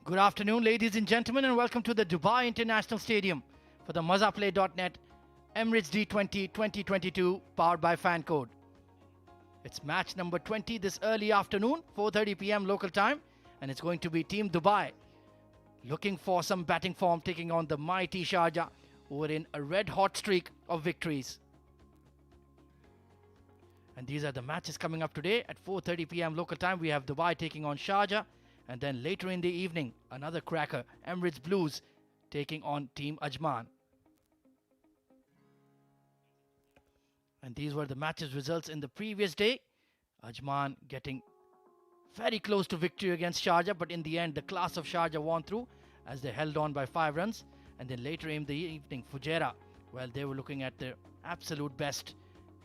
Good afternoon, ladies and gentlemen, and welcome to the Dubai International Stadium for the Mazaplay.net Emirates D20 2022 powered by FanCode. It's match number 20 this early afternoon, 4:30 p.m. local time, and it's going to be Team Dubai looking for some batting form, taking on the mighty Sharjah, who are in a red-hot streak of victories. And these are the matches coming up today at 4:30 p.m. local time. We have Dubai taking on Sharjah, and then later in the evening, another cracker, Emirates Blues taking on Team Ajman. And these were the matches results in the previous day. Ajman getting very close to victory against Sharjah, but in the end, the class of Sharjah won through as they held on by 5 runs. And then later in the evening, Fujairah, well, they were looking at their absolute best,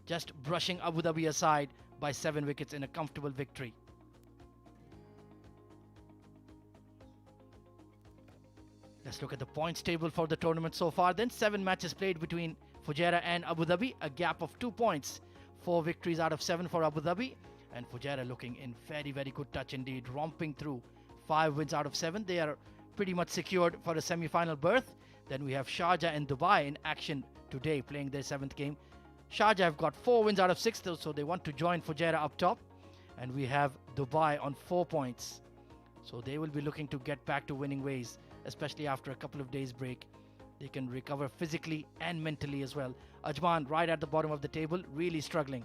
just brushing Abu Dhabi aside by 7 wickets in a comfortable victory. Let's look at the points table for the tournament so far. Then 7 matches played between Fujairah and Abu Dhabi, a gap of 2 points. 4 victories out of 7 for Abu Dhabi, and Fujairah looking in very, very good touch indeed, romping through 5 wins out of 7. They are pretty much secured for a semi-final berth. Then we have Sharjah and Dubai in action today, playing their 7th game. Sharjah have got 4 wins out of 6, so they want to join Fujairah up top. And we have Dubai on 4 points. So they will be looking to get back to winning ways, especially after a couple of days break. They can recover physically and mentally as well. Ajman right at the bottom of the table, really struggling.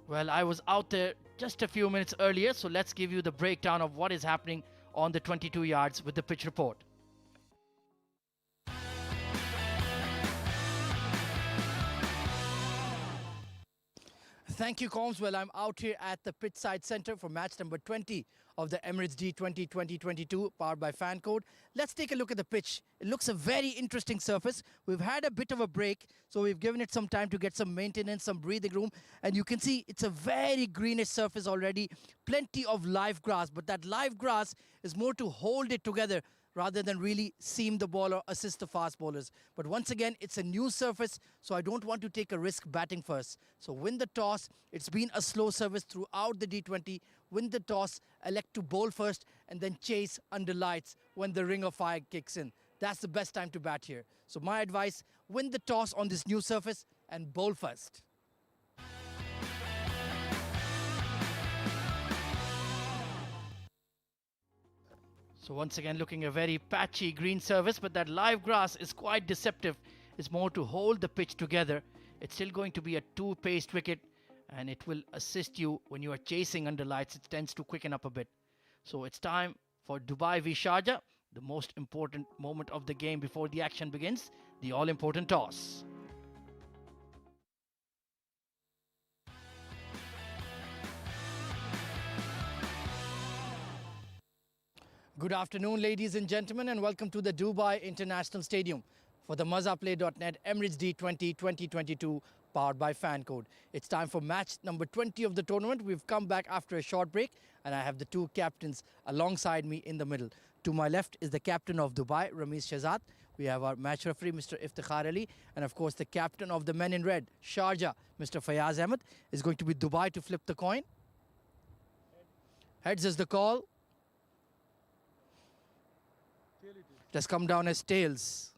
Well, I was out there just a few minutes earlier, so let's give you the breakdown of what is happening on the 22 yards with the pitch report. Thank you, Combs. Well, I'm out here at the pitchside center for match number 20 of the Emirates D20 2022 powered by FanCode. Let's take a look at the pitch. It looks a very interesting surface. We've had a bit of a break, so we've given it some time to get some maintenance, some breathing room. And you can see it's a very greenish surface already. Plenty of live grass, but that live grass is more to hold it together rather than really seam the ball or assist the fast bowlers. But once again, it's a new surface, so I don't want to take a risk batting first. So win the toss. It's been a slow service throughout the D20. Win the toss, elect to bowl first, and then chase under lights when the ring of fire kicks in. That's the best time to bat here. So my advice, win the toss on this new surface and bowl first. So once again, looking a very patchy green surface, but that live grass is quite deceptive. It's more to hold the pitch together. It's still going to be a 2-paced wicket, and it will assist you when you are chasing under lights. It tends to quicken up a bit. So it's time for Dubai v Sharjah, the most important moment of the game before the action begins, the all-important toss. Good afternoon, ladies and gentlemen, and welcome to the Dubai International Stadium for the Mazaplay.net Emirates D20 2022 powered by FanCode. It's time for match number 20 of the tournament. We've come back after a short break, and I have the 2 captains alongside me in the middle. To my left is the captain of Dubai, Ramesh Shahzad. We have our match referee, Mr. Iftikhar Ali, and of course the captain of the men in red, Sharjah, Mr. Fayaz Ahmed. Is going to be Dubai to flip the coin. Heads is the call. Just come down as tails.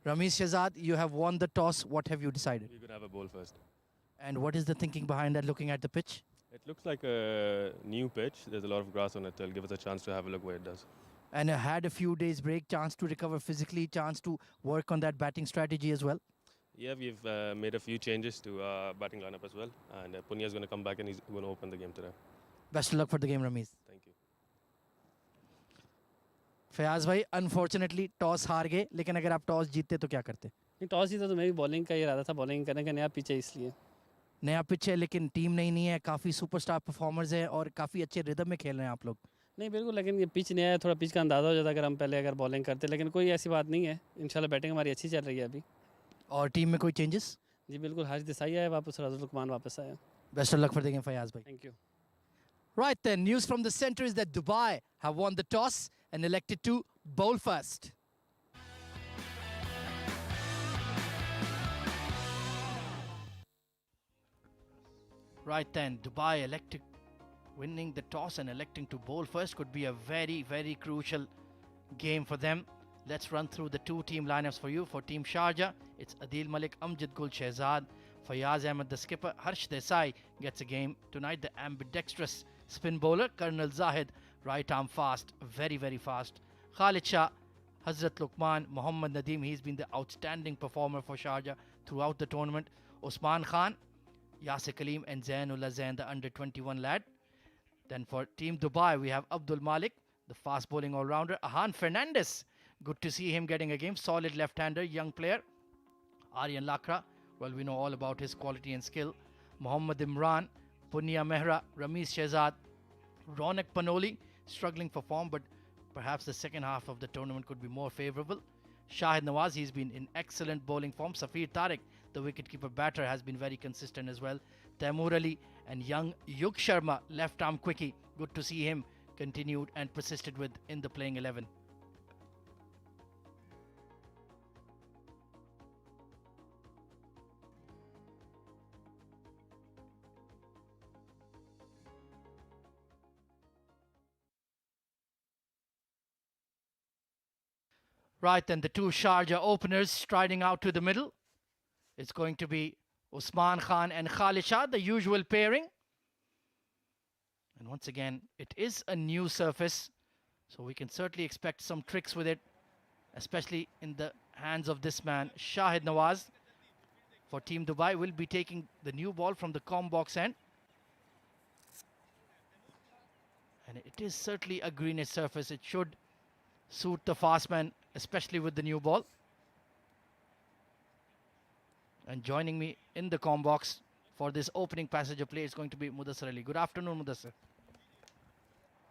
Ramesh Shahzad, you have won the toss. What have you decided? We're going to have a bowl first. And what is the thinking behind that, looking at the pitch? It looks like a new pitch. There's a lot of grass on it. It'll give us a chance to have a look what it does. And had a few days break, chance to recover physically, chance to work on that batting strategy as well? Yeah, we've made a few changes to our batting lineup as well. And Punya is going to come back and he's going to open the game today. Best of luck for the game, Ramesh. Thank you. Fayaz भाई unfortunately toss हार गए, लेकिन अगर आप toss जीतते तो क्या करते? नहीं, टॉस जीता तो मैं भी बॉलिंग का ही इरादा था, बॉलिंग करने का नया पिच है इसलिए। नया पिच है लेकिन टीम नहीं है, काफ़ी सुपरस्टार परफॉर्मर्स हैं और काफ़ी अच्छे रिदम में खेल रहे हैं आप लोग। नहीं बिल्कुल, लेकिन ये पिच नया है, थोड़ा पिच का अंदाज़ा हो जाता अगर हम पहले अगर बॉलिंग करते, लेकिन कोई ऐसी बात नहीं है। इंशाल्लाह बैटिंग हमारी अच्छी चल रही है अभी। और टीम में कोई चेंजेस? जी बिल्कुल, हारिस देसाई आया वापस, राजुल लुकमान वापस आया। Best of luck for the game Fayaz भाई। Thank you. Right then, news from the center is that Dubai have won the toss and elected to bowl first. Right then, Dubai winning the toss and electing to bowl first could be a very, very crucial game for them. Let's run through the two team lineups for you. For Team Sharjah, it's Adil Malik, Amjad Gul Shehzad, Fayaz Ahmed the skipper, Harsh Desai gets a game. Tonight the ambidextrous spin bowler, Colonel Zahid, right arm fast, very, very fast. Khalid Shah, Hazrat Luqman, Mohammad Nadeem, he's been the outstanding performer for Sharjah throughout the tournament. Usman Khan, Yasir Kaleem and Zainullah Zain, the under 21 lad. Then for Team Dubai, we have Abdul Malik, the fast bowling all-rounder. Ahan Fernandez, good to see him getting a game. Solid left-hander, young player. Aryan Lakra, well, we know all about his quality and skill. Mohammad Imran, Punya Mehra, Ramesh Shehzad, Ronak Panoli, struggling for form, but perhaps the second half of the tournament could be more favourable. Shahid Nawaz, he's been in excellent bowling form. Safir Tariq, the wicketkeeper batter, has been very consistent as well. Taimur Ali and young Yug Sharma, left arm quickie. Good to see him continued and persisted with in the playing 11. Right then, the two Sharjah openers striding out to the middle. It's going to be Usman Khan and Khalid Shah, the usual pairing. And once again, it is a new surface, so we can certainly expect some tricks with it, especially in the hands of this man, Shahid Nawaz. For Team Dubai, will be taking the new ball from the com box end. And it is certainly a greenish surface. It should suit the fast man, especially with the new ball. And joining me in the com box for this opening passage of play is going to be Mudassar Ali. Good afternoon, Mudassar.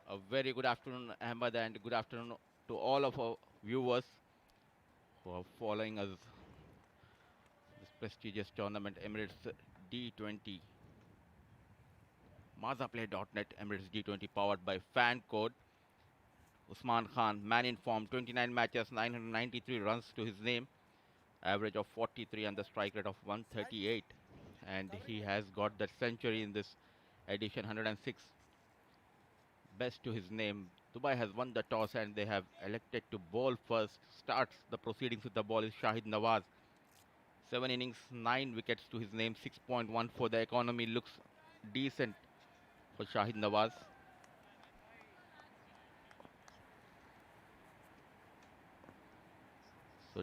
A very good afternoon, Ahmed, and good afternoon to all of our viewers who are following us this prestigious tournament, Emirates D20. Mazaplay.net, Emirates D20, powered by Fan Code. Usman Khan, man in form, 29 matches, 993 runs to his name, average of 43 and the strike rate of 138. And he has got that century in this edition, 106. Best to his name. Dubai has won the toss and they have elected to bowl first. Starts the proceedings with the ball is Shahid Nawaz. 7 innings, 9 wickets to his name, 6.1 for the economy. Looks decent for Shahid Nawaz. So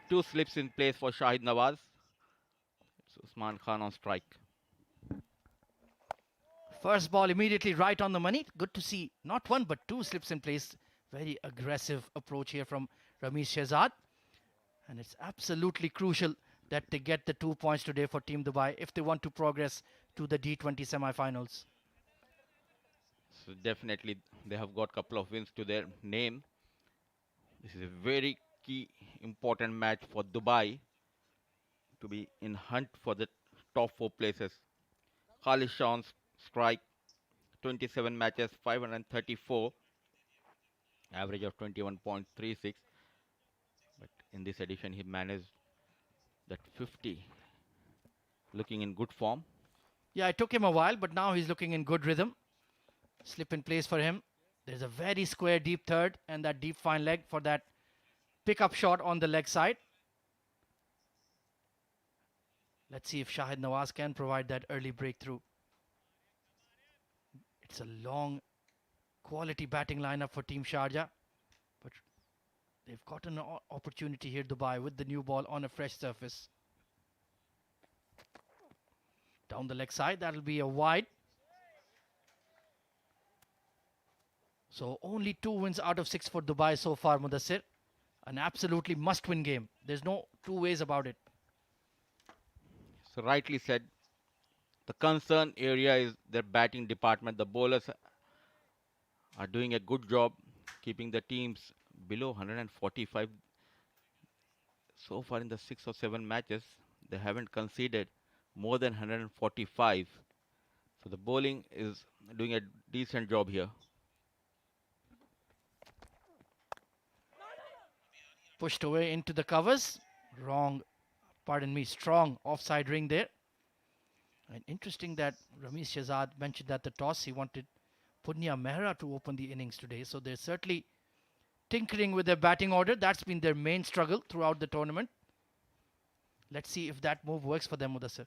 2 slips in place for Shahid Nawaz. It's Usman Khan on strike. First ball immediately right on the money. Good to see not one but 2 slips in place. Very aggressive approach here from Ramesh Shehzad. And it's absolutely crucial that they get the 2 points today for Team Dubai if they want to progress to the D20 semi-finals. So definitely they have got a couple of wins to their name. This is a very key important match for Dubai to be in hunt for the top 4 places. Khalid Shah on strike, 27 matches, 534, average of 21.36. But in this edition he managed that 50, looking in good form. Yeah, it took him a while, but now he's looking in good rhythm. Slip in place for him. There's a very square deep third and that deep fine leg for that pickup shot on the leg side. Let's see if Shahid Nawaz can provide that early breakthrough. It's a long, quality batting lineup for Team Sharjah. But they've got an opportunity here, Dubai, with the new ball on a fresh surface. Down the leg side, that'll be a wide. So only 2 wins out of 6 for Dubai so far, Mudassir. An absolutely must-win game. There's no 2 ways about it. So rightly said, the concern area is their batting department. The bowlers are doing a good job keeping the teams below 145. So far in the 6 or 7 matches, they haven't conceded more than 145. So the bowling is doing a decent job here. Pushed away into the covers. Wrong, pardon me, strong offside ring there. And interesting that Ramesh Shahzad mentioned that the toss he wanted Punya Mehra to open the innings today. So they're certainly tinkering with their batting order. That's been their main struggle throughout the tournament. Let's see if that move works for them, Mudassir.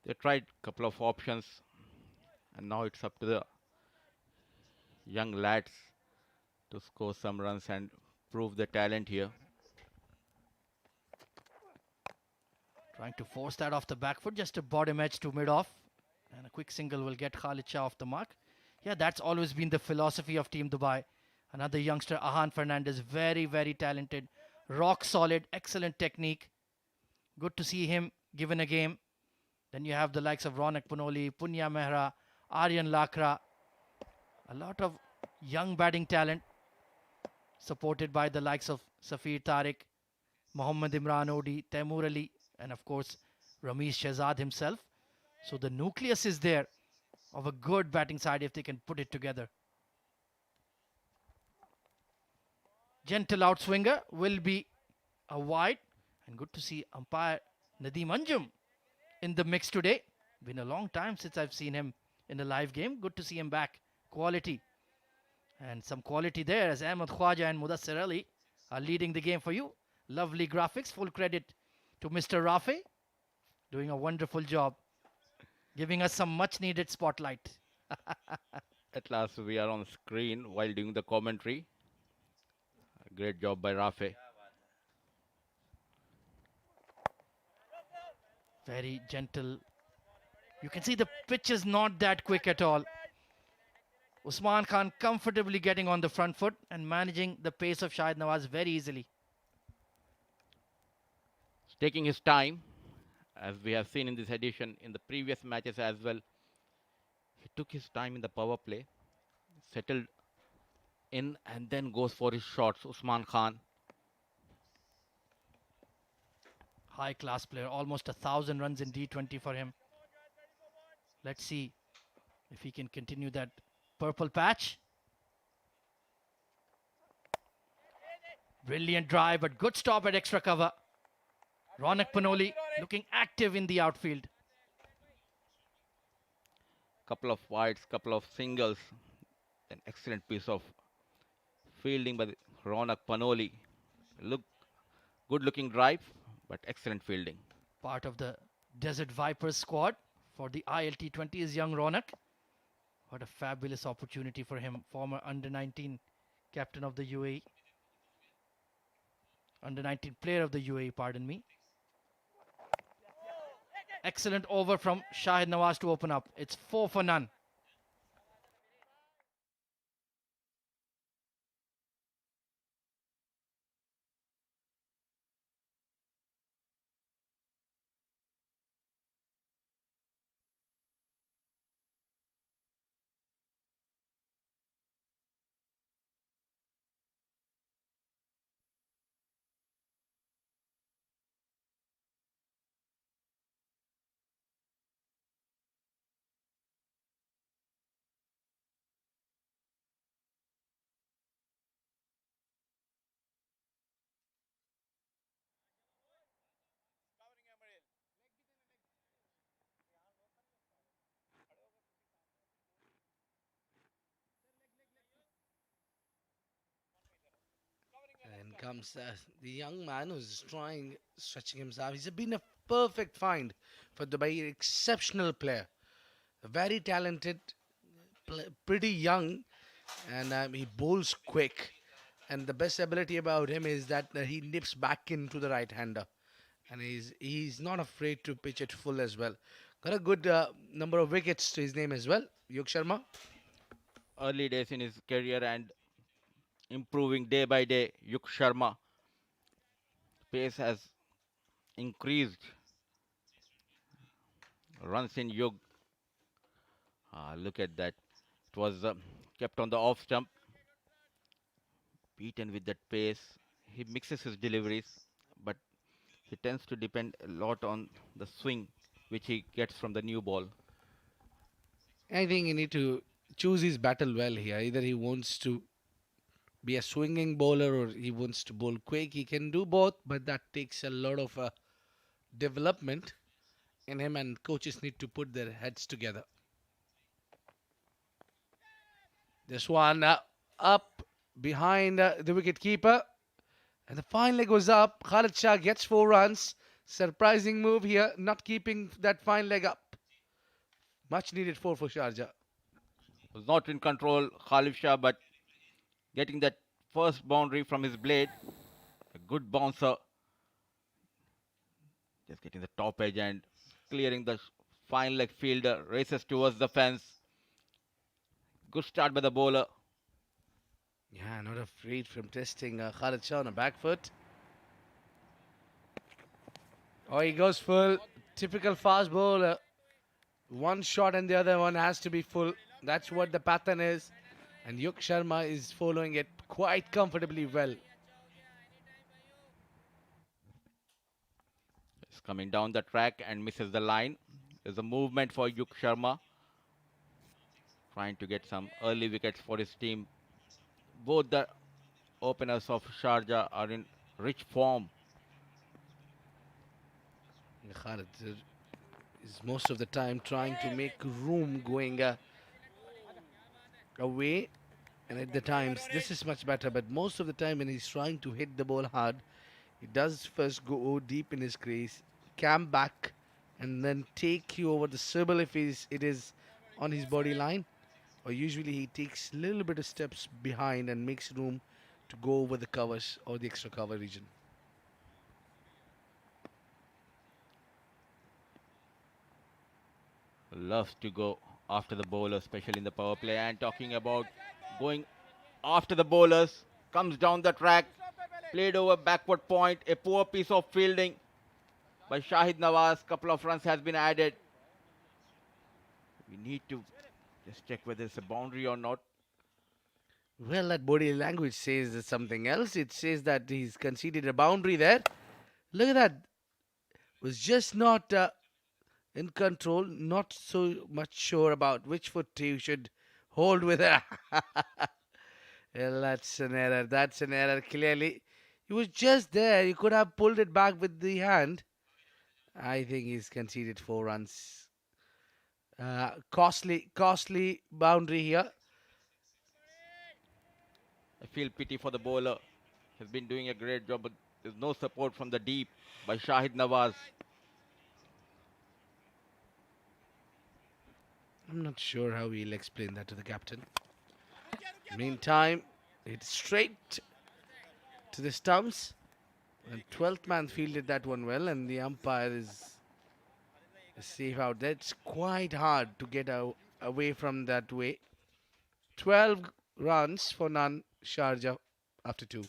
They tried a couple of options, and now it's up to the young lads to score some runs and prove their talent here. Trying to force that off the back foot, just a bottom edge to mid off. And a quick single will get Khalid Shah off the mark. Yeah, that's always been the philosophy of Team Dubai. Another youngster, Ahan Fernandez, very, very talented, rock solid, excellent technique. Good to see him given a game. Then you have the likes of Ronak Panoli, Punya Mehra, Aryan Lakra. A lot of young batting talent supported by the likes of Safir Tariq, Mohammad Imran Odi, Taimur Ali, and of course Ramesh Shahzad himself. So the nucleus is there of a good batting side if they can put it together. Gentle outswinger will be a wide, and good to see umpire Nadeem Anjum in the mix today. Been a long time since I've seen him in a live game. Good to see him back. Quality. And some quality there as Ahmed Khwaja and Mudassir Ali are leading the game for you. Lovely graphics. Full credit to Mr. Rafe. Doing a wonderful job. Giving us some much needed spotlight. At last, we are on screen while doing the commentary. A great job by Rafe. Very gentle. You can see the pitch is not that quick at all. Usman Khan comfortably getting on the front foot and managing the pace of Shahid Nawaz very easily. He's taking his time, as we have seen in this edition, in the previous matches as well. He took his time in the power play, settled in, and then goes for his shots. Usman Khan. High class player, almost 1,000 runs in D20 for him. Let's see if he can continue that purple patch. Brilliant drive, but good stop at extra cover. Ronak Panoli looking active in the outfield. Couple of wides, couple of singles. An excellent piece of fielding by Ronak Panoli. Good looking drive, but excellent fielding. Part of the Desert Vipers squad for the ILT20 is young Ronak. What a fabulous opportunity for him. Former under-19 captain of the UAE. Under-19 player of the UAE, pardon me. Excellent over from Shahid Nawaz to open up. It's 4 for none. And comes the young man who's trying, stretching himself. He's been a perfect find for Dubai. Exceptional player. Very talented, pretty young, and he bowls quick. And the best ability about him is that he nips back into the right hander. And he's not afraid to pitch it full as well. Got a good number of wickets to his name as well. Yug Sharma. Early days in his career and improving day by day. Yuk Sharma. Pace has increased. Runs in Yug. Look at that. It was kept on the off stump. Beaten with that pace. He mixes his deliveries, but he tends to depend a lot on the swing which he gets from the new ball. I think he need to choose his battle well here. Either he wants to be a swinging bowler or he wants to bowl quick. He can do both, but that takes a lot of development. in him, and coaches need to put their heads together. This one up behind the wicket keeper, and the fine leg was up. Khalid Shah gets 4 runs. Surprising move here, not keeping that fine leg up. Much needed 4 for Sharjah. Was not in control, Khalid Shah, but getting that first boundary from his blade. A good bouncer. Just getting the top edge and clearing the fine leg fielder. Races towards the fence. Good start by the bowler. Yeah, not afraid from testing Khalid Shah on a back foot. Oh, he goes full. Typical fast bowler. One shot and the other one has to be full. That's what the pattern is. And Yuk Sharma is following it quite comfortably well. It's coming down the track and misses the line. There's a movement for Yuk Sharma. Trying to get some early wickets for his team. Both the openers of Sharjah are in rich form. Khalid is most of the time trying to make room going away. And at the times, this is much better. But most of the time when he's trying to hit the ball hard, he does first go deep in his crease, cam back, and then take you over the circle if it is on his body line. Or usually he takes a little bit of steps behind and makes room to go over the covers or the extra cover region. Loves to go after the bowler, especially in the power play. And talking about going after the bowlers, comes down the track, played over backward point. A poor piece of fielding by Shahid Nawaz. Couple of runs has been added. We need to just check whether it's a boundary or not. Well, that body language says something else. It says that he's conceded a boundary there. Look at that. Was just not in control, not so much sure about which foot he should hold with her. Well, that's an error. That's an error, clearly. He was just there. You could have pulled it back with the hand. I think he's conceded 4 runs. Costly boundary here. I feel pity for the bowler. He's been doing a great job, but there's no support from the deep by Shahid Nawaz. I'm not sure how he'll explain that to the captain. Meantime, it's straight to the stumps. And 12th man fielded that one well, and the umpire is safe out there. It's quite hard to get away from that way. 12 runs for none, Sharjah after 2.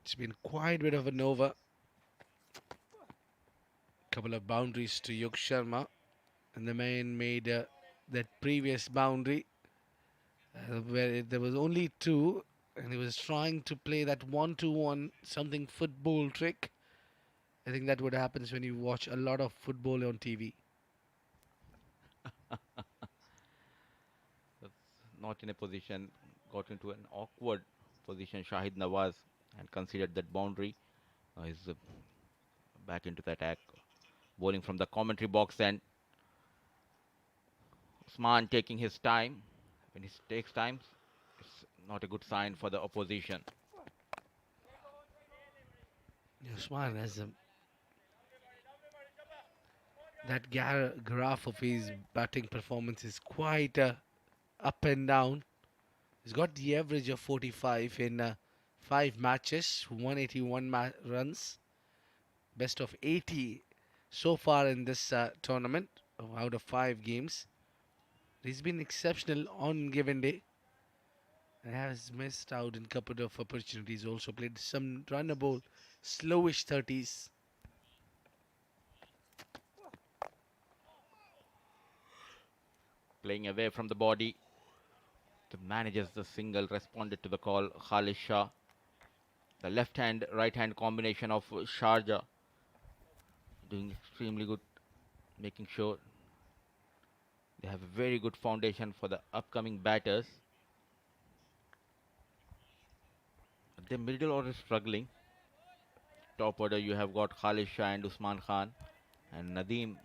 It's been quite a bit of an over. Couple of boundaries to Yuk Sharma, and the man made that previous boundary where there was only 2, and he was trying to play that 1-2-1 something football trick. I think that what happens when you watch a lot of football on TV. That's not in a position, got into an awkward position, Shahid Nawaz, and considered that boundary. He's back into the attack, bowling from the commentary box, and Usman taking his time. When he takes time, it's not a good sign for the opposition. Usman has that graph of his batting performance is quite up and down. He's got the average of 45 in 5 matches, 181 runs. Best of 80 so far in this tournament out of 5 games. He's been exceptional on given day. Has missed out in couple of opportunities. Also played some runnable, slowish 30s. Playing away from the body. The manages the single, responded to the call. Khalid Shah. The left hand, right hand combination of Sharjah doing extremely good, making sure they have a very good foundation for the upcoming batters. The middle order is struggling. Top order you have got Khalid Shah and Usman Khan, and Nadeem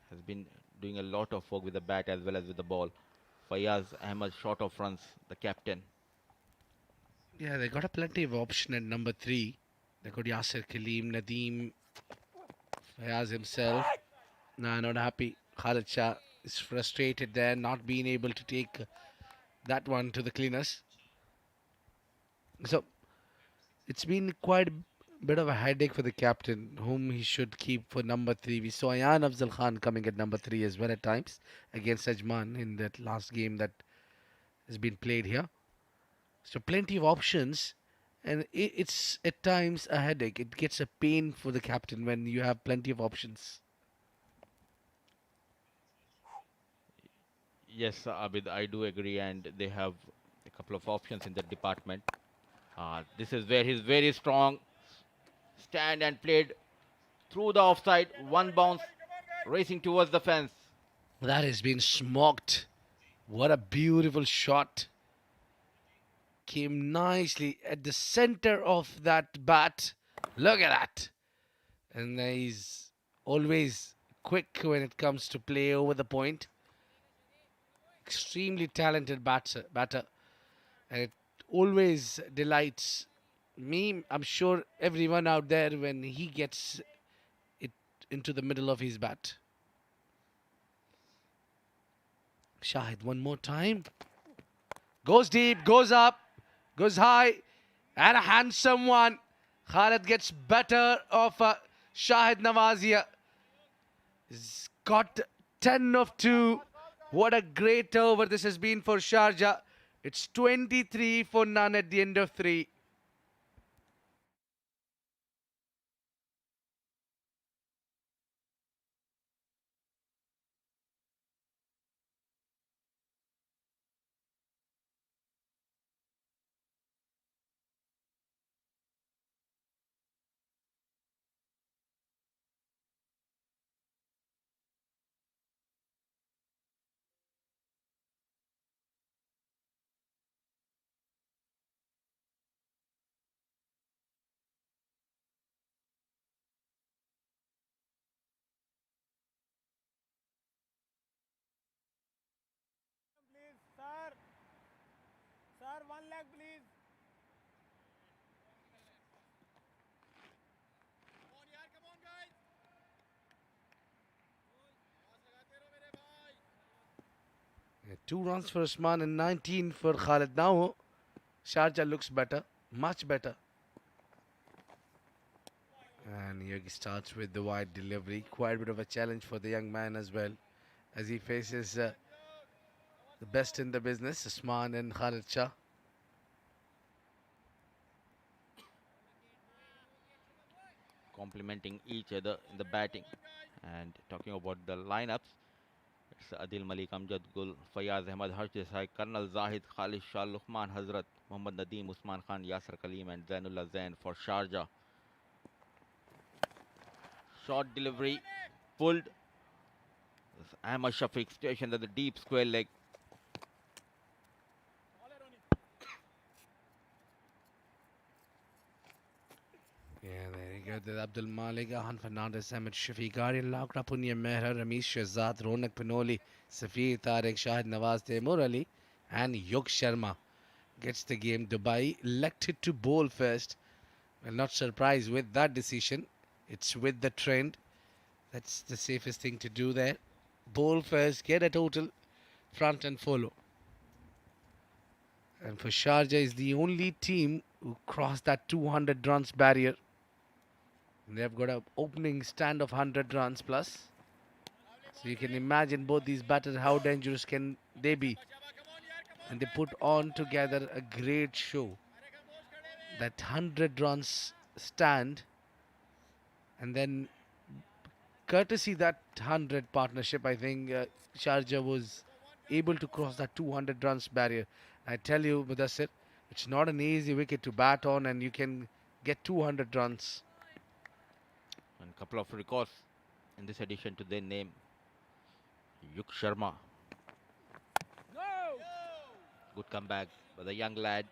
has been doing a lot of work with the bat as well as with the ball. Fayaz Ahmed short of runs, the captain. Yeah, they got a plenty of option at number 3. They got Yasir Kaleem, Nadeem, Fayaz himself. Nah, not happy. Khalid Shah is frustrated there, not being able to take that one to the cleaners. So it's been quite a bit of a headache for the captain, whom he should keep for number 3. We saw Ayan Afzal Khan coming at number 3 as well at times against Ajman in that last game that has been played here. So plenty of options, and it's at times a headache. It gets a pain for the captain when you have plenty of options. Yes, Abid, I do agree, and they have a couple of options in that department. This is where he's very strong. Stand and played through the offside. One bounce, racing towards the fence. That has been smoked. What a beautiful shot. Came nicely at the center of that bat. Look at that. And he's always quick when it comes to play over the point. Extremely talented batter. And it always delights me. I'm sure everyone out there when he gets it into the middle of his bat. Shahid one more time. Goes deep, goes up, goes high, and a handsome one. Khalid gets better of Shahid Nawazia. He's got 10 of 2. What a great over this has been for Sharjah. It's 23 for none at the end of 3. Please, sir. Sir, 1 lakh, please. Come on, yaar, come on, guys. 2 runs for Usman and 19 for Khalid. Now Sharjah looks better, much better. And here he starts with the wide delivery. Quite a bit of a challenge for the young man as well, as he faces the best in the business, Usman and Khalid Shah. Complementing each other in the batting. And talking about the lineups, it's Adil Malik, Amjad Gul, Fayaz Ahmad, Harsh Desai, Colonel Zahid, Khalid Shah, Luqman Hazrat, Muhammad Nadeem, Usman Khan, Yasir Kaleem, and Zainullah Zain for Sharjah. Short delivery, pulled. Ahmad Shafiq stationed at the deep square leg. Yeah, there you go. There's Abdul Malik, Ahan Fernandez, Ahmed Shafiq, Aryan Lakra, Punya Mehra, Ramesh Shahzad, Ronak Pinoli, Safir Tariq, Shahid Nawaz, Taimur Ali, and Yug Sharma gets the game. Dubai elected to bowl first. Well, not surprised with that decision. It's with the trend. That's the safest thing to do there. Bowl first, get a total, front and follow. And for Sharjah is the only team who crossed that 200 runs barrier. They've got an opening stand of 100 runs plus. So you can imagine both these batters, how dangerous can they be. And they put on together a great show. That 100 runs stand, and then courtesy that 100 partnership, I think Sharjah was able to cross that 200 runs barrier. I tell you, Mudassir, it's not an easy wicket to bat on, and you can get 200 runs. And a couple of records in this addition to their name. Yuk Sharma. Good comeback by the young lad.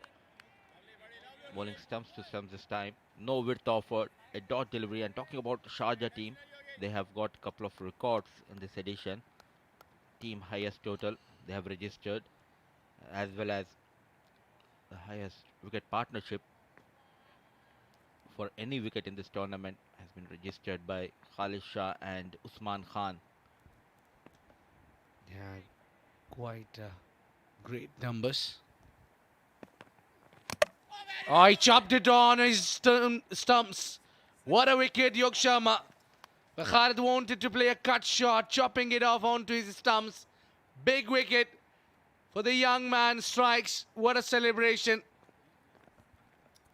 Bowling stumps to stumps this time. No width offered. A dot delivery. And talking about Sharjah team, they have got a couple of records in this edition. Team highest total they have registered, as well as the highest wicket partnership for any wicket in this tournament has been registered by Khalid Shah and Usman Khan. Yeah, quite great numbers. Oh, he chopped it on his stumps. What a wicket, Yuk Sharma. But Khalid wanted to play a cut shot, chopping it off onto his stumps. Big wicket for the young man. Strikes. What a celebration.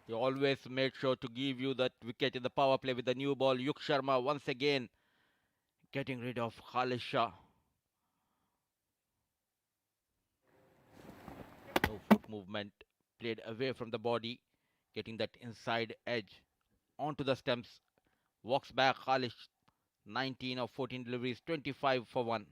He always made sure to give you that wicket in the power play with the new ball. Yuk Sharma once again getting rid of Khalid Shah. No foot movement, played away from the body, getting that inside edge onto the stumps. Walks back Khalid, 19 of 14 deliveries, 25 for 1.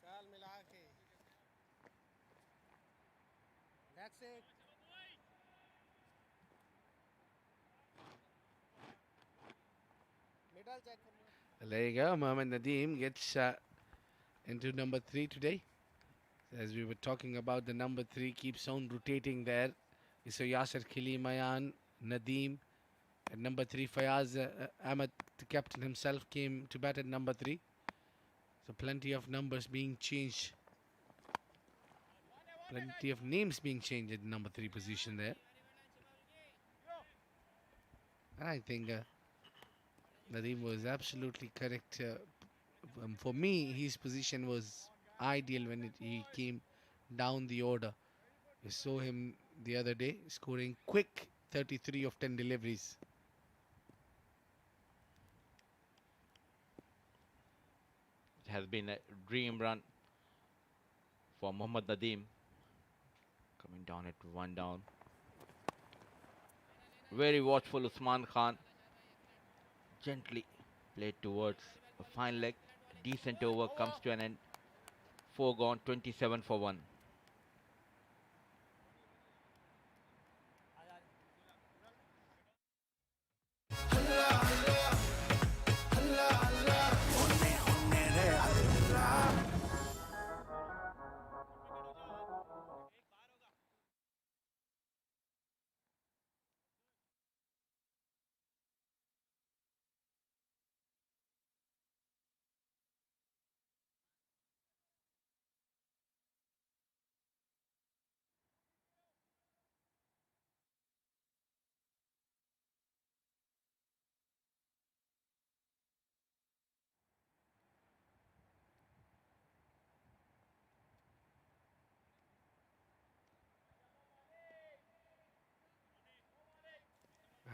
चाल मिला के That's it. Middle check. There you go. Mohammad Nadeem gets into number 3 today. As we were talking about, the number 3 keeps on rotating there. So Yasser Khili, Mayan, Nadeem. At number 3, Fayaz Ahmed, the captain himself, came to bat at number 3. So plenty of numbers being changed. Plenty of names being changed at number 3 position there. And I think Nadeem was absolutely correct. For me, his position was ideal when he came down the order. We saw him the other day scoring quick 33 of 10 deliveries. It has been a dream run for Mohammad Nadeem. Coming down at 1 down. Very watchful Usman Khan. Gently played towards a fine leg. Decent over comes to an end. 4 gone, 27 for 1.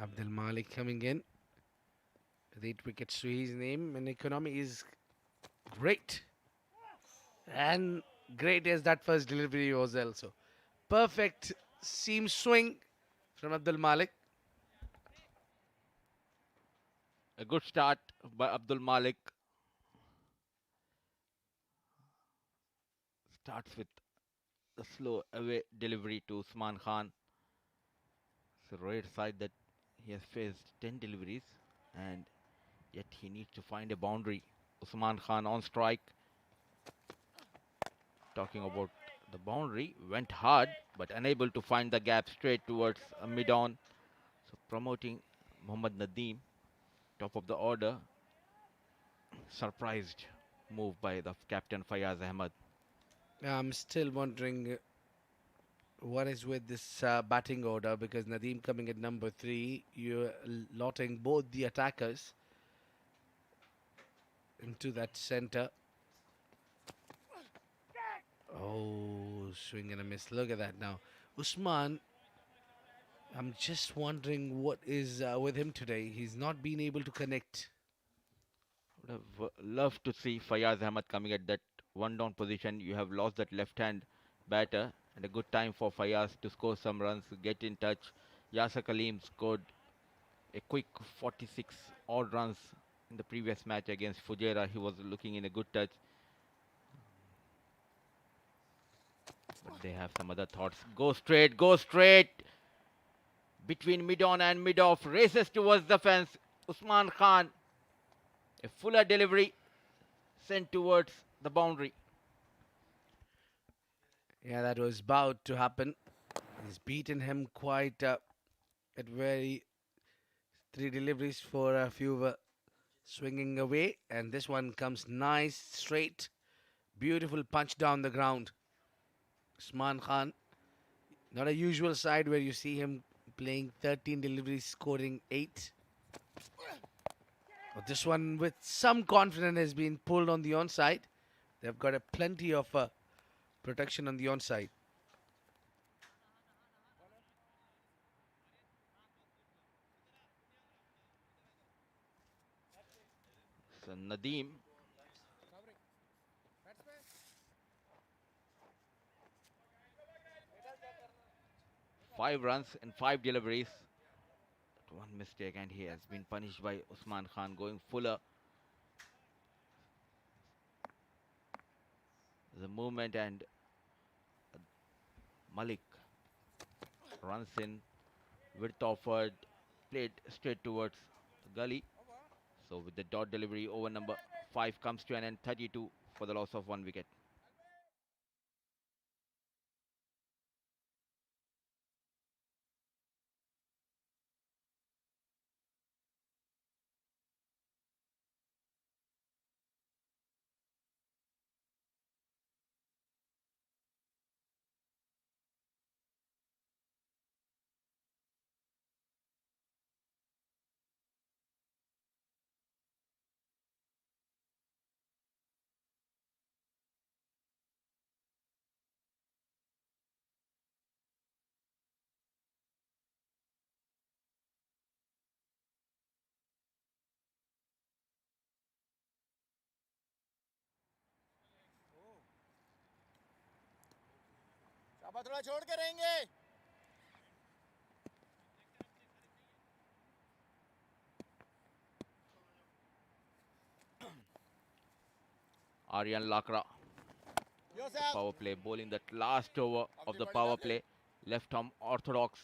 Abdul Malik coming in with 8 wickets to his name, and economy is great. And great as that first delivery was also. Perfect seam swing from Abdul Malik. A good start by Abdul Malik. Starts with a slow away delivery to Usman Khan. It's a rare side that he has faced 10 deliveries and yet he needs to find a boundary. Usman Khan on strike. Talking about the boundary, went hard but unable to find the gap straight towards mid-on. So promoting Mohammad Nadeem, top of the order. Surprised move by the captain Fayaz Ahmed. I'm still wondering what is with this batting order, because Nadeem coming at number 3, you're lotting both the attackers into that center. Oh, swing and a miss. Look at that now. Usman, I'm just wondering what is with him today. He's not been able to connect. Would have loved to see Fayaz Ahmed coming at that one down position. You have lost that left hand batter, and a good time for Fayaz to score some runs, get in touch. Yasser Kaleem scored a quick 46 odd runs in the previous match against Fujairah. He was looking in a good touch. But they have some other thoughts. Go straight, go straight. Between mid-on and mid-off, races towards the fence. Usman Khan, a fuller delivery sent towards the boundary. Yeah, that was about to happen. He's beaten him quite at very 3 deliveries for a few swinging away, and this one comes nice, straight, beautiful punch down the ground. Usman Khan, not a usual side where you see him playing 13 deliveries, scoring 8. But this one with some confidence has been pulled on the onside. They've got a plenty of protection on the onside. So Nadeem 5 runs and 5 deliveries. One mistake and he has been punished by Usman Khan going fuller. The movement and Malik runs in, width offered, played straight towards the gully. So with the dot delivery, over number 5 comes to an end, 32 for the loss of 1 wicket. शाबाश थोड़ा छोड़ के रहेंगे Aryan Lakra, Yosef power play, bowling that last over of the power play. Left arm orthodox.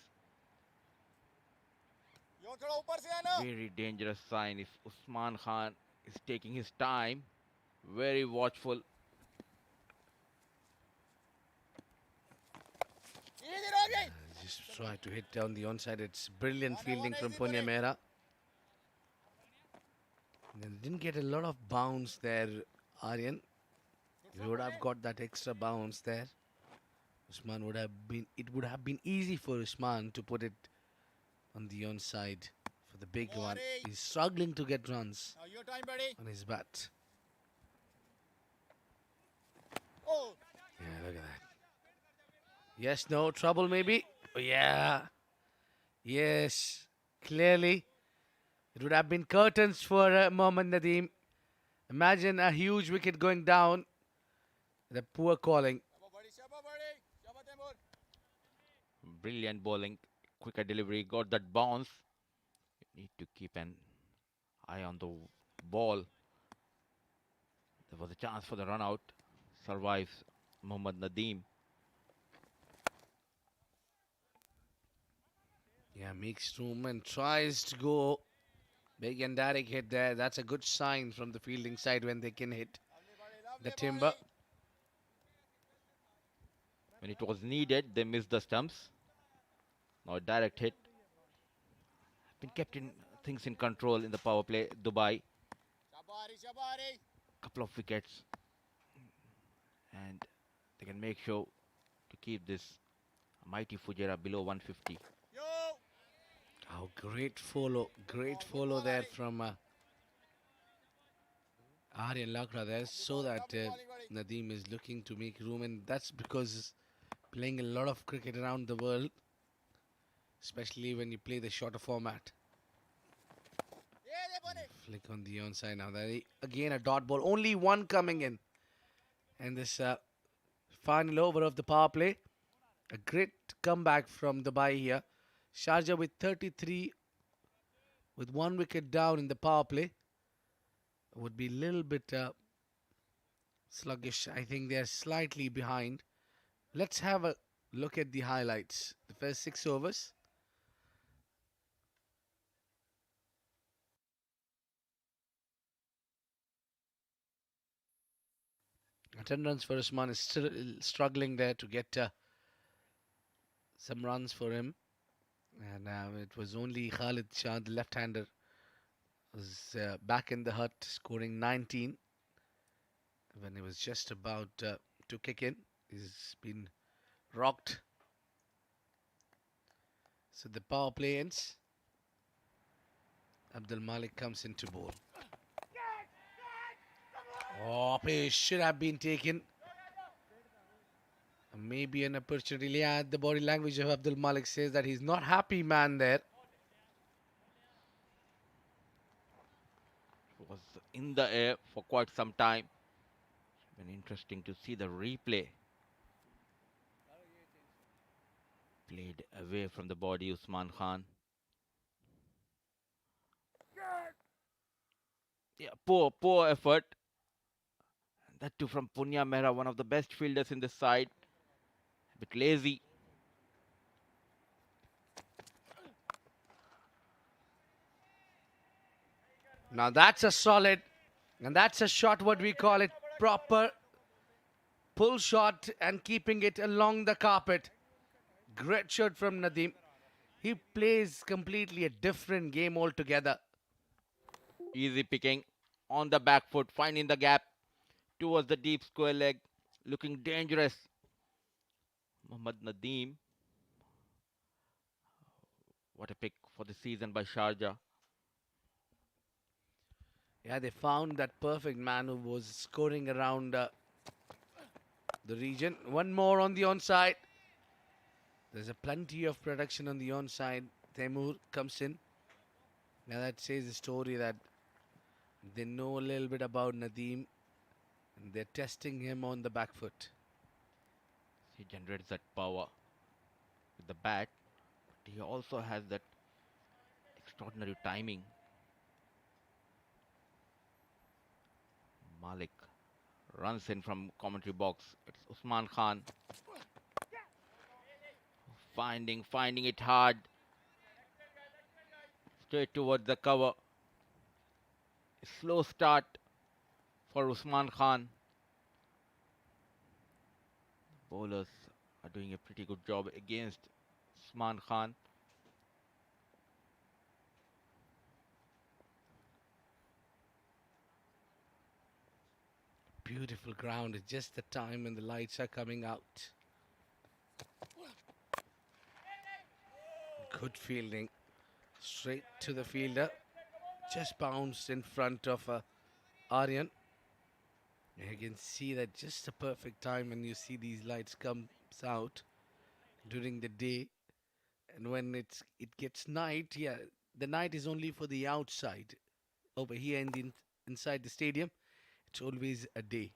यो थोड़ा ऊपर से आना Very dangerous sign if Usman Khan is taking his time. Very watchful. इधर आ गई Just try to hit down the onside. It's brilliant fielding from Punya Mehra. They didn't get a lot of bounce there, Aryan. He would have got that extra bounce there. Usman would have been. It would have been easy for Usman to put it on the onside for the big one. He's struggling to get runs Now your time buddy on his bat. oh Yeah, look at that. Yes, no, trouble maybe. Oh, yeah. Yes, clearly. It would have been curtains for Mohammad Nadeem. Imagine a huge wicket going down. The poor calling. शाबाश Taimur Brilliant bowling. Quicker delivery. Got that bounce. You need to keep an eye on the ball. There was a chance for the run out. Survives Mohammad Nadeem. Yeah, makes room and tries to go. Big and direct hit there. That's a good sign from the fielding side when they can hit the timber. When it was needed, they missed the stumps. Now a direct hit. Been kept in things in control in the power play. Dubai, couple of wickets, and they can make sure to keep this mighty Fujairah below 150. Oh, great follow there from Aryan Lakra there, so that Nadeem is looking to make room, and that's because playing a lot of cricket around the world, especially when you play the shorter format. Flick on the onside now. Again a dot ball, only one coming in, and this final over of the power play. A great comeback from Dubai here. Sharjah with 33, with 1 wicket down in the power play. Would be a little bit sluggish. I think they're slightly behind. Let's have a look at the highlights. The first 6 overs. 10 runs for Usman is still struggling there to get some runs for him. And it was only Khalid Shah, the left-hander, was back in the hut, scoring 19 when he was just about to kick in. He's been rocked. So the power play ends. Abdul Malik comes into bowl. Oh, pace should have been taken. Maybe an opportunity. Yeah, the body language of Abdul Malik says that he's not happy, man, there. Was in the air for quite some time. Been interesting to see the replay. Played away from the body, Usman Khan. Yeah, poor effort. That too from Punya Mehra, one of the best fielders in this side. A bit lazy. Now that's a solid, and that's a shot, what we call it, proper pull shot, and keeping it along the carpet. Great shot from Nadeem. He plays completely a different game altogether. Easy picking on the back foot, finding the gap towards the deep square leg. Looking dangerous. Mohammad Nadeem. What a pick for the season by Sharjah. Yeah, they found that perfect man who was scoring around the region. One more on the onside. There's a plenty of production on the onside. Temur comes in. Now that says the story that they know a little bit about Nadeem, and they're testing him on the back foot. He generates that power with the bat, but he also has that extraordinary timing. Malik runs in from commentary box. It's Usman Khan. Finding it hard. Straight towards the cover. A slow start for Usman Khan. Bowlers are doing a pretty good job against Usman Khan. Beautiful ground. It's just the time when the lights are coming out. Good fielding. Straight to the fielder. Just bounced in front of Aryan. You can see that just the perfect time when you see these lights comes out during the day, and when it gets night. Yeah, the night is only for the outside. Over here in the inside the stadium, it's always a day.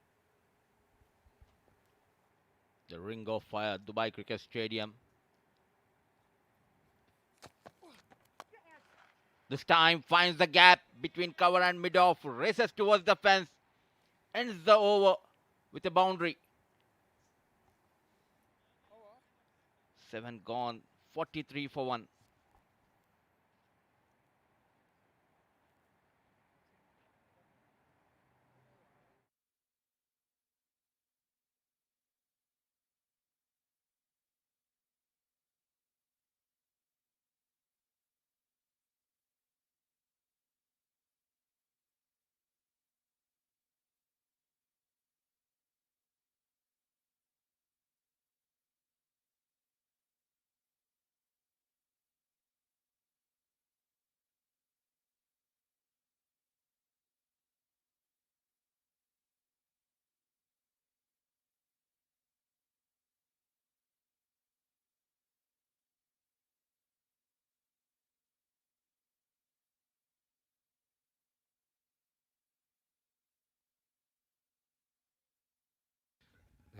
The ring of fire, Dubai Cricket Stadium. This time finds the gap between cover and mid-off, races towards the fence, ends the over with a boundary. 7 gone, 43 for 1.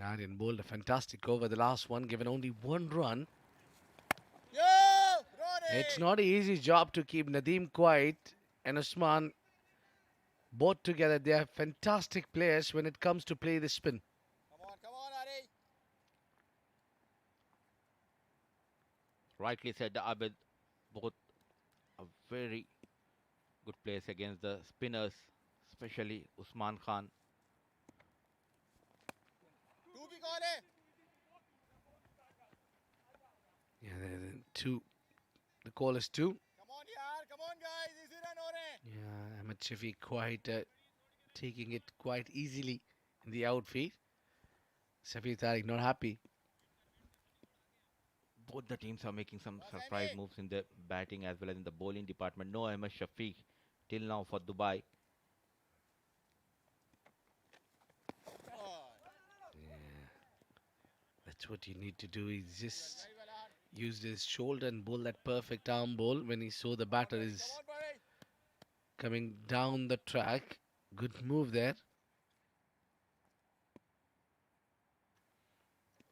Aryan bowled a fantastic over. The last one, given only one run. It's not an easy job to keep Nadeem quiet and Usman both together. They are fantastic players when it comes to play the spin. Rightly said, Abid. Both are very good players against the spinners, especially Usman Khan. Yeah, two. The call is two. Yeah, Ahmed Shafiq quite taking it quite easily in the outfield. Safir Tariq not happy. Both the teams are making some surprise moves in the batting as well as in the bowling department. No Ahmed Shafiq till now for Dubai. That's what you need to do. He just used his shoulder and bowled that perfect arm ball when he saw the batter is coming down the track. Good move there.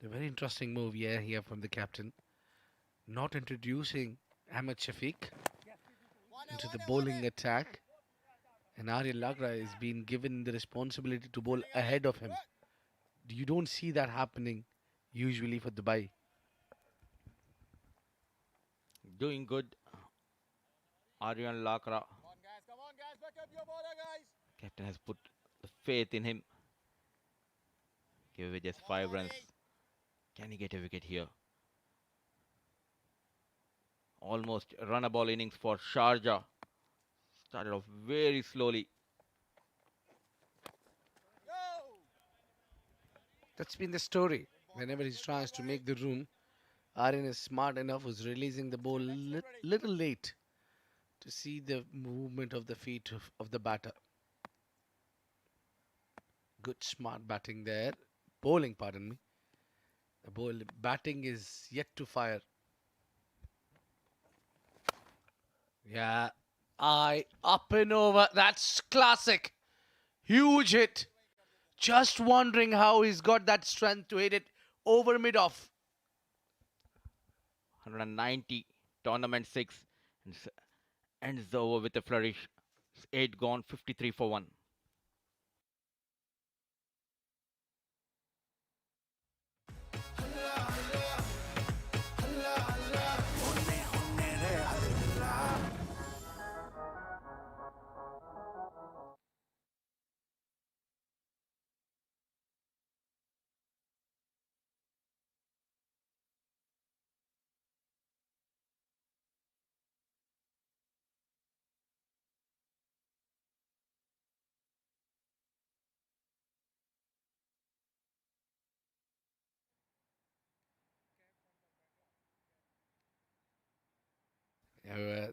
A very interesting move here from the captain. Not introducing Ahmed Shafiq into the bowling attack. And Aryan Lagra is being given the responsibility to bowl ahead of him. You don't see that happening usually for Dubai. Doing good. Aryan Lakra. Captain has put the faith in him. Give away just 5 runs. Can he get a wicket here? Almost runnable innings for Sharjah. Started off very slowly. That's been the story. Whenever he tries to make the room, Aryan is smart enough, was releasing the ball little late to see the movement of the feet of the batter. Good smart batting there. Bowling, pardon me. The batting is yet to fire. Yeah. Up and over. That's classic. Huge hit. Just wondering how he's got that strength to hit it over mid-off. 190, tournament 6. And ends the over with a flourish. 8 gone, 53 for 1.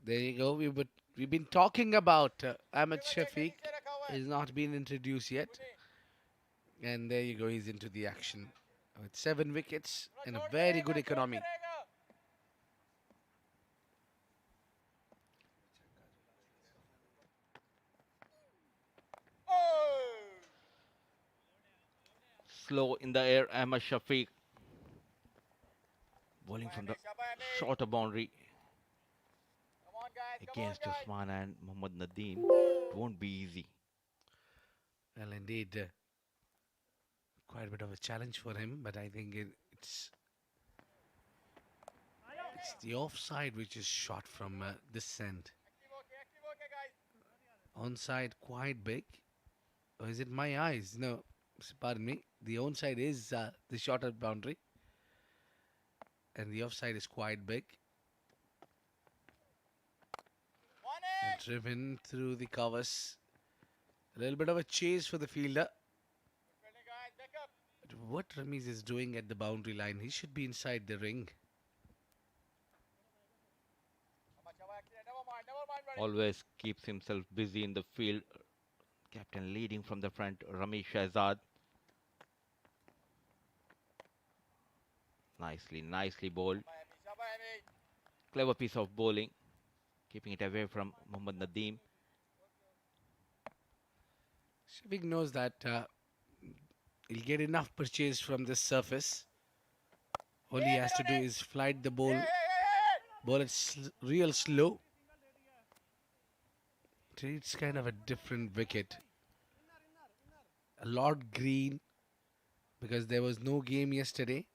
There you go. We've been talking about Ahmed Shafiq. He's not been introduced yet. And there you go. He's into the action with 7 wickets and a very good economy. Slow in the air, Ahmed Shafiq. Bowling from the shorter boundary. Against Usman and Mohammad Nadeem. It won't be easy. Well, indeed, quite a bit of a challenge for him, but I think it's the offside which is shot from this end. Onside quite big. Or is it my eyes? No, pardon me. The onside is the shorter boundary. And the offside is quite big. And driven through the covers. A little bit of a chase for the fielder. But what Ramiz is doing at the boundary line, he should be inside the ring. Always keeps himself busy in the field. Captain leading from the front, Ramesh Shahzad. Nicely bowled. Clever piece of bowling. Keeping it away from Mohammad Nadeem. Shafiq knows that He'll get enough purchase from this surface. All he has to do is flight the ball. Ball it real slow. It's kind of a different wicket. A lot green because there was no game yesterday.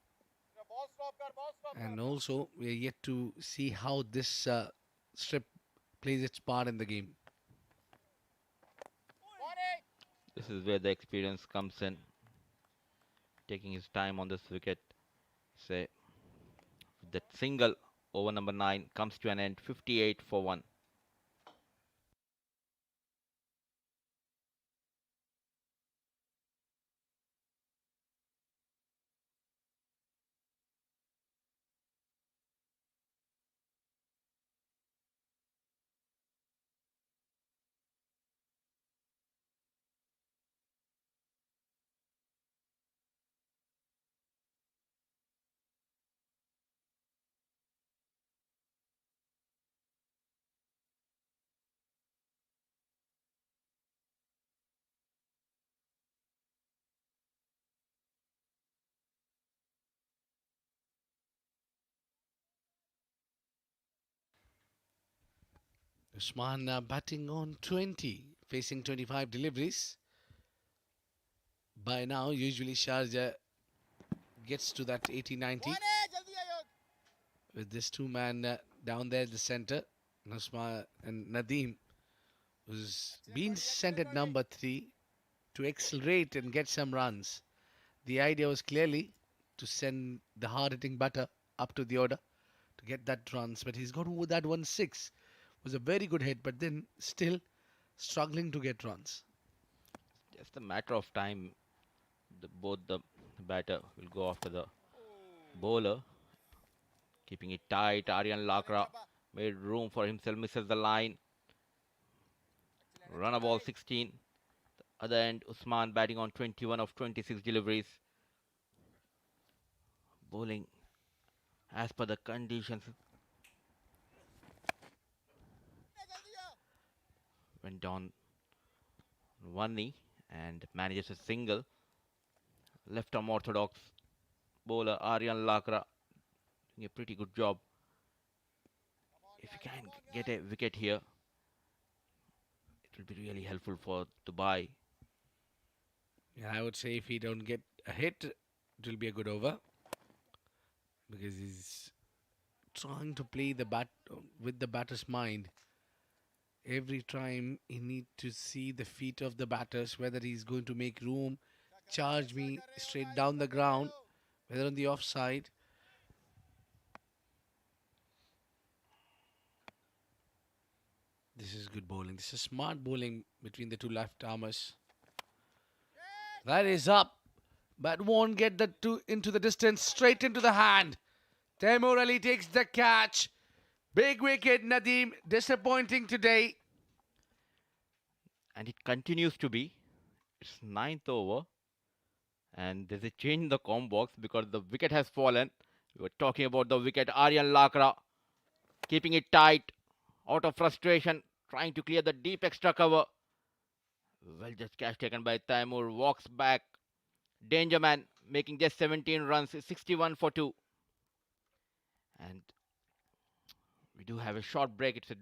And also, we are yet to see how this strip plays its part in the game. This is where the experience comes in. Taking his time on this wicket. Say that single over number 9 comes to an end, 58 for 1. Usman batting on 20, facing 25 deliveries. By now, usually Sharjah gets to that 80-90. With this two-man down there at the centre, Usman and Nadeem, who's been sent at number 3 to accelerate and get some runs. The idea was clearly to send the hard-hitting batter up to the order to get that runs, but he's got over that 1-6. Was a very good hit, but then still struggling to get runs. Just a matter of time. Both the batter will go after the bowler. Keeping it tight. Aryan Lakra made room for himself, misses the line. Run a ball 16. The other end, Usman batting on 21 of 26 deliveries. Bowling as per the conditions. Went down one knee and manages a single. Left arm orthodox bowler Aryan Lakra doing a pretty good job. If you can get a wicket here, it will be really helpful for Dubai. Yeah, I would say if he don't get a hit, it will be a good over. Because he's trying to play the bat with the batter's mind. Every time he need to see the feet of the batters, whether he's going to make room, charge me straight down the ground, whether on the offside. This is good bowling. This is smart bowling between the two left armers. That is up, but won't get the two into the distance, straight into the hand. Taimur Ali takes the catch. Big wicket, Nadeem. Disappointing today. And it continues to be. It's 9th over. And there's a change in the comp box because the wicket has fallen. We were talking about the wicket. Aryan Lakra keeping it tight. Out of frustration. Trying to clear the deep extra cover. Well, just catch taken by Taimur. Walks back. Danger man making just 17 runs. 61 for 2. And we do have a short break. It's a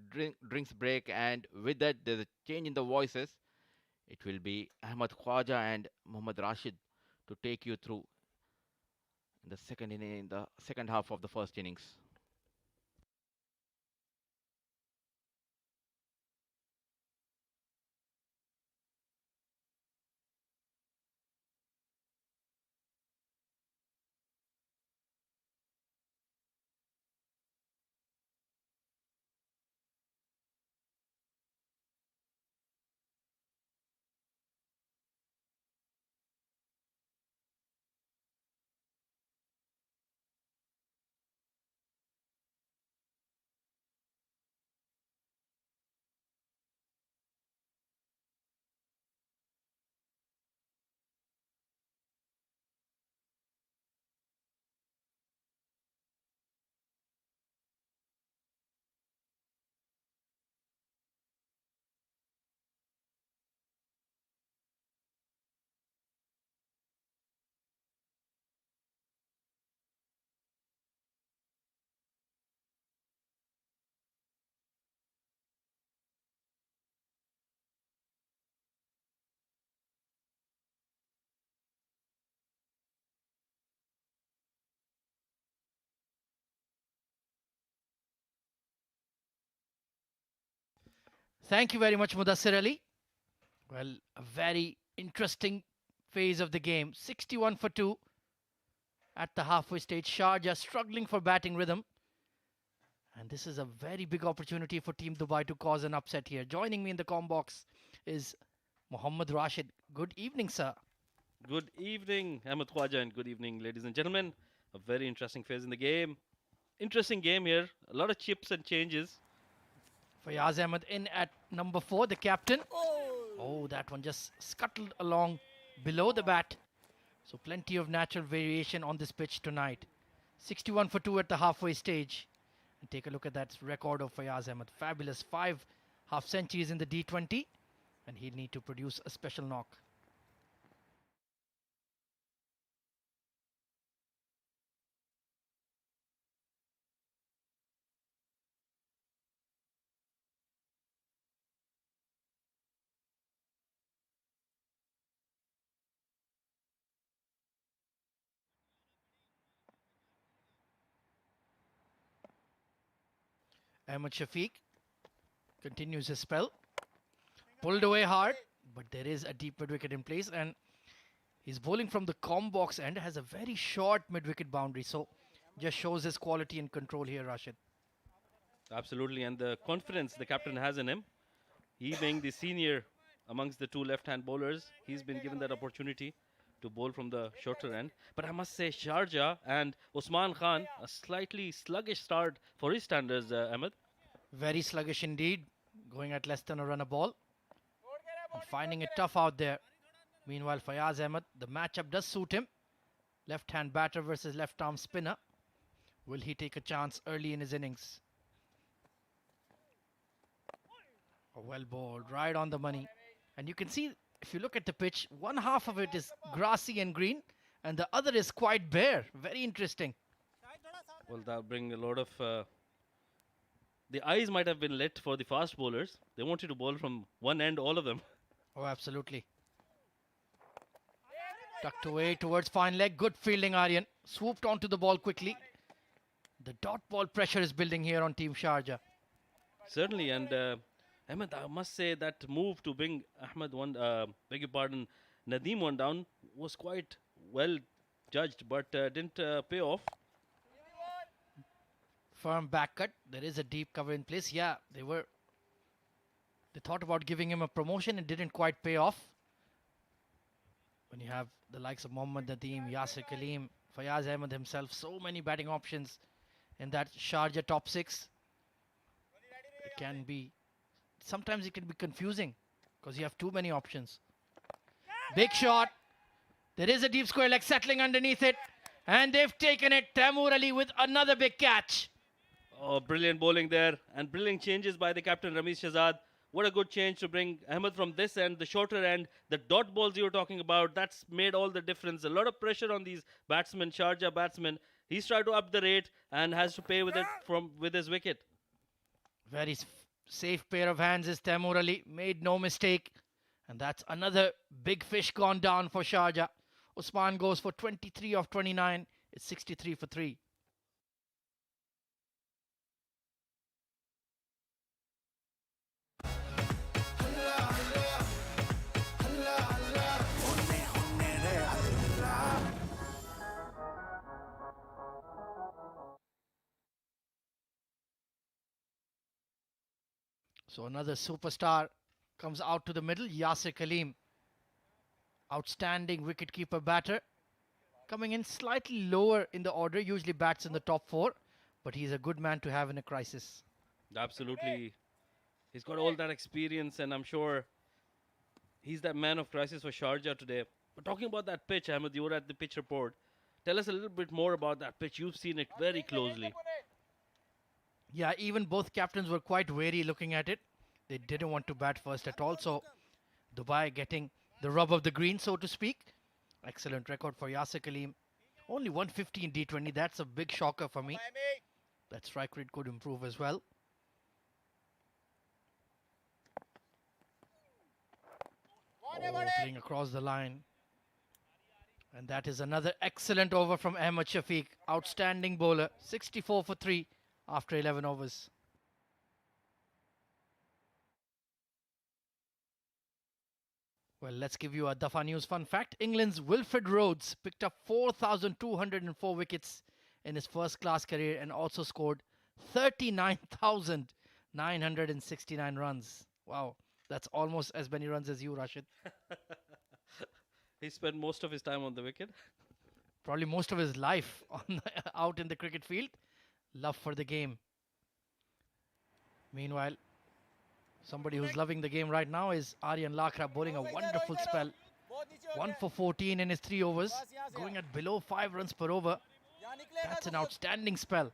drinks break. And with that, there's a change in the voices. It will be Ahmad Khwaja and Muhammad Rashid to take you through the second half of the first innings. Thank you very much, Mudassir Ali. Well, a very interesting phase of the game. 61 for 2 at the halfway stage. Sharjah struggling for batting rhythm. And this is a very big opportunity for Team Dubai to cause an upset here. Joining me in the comm box is Mohammad Rashid. Good evening, sir. Good evening, Ahmed Khwaja, and good evening, ladies and gentlemen. A very interesting phase in the game. Interesting game here. A lot of chips and changes. Fayaz Ahmed in at number 4, the captain. Oh, that one just scuttled along below the bat. So plenty of natural variation on this pitch tonight. 61 for 2 at the halfway stage. And take a look at that record of Fayaz Ahmed. Fabulous 5 half centuries in the D20. And he'll need to produce a special knock. Ahmed Shafiq continues his spell. Pulled away hard, but there is a deep mid-wicket in place, and he's bowling from the comm box end, has a very short mid-wicket boundary, so just shows his quality and control here, Rashid. Absolutely, and the confidence the captain has in him. He being the senior amongst the two left-hand bowlers, he's been given that opportunity to bowl from the shorter end. But I must say, Sharjah and Usman Khan, a slightly sluggish start for his standards, Ahmed. Very sluggish indeed, going at less than a run a ball. And finding it tough out there. Meanwhile, Fayaz Ahmed, the matchup does suit him. Left-hand batter versus left-arm spinner. Will he take a chance early in his innings? Oh, well bowled, right on the money. And you can see, if you look at the pitch, one half of it is grassy and green, and the other is quite bare. Very interesting. Well, that'll bring a lot of... the eyes might have been lit for the fast bowlers. They wanted to bowl from one end, all of them. Oh, absolutely. Tucked away towards fine leg. Good fielding, Aryan. Swooped onto the ball quickly. The dot ball pressure is building here on Team Sharjah. Certainly, and Ahmed, I must say that move to bring Ahmed one, beg your pardon, Nadeem one down was quite well judged, but didn't pay off. Firm back cut. There is a deep cover in place. Yeah, they thought about giving him a promotion. It didn't quite pay off. When you have the likes of Mohammad Nadeem, Yasir Kaleem, Fayaz Ahmed himself, so many batting options in that Sharjah top 6. It can be, sometimes it can be confusing because you have too many options. Big shot. There is a deep square leg settling underneath it. And they've taken it. Taimur Ali with another big catch. Oh, brilliant bowling there, and brilliant changes by the captain Ramesh Shahzad. What a good change to bring Ahmed from this end, the shorter end, the dot balls you were talking about. That's made all the difference. A lot of pressure on these batsmen, Sharjah batsmen. He's tried to up the rate and has to pay with it with his wicket. Very safe pair of hands is Taimur Ali. Made no mistake. And that's another big fish gone down for Sharjah. Usman goes for 23 of 29. It's 63 for 3. So another superstar comes out to the middle. Yasir Kaleem. Outstanding wicketkeeper batter. Coming in slightly lower in the order. Usually bats in the top 4. But he's a good man to have in a crisis. Absolutely. He's got all that experience, and I'm sure he's that man of crisis for Sharjah today. But talking about that pitch, Ahmed, you were at the pitch report. Tell us a little bit more about that pitch. You've seen it very closely. Yeah, even both captains were quite wary looking at it. They didn't want to bat first at all. So Dubai getting the rub of the green, so to speak. Excellent record for Yasir Kaleem. Only 150 in D20. That's a big shocker for me. That strike rate could improve as well. Oh, playing across the line. And that is another excellent over from Ahmed Shafiq. Outstanding bowler. 64 for 3 after 11 overs. Well, let's give you a Dafa News fun fact. England's Wilfred Rhodes picked up 4,204 wickets in his first-class career and also scored 39,969 runs. Wow, that's almost as many runs as you, Rashid. He spent most of his time on the wicket. Probably most of his life out in the cricket field. Love for the game. Meanwhile, somebody who's loving the game right now is Aryan Lakra, bowling a wonderful spell. 1 for 14 in his 3 overs, going at below 5 runs per over. That's an outstanding spell.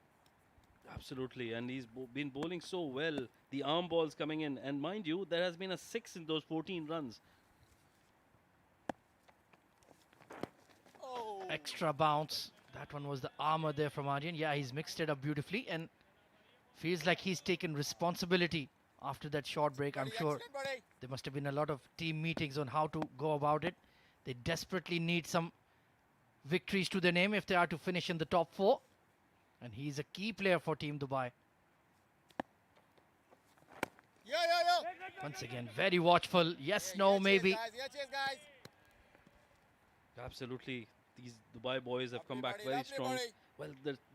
Absolutely, and he's been bowling so well. The arm balls coming in, and mind you, there has been a 6 in those 14 runs. Extra bounce. That one was the armour there from Aryan. Yeah, he's mixed it up beautifully and feels like he's taken responsibility after that short break. I'm sure there must have been a lot of team meetings on how to go about it. They desperately need some victories to their name if they are to finish in the top 4. And he's a key player for Team Dubai. Once again, very watchful. Yes, no, maybe. Absolutely, these Dubai boys have come back very strong. Well,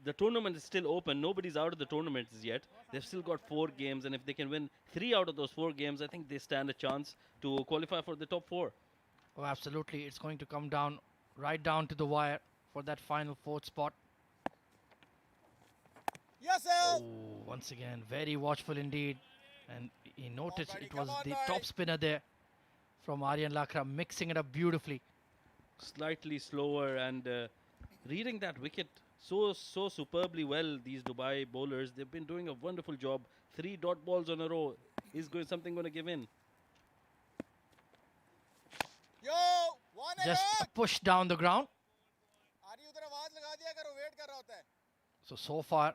the tournament is still open. Nobody's out of the tournament yet. They've still got 4 games, and if they can win 3 out of those 4 games, I think they stand a chance to qualify for the top 4. Oh, absolutely. It's going to come down, right down to the wire for that final 4th spot. Oh, once again, very watchful indeed. And he noticed it was the top spinner there from Aryan Lakra, mixing it up beautifully. Slightly slower and reading that wicket so superbly well. These Dubai bowlers, they've been doing a wonderful job. 3 dot balls on a row. Is something going to give in? Just a push down the ground. So far,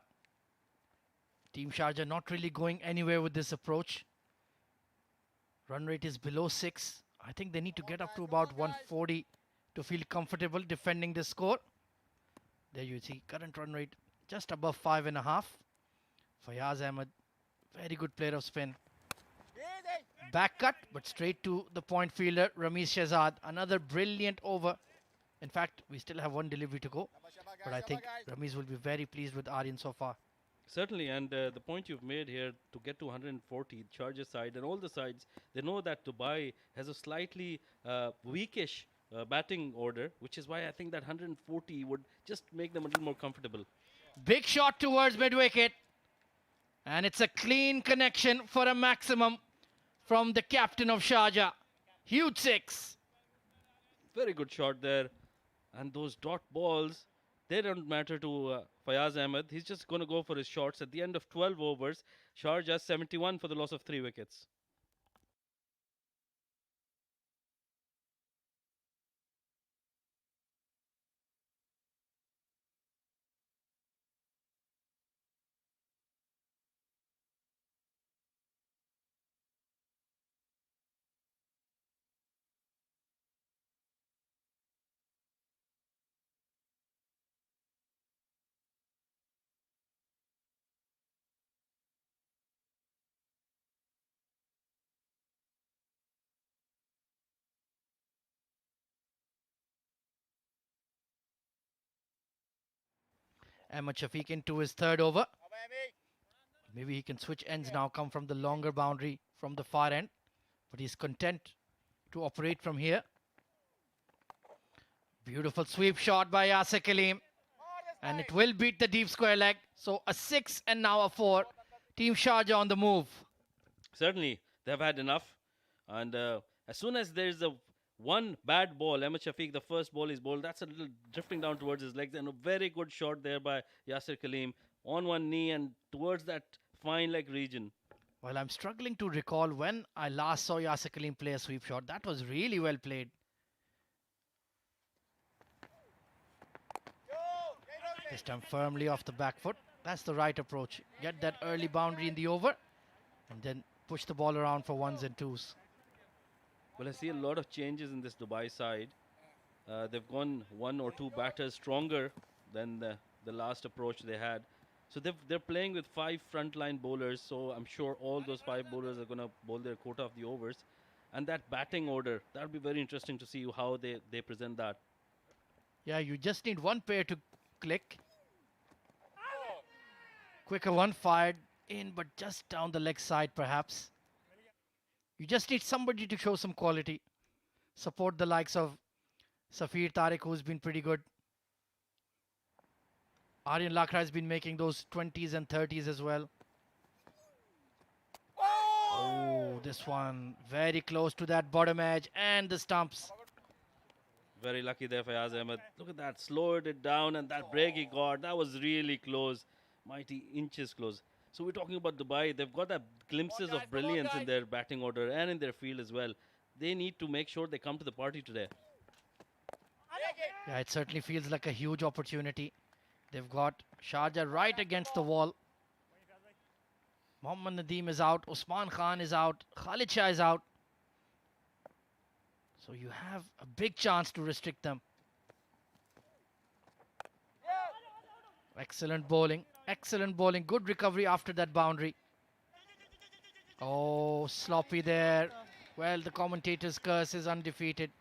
Team Sharjah not really going anywhere with this approach. Run rate is below 6. I think they need to get up to about 140 to feel comfortable defending this score. There you see, current run rate just above 5.5. Fayaz Ahmed, very good player of spin. Back cut, but straight to the point fielder, Ramesh Shehzad. Another brilliant over. In fact, we still have 1 delivery to go. But I think Ramesh will be very pleased with Aryan so far. Certainly, and the point you've made here to get to 140, Sharjah side and all the sides, they know that Dubai has a slightly weakish batting order, which is why I think that 140 would just make them a little more comfortable. Big shot towards mid-wicket. And it's a clean connection for a maximum from the captain of Sharjah. Huge 6. Very good shot there. And those dot balls, they don't matter to Fayaz Ahmed. He's just going to go for his shots. At the end of 12 overs, Sharjah 71 for the loss of 3 wickets. Ahmed Shafiq into his 3rd over. Maybe he can switch ends now, come from the longer boundary from the far end. But he's content to operate from here. Beautiful sweep shot by Yasir Kaleem. And it will beat the deep square leg. So a 6 and now a 4. Team Sharjah on the move. Certainly, they've had enough. And as soon as there's a one bad ball, Ahmed Shafiq, the first ball is bowled, that's a little drifting down towards his legs. And a very good shot there by Yasir Kaleem on one knee and towards that fine leg region. Well, I'm struggling to recall when I last saw Yasir Kaleem play a sweep shot. That was really well played. This time firmly off the back foot. That's the right approach. Get that early boundary in the over and then push the ball around for 1s and 2s. Well, I see a lot of changes in this Dubai side. They've gone 1 or 2 batters stronger than the last approach they had. So they're playing with 5 frontline bowlers. So I'm sure all those 5 bowlers are going to bowl their quota of the overs. and that batting order. That would be very interesting to see how they present that. Yeah, you just need one pair to click. Quicker one fired in, but just down the leg side, perhaps. You just need somebody to show some quality. Support the likes of Safir Tariq, who's been pretty good. Aryan Lakra has been making those 20s and 30s as well. Oh, this one very close to that bottom edge and the stumps. Very lucky there for Fayaz Ahmed. Look at that, slowed it down, and that break he got, that was really close. Mighty inches close. So we're talking about Dubai. They've got that glimpses of brilliance in their batting order and in their field as well. They need to make sure they come to the party today. Yeah, it certainly feels like a huge opportunity. They've got Sharjah right against the wall. Mohammad Nadeem is out. Usman Khan is out. Khalid Shah is out. So you have a big chance to restrict them. Excellent bowling. Excellent bowling. Good recovery after that boundary. Oh, sloppy there. Well, the commentator's curse is undefeated.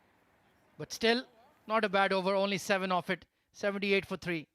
But still, not a bad over. Only 7 off it. 78 for 3.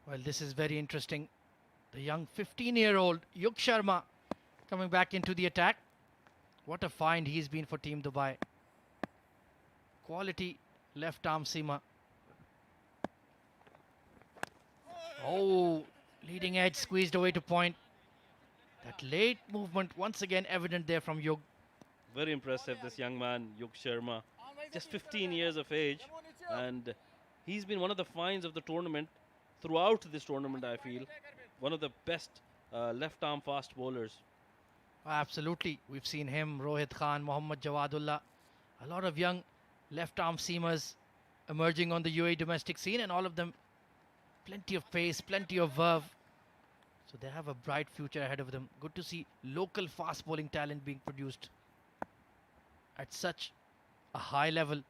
Well, this is very interesting. The young 15-year-old Yug Sharma coming back into the attack. What a find he's been for Team Dubai. Quality left arm seamer. Oh, leading edge squeezed away to point. That late movement once again evident there from Yug. Very impressive, this young man, Yug Sharma. Just 15 years of age, and he's been one of the finds of the tournament. Throughout this tournament, I feel one of the best left arm fast bowlers. Absolutely. We've seen him, Rohit Khan, Mohammad Jawadullah. A lot of young left arm seamers emerging on the UAE domestic scene, and all of them plenty of pace, plenty of verve. So they have a bright future ahead of them. Good to see local fast bowling talent being produced at such a high level.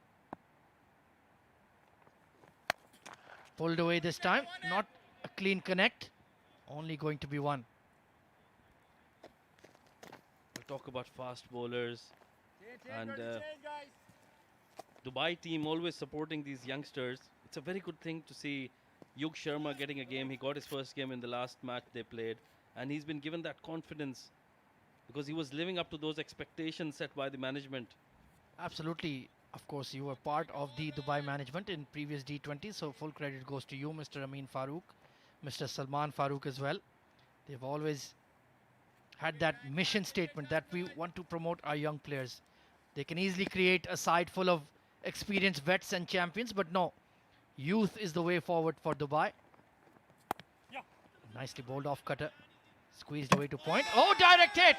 Pulled away this time. Not a clean connect. Only going to be one. We'll talk about fast bowlers. And Dubai team always supporting these youngsters. It's a very good thing to see Yug Sharma getting a game. He got his first game in the last match they played. And he's been given that confidence because he was living up to those expectations set by the management. Absolutely. Of course, you were part of the Dubai management in previous D20, so full credit goes to you, Mr. Amin Farooq, Mr. Salman Farooq as well. They've always had that mission statement that we want to promote our young players. They can easily create a side full of experienced vets and champions, but no, youth is the way forward for Dubai. Nicely bowled off cutter, squeezed away to point. Oh, direct hit!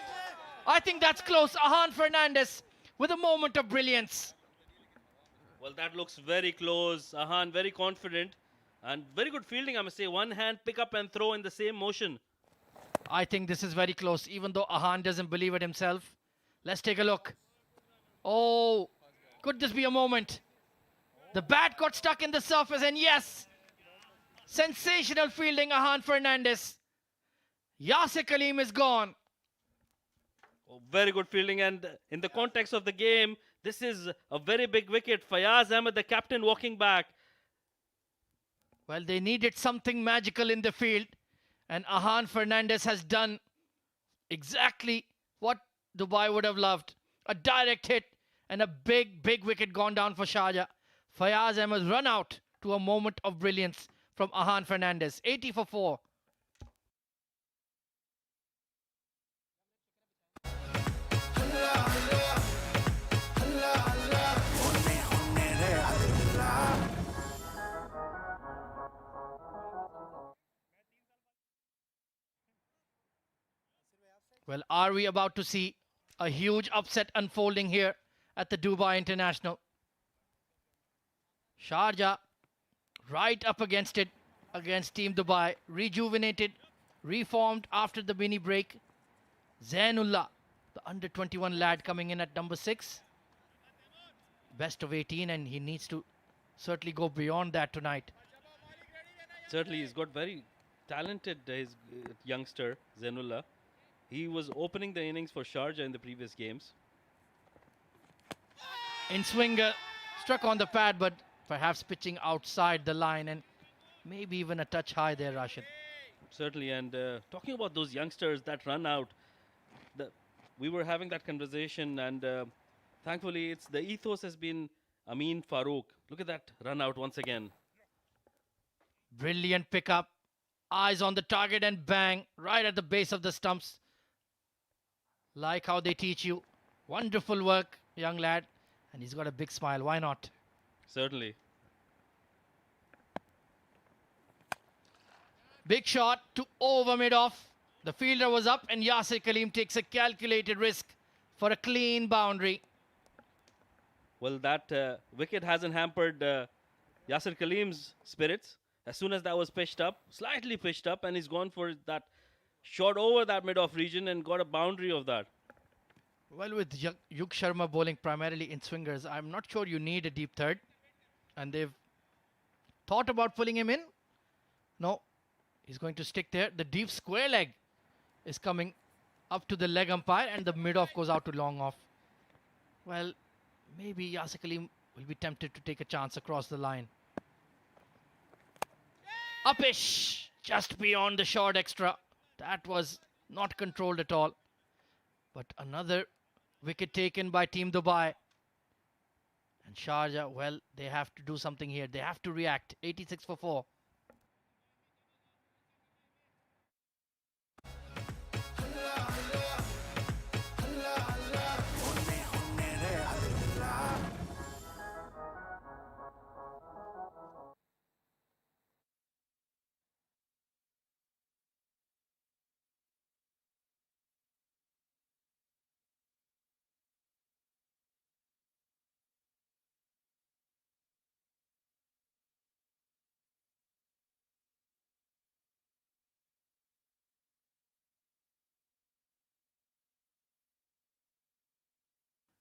I think that's close. Ahan Fernandez with a moment of brilliance. Well, that looks very close. Ahan very confident and very good fielding, I must say. One hand pick up and throw in the same motion. I think this is very close, even though Ahan doesn't believe it himself. Let's take a look. Oh, could this be a moment? The bat got stuck in the surface, and yes, sensational fielding, Ahan Fernandez. Yasir Kaleem is gone. Oh, very good fielding, and in the context of the game, this is a very big wicket. Fayaz Ahmed, the captain, walking back. Well, they needed something magical in the field, and Ahan Fernandez has done exactly what Dubai would have loved. A direct hit and a big, big wicket gone down for Sharjah. Fayaz Ahmed run out to a moment of brilliance from Ahan Fernandez. 80 for 4. Well, are we about to see a huge upset unfolding here at the Dubai International? Sharjah right up against it, against Team Dubai, rejuvenated, reformed after the mini break. Zainullah, the under 21 lad, coming in at number 6. Best of 18, and he needs to certainly go beyond that tonight. Certainly, he's got very talented his youngster Zainullah. He was opening the innings for Sharjah in the previous games. In swinger, struck on the pad, but perhaps pitching outside the line and maybe even a touch high there, Rashid. Certainly, and talking about those youngsters that run out, we were having that conversation, and thankfully, the ethos has been Amin Farooq. Look at that run out once again. Brilliant pickup, eyes on the target and bang, right at the base of the stumps. Like how they teach you. Wonderful work, young lad. And he's got a big smile, why not? Certainly. Big shot to over mid-off. The fielder was up and Yasir Kaleem takes a calculated risk for a clean boundary. Well, that wicket hasn't hampered Yasir Kaleem's spirits. As soon as that was pitched up, slightly pitched up, and he's gone for that shot over that mid-off region and got a boundary of that. Well, with Yug Sharma bowling primarily in swingers, I'm not sure you need a deep third. And they've thought about pulling him in. No, he's going to stick there. The deep square leg is coming up to the leg umpire, and the mid-off goes out to long off. Well, maybe Yasir Kaleem will be tempted to take a chance across the line. Upish, just beyond the short extra. That was not controlled at all. But another wicket taken by Team Dubai. And Sharjah, well, they have to do something here. They have to react. 86 for 4.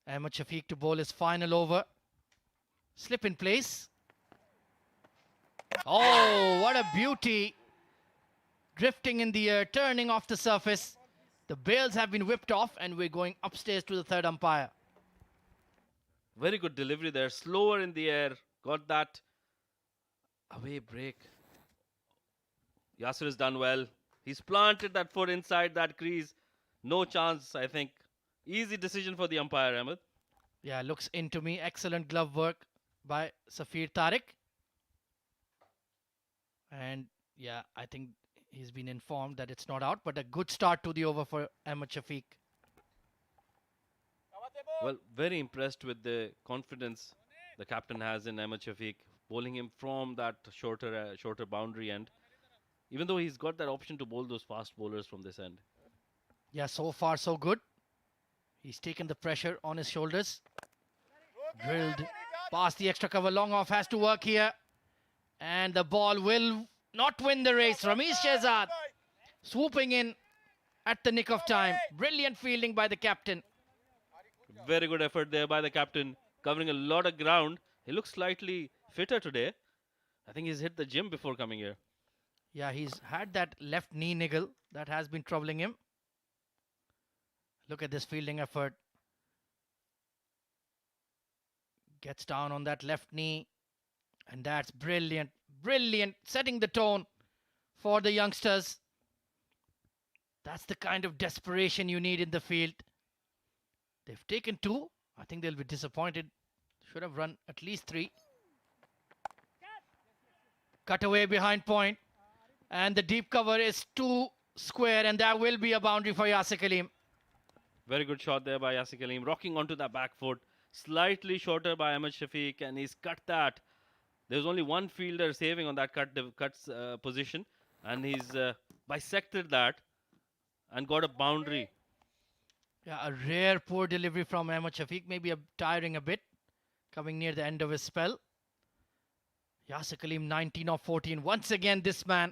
Ahmed Shafiq to bowl his final over. Slip in place. Oh, what a beauty. Drifting in the air, turning off the surface. The bails have been whipped off and we're going upstairs to the third umpire. Very good delivery there. Slower in the air. Got that away break. Yasir has done well. He's planted that foot inside that crease. No chance, I think. Easy decision for the umpire, Ahmed. Yeah, looks into me. Excellent glove work by Safir Tariq. And yeah, I think he's been informed that it's not out, but a good start to the over for Ahmed Shafiq. Well, very impressed with the confidence the captain has in Ahmed Shafiq, bowling him from that shorter boundary end. Even though he's got that option to bowl those fast bowlers from this end. Yeah, so far so good. He's taken the pressure on his shoulders. Drilled past the extra cover. Long off has to work here. And the ball will not win the race. Ramesh Shehzad swooping in at the nick of time. Brilliant fielding by the captain. Very good effort there by the captain, covering a lot of ground. He looks slightly fitter today. I think he's hit the gym before coming here. Yeah, he's had that left knee niggle that has been troubling him. Look at this fielding effort. Gets down on that left knee. And that's brilliant. Brilliant. Setting the tone for the youngsters. That's the kind of desperation you need in the field. They've taken 2. I think they'll be disappointed. Should have run at least 3. Cut away behind point. And the deep cover is too square. And that will be a boundary for Yasir Kaleem. Very good shot there by Yasir Kaleem, rocking onto that back foot. Slightly shorter by Ahmed Shafiq, and he's cut that. There's only one fielder saving on that cuts position, and he's bisected that and got a boundary. Yeah, a rare poor delivery from Ahmed Shafiq, maybe tiring a bit, coming near the end of his spell. Yasir Khalim 19 of 14. Once again, this man,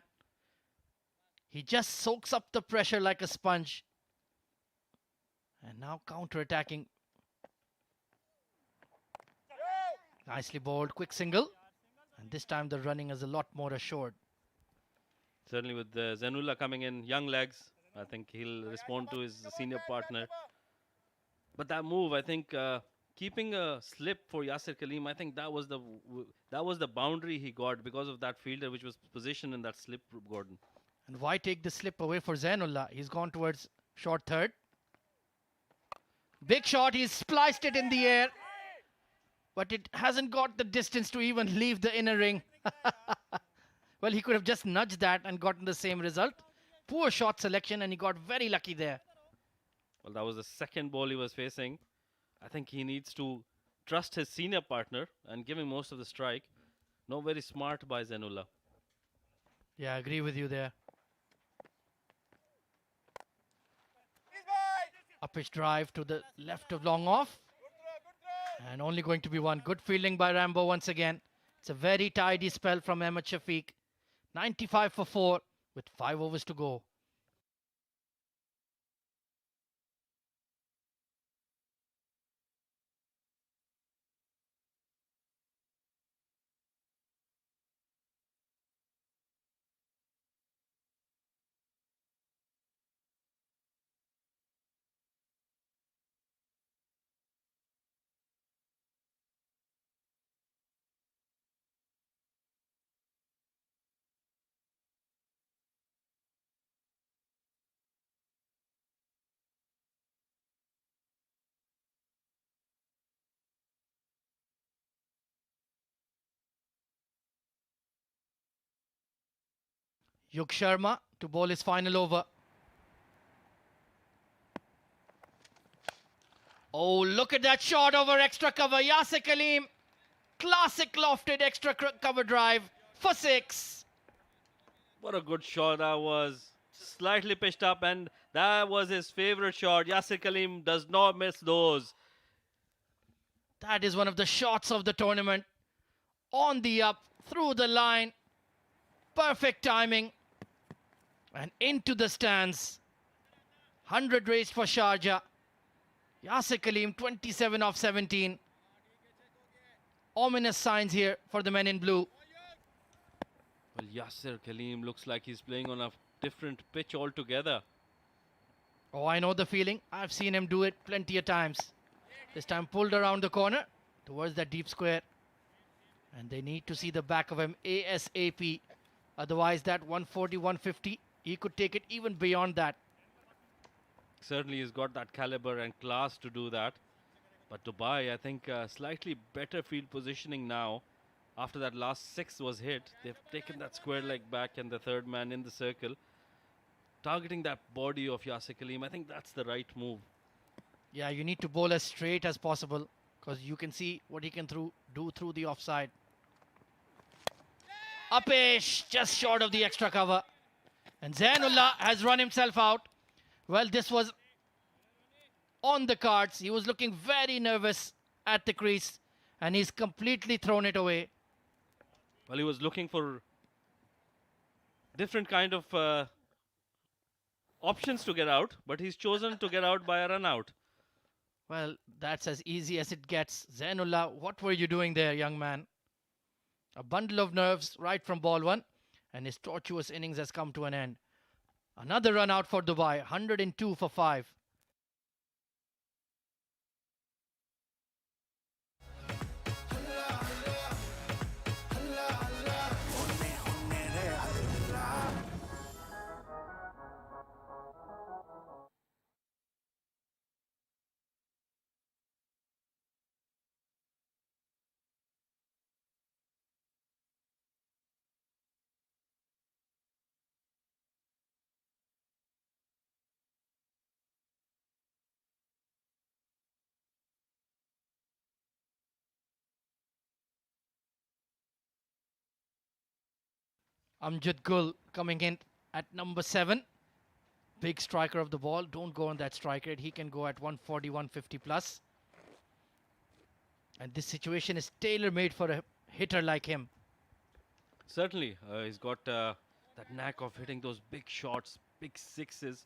he just soaks up the pressure like a sponge. And now counter-attacking. Nicely bowled, quick single. And this time the running is a lot more assured. Certainly with Zainullah coming in, young legs, I think he'll respond to his senior partner. But that move, I think, keeping a slip for Yasir Khalim, I think that was the boundary he got because of that fielder which was positioned in that slip, Gordon. And why take the slip away for Zainullah? He's gone towards short third. Big shot, he's spliced it in the air. But it hasn't got the distance to even leave the inner ring. Well, he could have just nudged that and gotten the same result. Poor shot selection, and he got very lucky there. Well, that was the second ball he was facing. I think he needs to trust his senior partner and give him most of the strike. Not very smart by Zainullah. Yeah, I agree with you there. Uppish drive to the left of long off. And only going to be one. Good fielding by Rambo once again. It's a very tidy spell from Ahmed Shafiq. 95 for 4 with 5 overs to go. Yug Sharma to bowl his final over. Oh, look at that shot over extra cover. Yasir Khalim. Classic lofted extra cover drive for 6. What a good shot that was. Slightly pitched up, and that was his favorite shot. Yasir Khalim does not miss those. That is one of the shots of the tournament. On the up, through the line. Perfect timing. And into the stands. 100 raised for Sharjah. Yasir Khalim, 27 of 17. Ominous signs here for the men in blue. Well, Yasir Khalim looks like he's playing on a different pitch altogether. Oh, I know the feeling. I've seen him do it plenty of times. This time pulled around the corner towards that deep square. And they need to see the back of him ASAP. Otherwise, that 140, 150, he could take it even beyond that. Certainly he's got that caliber and class to do that. But Dubai, I think, slightly better field positioning now. After that last 6 was hit, they've taken that square leg back and the third man in the circle. Targeting that body of Yasir Khalim, I think that's the right move. Yeah, you need to bowl as straight as possible because you can see what he can do through the offside. Uppish, just short of the extra cover. And Zainullah has run himself out. Well, this was on the cards. He was looking very nervous at the crease and he's completely thrown it away. Well, he was looking for different kind of options to get out, but he's chosen to get out by a run out. Well, that's as easy as it gets. Zainullah, what were you doing there, young man? A bundle of nerves right from ball 1, and his tortuous innings has come to an end. Another run out for Dubai, 102 for 5. Amjad Gul coming in at number 7. big striker of the ball. Don't go on that strike rate. He can go at 140, 150 plus. And this situation is tailor-made for a hitter like him. Certainly, he's got that knack of hitting those big shots, big sixes,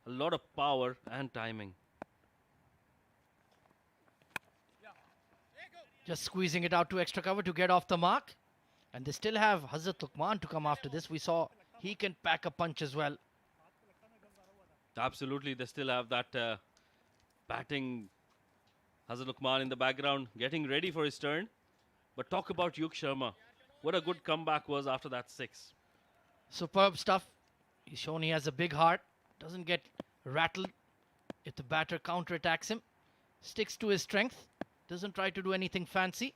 a lot of power and timing. Just squeezing it out to extra cover to get off the mark. And they still have Hazrat Luqman to come after this. We saw he can pack a punch as well. Absolutely, they still have that batting Hazrat Luqman in the background, getting ready for his turn. But talk about Yuk Sharma. What a good comeback was after that 6. Superb stuff. He's shown he has a big heart. Doesn't get rattled if the batter counterattacks him. Sticks to his strength. Doesn't try to do anything fancy.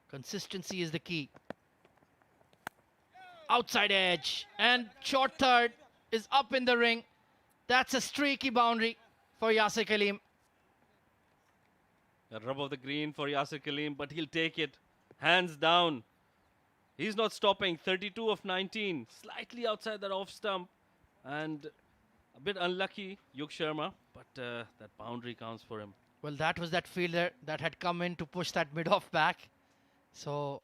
Consistency is the key. Outside edge. And short third is up in the ring. That's a streaky boundary for Yasir Kaleem. A rub of the green for Yasir Kaleem, but he'll take it. Hands down. He's not stopping. 32 of 19. Slightly outside that off stump. And a bit unlucky, Yuk Sharma. But that boundary counts for him. Well, that was that fielder that had come in to push that mid-off back. So,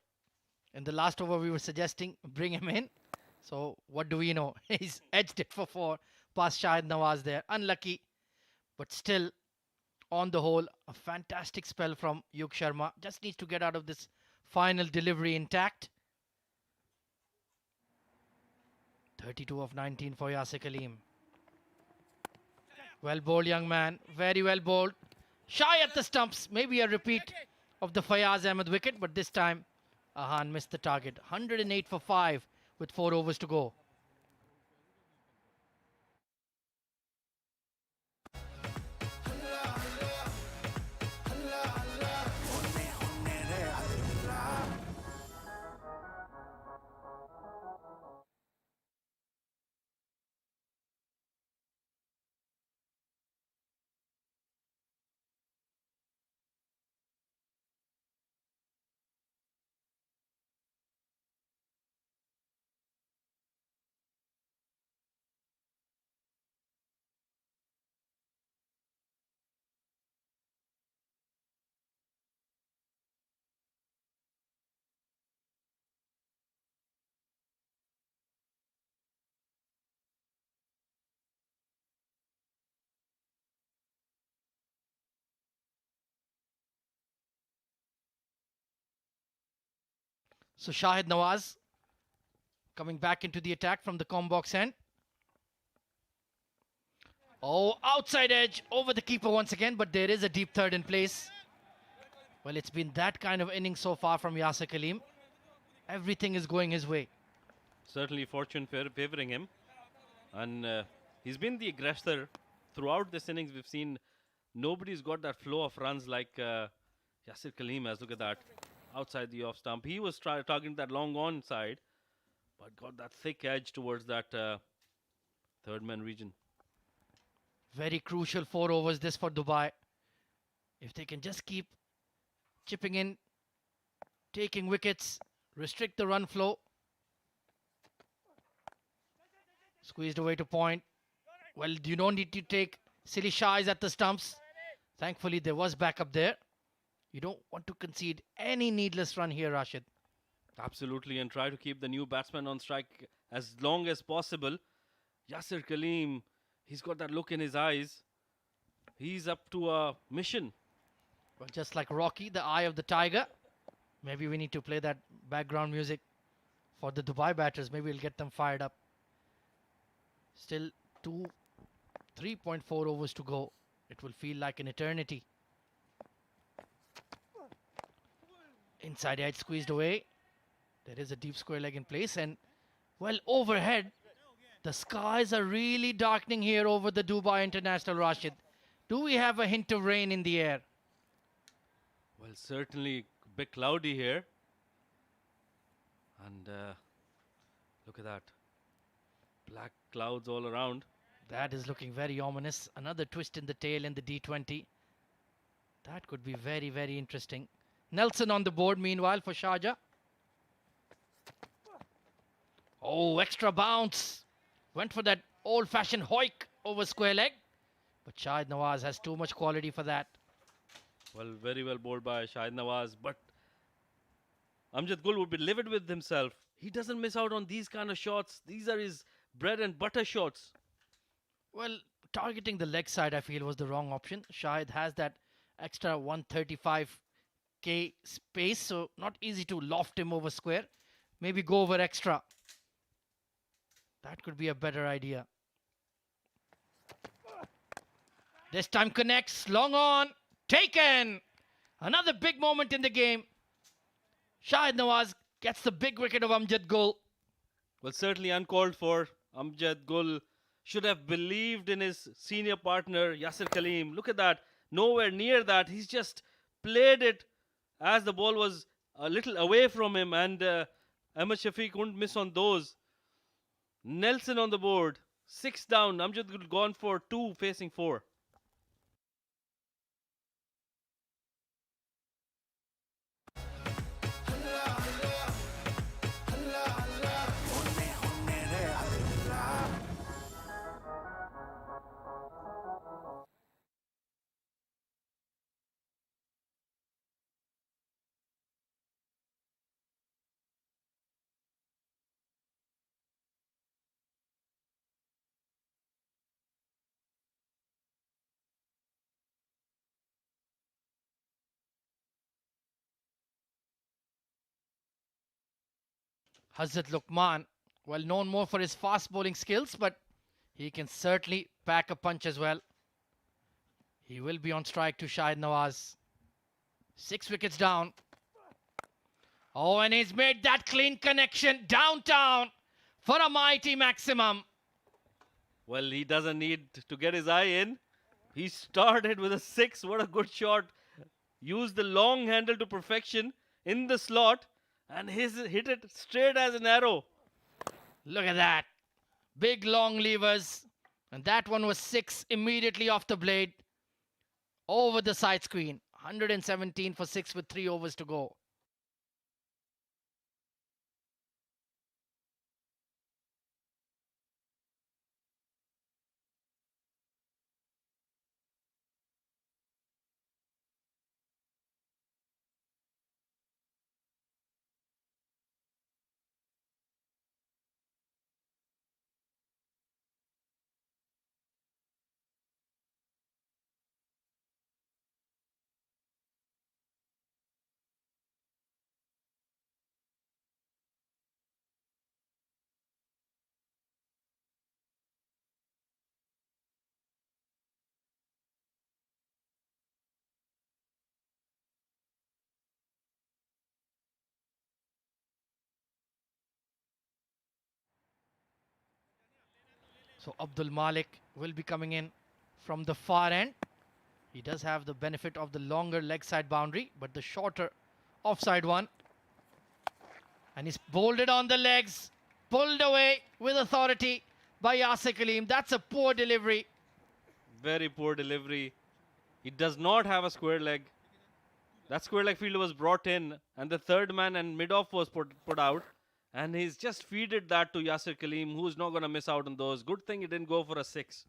in the last over, we were suggesting bring him in. So, what do we know? He's edged it for 4 past Shahid Nawaz there. Unlucky, but still, on the whole, a fantastic spell from Yuk Sharma. Just needs to get out of this final delivery intact. 32 of 19 for Yasir Kaleem. Well bowled, young man. Very well bowled. Shy at the stumps. Maybe a repeat of the Fayaz Ahmed wicket, but this time Ahan missed the target. 108 for 5 with 4 overs to go. So Shahid Nawaz coming back into the attack from the com box end. Oh, outside edge over the keeper once again, but there is a deep third in place. Well, it's been that kind of inning so far from Yasir Kaleem. Everything is going his way. Certainly fortune favoring him. And he's been the aggressor throughout this innings. We've seen nobody's got that flow of runs like Yasir Kaleem has. Look at that. Outside the off stump. He was targeting that long on side, but got that thick edge towards that third man region. Very crucial 4 overs this for Dubai. If they can just keep chipping in, taking wickets, restrict the run flow. Squeezed away to point. Well, you don't need to take silly shies at the stumps. Thankfully, there was backup there. You don't want to concede any needless run here, Rashid. Absolutely, and try to keep the new batsman on strike as long as possible. Yasir Kaleem, he's got that look in his eyes. He's up to a mission. Well, just like Rocky, the eye of the tiger. Maybe we need to play that background music for the Dubai batters. Maybe we'll get them fired up. Still 3.4 overs to go. It will feel like an eternity. Inside edge squeezed away. There is a deep square leg in place, and well, overhead, the skies are really darkening here over the Dubai International, Rashid. Do we have a hint of rain in the air? Well, certainly a bit cloudy here. And look at that. Black clouds all around. That is looking very ominous. Another twist in the tail in the D20. That could be very, very interesting. Nelson on the board, meanwhile, for Sharjah. Oh, extra bounce. Went for that old-fashioned hoik over square leg. But Shahid Nawaz has too much quality for that. Well, very well bowled by Shahid Nawaz, but Amjad Gul would be livid with himself. He doesn't miss out on these kind of shots. These are his bread and butter shots. Well, targeting the leg side, I feel, was the wrong option. Shahid has that extra 135k space, so not easy to loft him over square. Maybe go over extra. That could be a better idea. This time connects, long on, taken! Another big moment in the game. Shahid Nawaz gets the big wicket of Amjad Gul. Well, certainly uncalled for. Amjad Gul should have believed in his senior partner, Yasir Kaleem. Look at that. Nowhere near that. He's just played it as the ball was a little away from him, and Ahmed Shafiq wouldn't miss on those. Nelson on the board. 6 down. Amjad Gul gone for 2, facing 4. Hazrat Luqman, well known more for his fast bowling skills, but he can certainly pack a punch as well. He will be on strike to Shahid Nawaz. 6 wickets down. Oh, and he's made that clean connection downtown for a mighty maximum. Well, he doesn't need to get his eye in. He started with a 6. What a good shot. Used the long handle to perfection in the slot, and hit it straight as an arrow. Look at that. Big long levers. And that one was 6 immediately off the blade. Over the side screen. 117 for 6 with 3 overs to go. So Abdul Malik will be coming in from the far end. He does have the benefit of the longer leg side boundary, but the shorter offside one. And he's bowled it on the legs. Pulled away with authority by Yasir Kaleem. That's a poor delivery. Very poor delivery. He does not have a square leg. That square leg fielder was brought in, and the third man and mid-off was put out. And he's just feeded that to Yasir Kaleem, who's not going to miss out on those. Good thing he didn't go for a 6.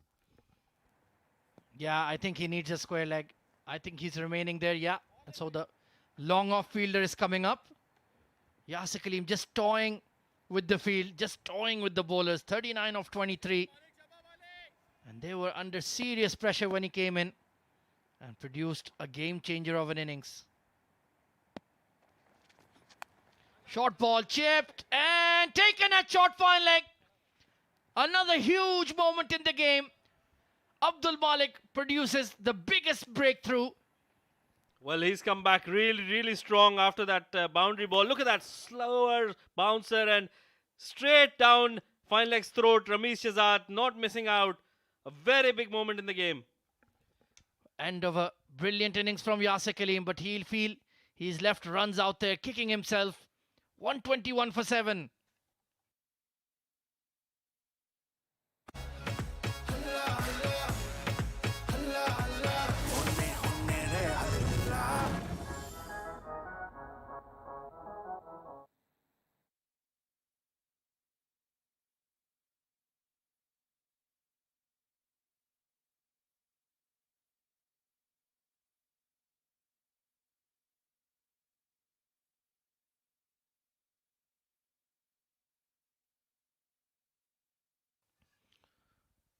Yeah, I think he needs a square leg. I think he's remaining there, yeah. And so the long off fielder is coming up. Yasir Kaleem just toying with the field, just toying with the bowlers. 39 of 23. And they were under serious pressure when he came in and produced a game changer of an innings. Short ball chipped and taken at short fine leg. Another huge moment in the game. Abdul Malik produces the biggest breakthrough. Well, he's come back really, really strong after that boundary ball. Look at that slower bouncer and straight down fine leg's throat. Ramesh Shahzad not missing out. A very big moment in the game. End of a brilliant innings from Yasir Kaleem, but he'll feel he's left runs out there, kicking himself. 121 for 7.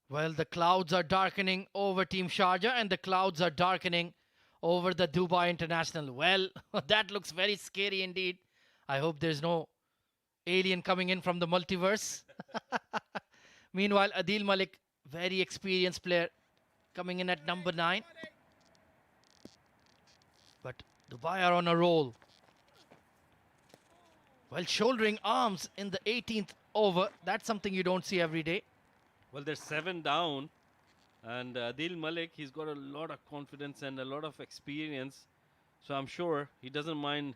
Well, the clouds are darkening over Team Sharjah and the clouds are darkening over the Dubai International. Well, that looks very scary indeed. I hope there's no alien coming in from the multiverse. Meanwhile, Adil Malik, very experienced player, coming in at number 9. But Dubai are on a roll. Well, shouldering arms in the 18th over. That's something you don't see every day. Well, they're 7 down. And Adil Malik, he's got a lot of confidence and a lot of experience. So I'm sure he doesn't mind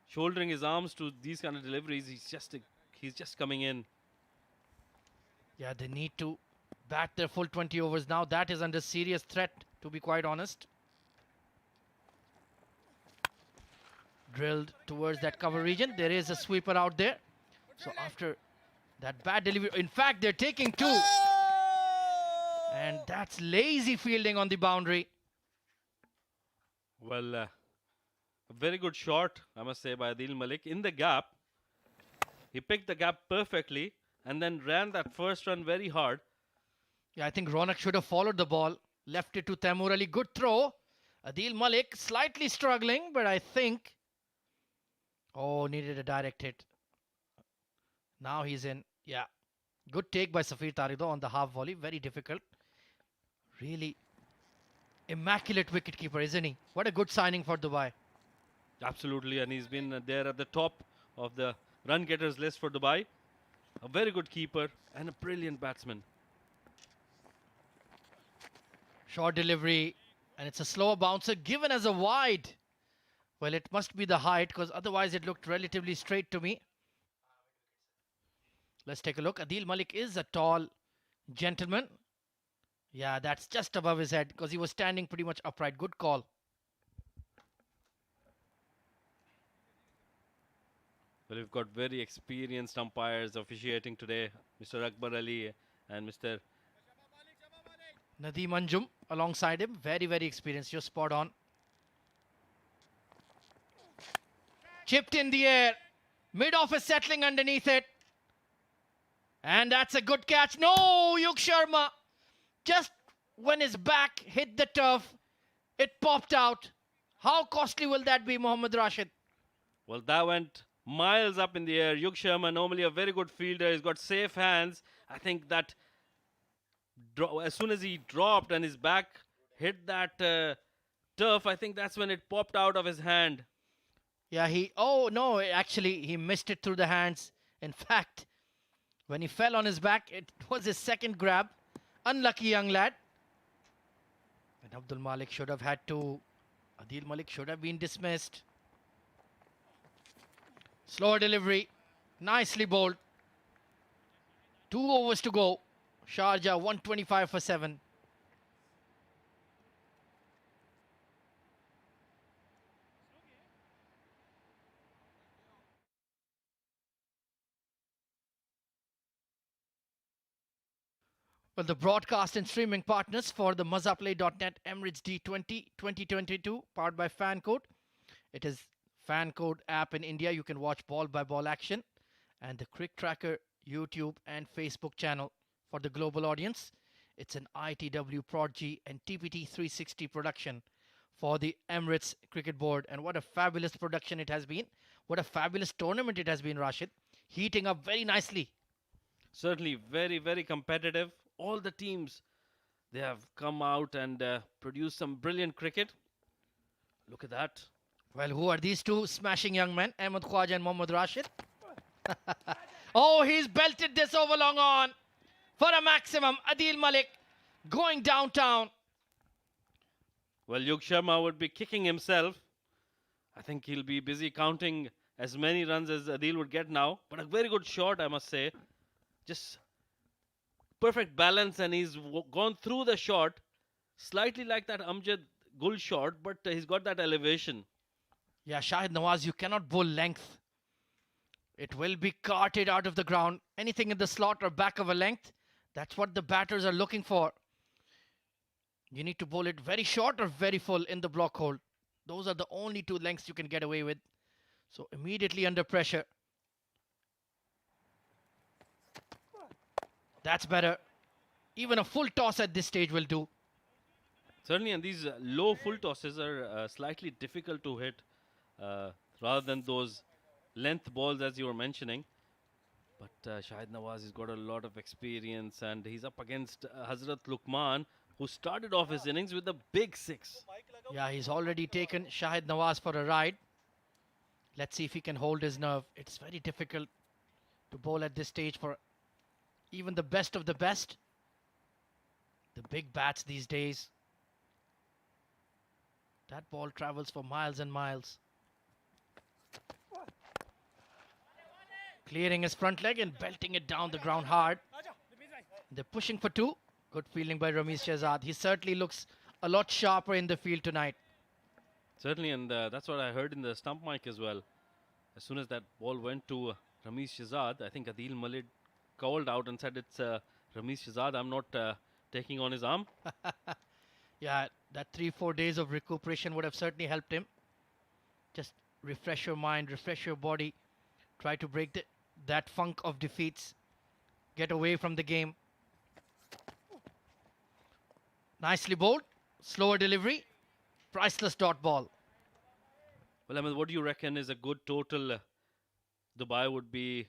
shouldering his arms to these kind of deliveries. He's just coming in. Yeah, they need to bat their full 20 overs now. That is under serious threat, to be quite honest. Drilled towards that cover region. There is a sweeper out there. So after that bad delivery, in fact, they're taking 2. And that's lazy fielding on the boundary. Well, a very good shot, I must say, by Adil Malik in the gap. He picked the gap perfectly and then ran that first run very hard. Yeah, I think Ronak should have followed the ball. Left it to Taimur Ali. Good throw. Adil Malik slightly struggling, but I think... Oh, needed a direct hit. Now he's in. Yeah. Good take by Safir Tariq on the half volley. Very difficult. Really immaculate wicketkeeper, isn't he? What a good signing for Dubai. Absolutely, and he's been there at the top of the run getters list for Dubai. A very good keeper and a brilliant batsman. Short delivery, and it's a slower bouncer given as a wide. Well, it must be the height because otherwise it looked relatively straight to me. Let's take a look. Adil Malik is a tall gentleman. Yeah, that's just above his head because he was standing pretty much upright. Good call. Well, we've got very experienced umpires officiating today, Mr. Akbar Ali and Mr. Nadeem Anjum alongside him. Very, very experienced. You're spot on. Chipped in the air. Mid-off is settling underneath it. And that's a good catch. No, Yug Sharma. Just when his back hit the turf, it popped out. How costly will that be, Mohammad Rashid? Well, that went miles up in the air. Yug Sharma, normally a very good fielder. He's got safe hands. I think that as soon as he dropped and his back hit that turf, I think that's when it popped out of his hand. Yeah, oh no, actually he missed it through the hands. In fact, when he fell on his back, it was his second grab. Unlucky young lad. And Abdul Malik should have had to. Adil Malik should have been dismissed. Slower delivery. Nicely bowled. 2 overs to go. Sharjah 125 for 7. Well, the broadcast and streaming partners for the Mazaplay.net Emirates D20 2022, powered by FanCode. It is FanCode app in India. You can watch ball-by-ball action. And the CricTracker YouTube and Facebook channel for the global audience. It's an ITW Prodigy and TPT 360 production for the Emirates Cricket Board. And what a fabulous production it has been. What a fabulous tournament it has been, Rashid. Heating up very nicely. Certainly very, very competitive. All the teams, they have come out and produced some brilliant cricket. Look at that. Well, who are these two smashing young men? Ahmed Khwaja and Mohammad Rashid. Oh, he's belted this over long on for a maximum. Adil Malik going downtown. Well, Yug Sharma would be kicking himself. I think he'll be busy counting as many runs as Adil would get now. But a very good shot, I must say. Just perfect balance, and he's gone through the shot. Slightly like that Amjad Gul shot, but he's got that elevation. Yeah, Shahid Nawaz, you cannot bowl length. It will be carted out of the ground. Anything in the slot or back of a length, that's what the batters are looking for. You need to bowl it very short or very full in the block hold. Those are the only 2 lengths you can get away with. So immediately under pressure. That's better. Even a full toss at this stage will do. Certainly, and these low full tosses are slightly difficult to hit rather than those length balls as you were mentioning. But Shahid Nawaz has got a lot of experience and he's up against Hazrat Lukman, who started off his innings with a big six. Yeah, he's already taken Shahid Nawaz for a ride. Let's see if he can hold his nerve. It's very difficult to bowl at this stage for even the best of the best. The big bats these days. That ball travels for miles and miles. Clearing his front leg and belting it down the ground hard. They're pushing for two. Good fielding by Ramesh Shehzad. He certainly looks a lot sharper in the field tonight. Certainly, and that's what I heard in the stump mic as well. As soon as that ball went to Ramesh Shehzad, I think Adil Malik called out and said, "It's Ramesh Shehzad, I'm not taking on his arm." Yeah, that 3-4 days of recuperation would have certainly helped him. Just refresh your mind, refresh your body. Try to break that funk of defeats. Get away from the game. Nicely bowled. Slower delivery. Priceless dot ball. Well, Ahmed, what do you reckon is a good total Dubai would be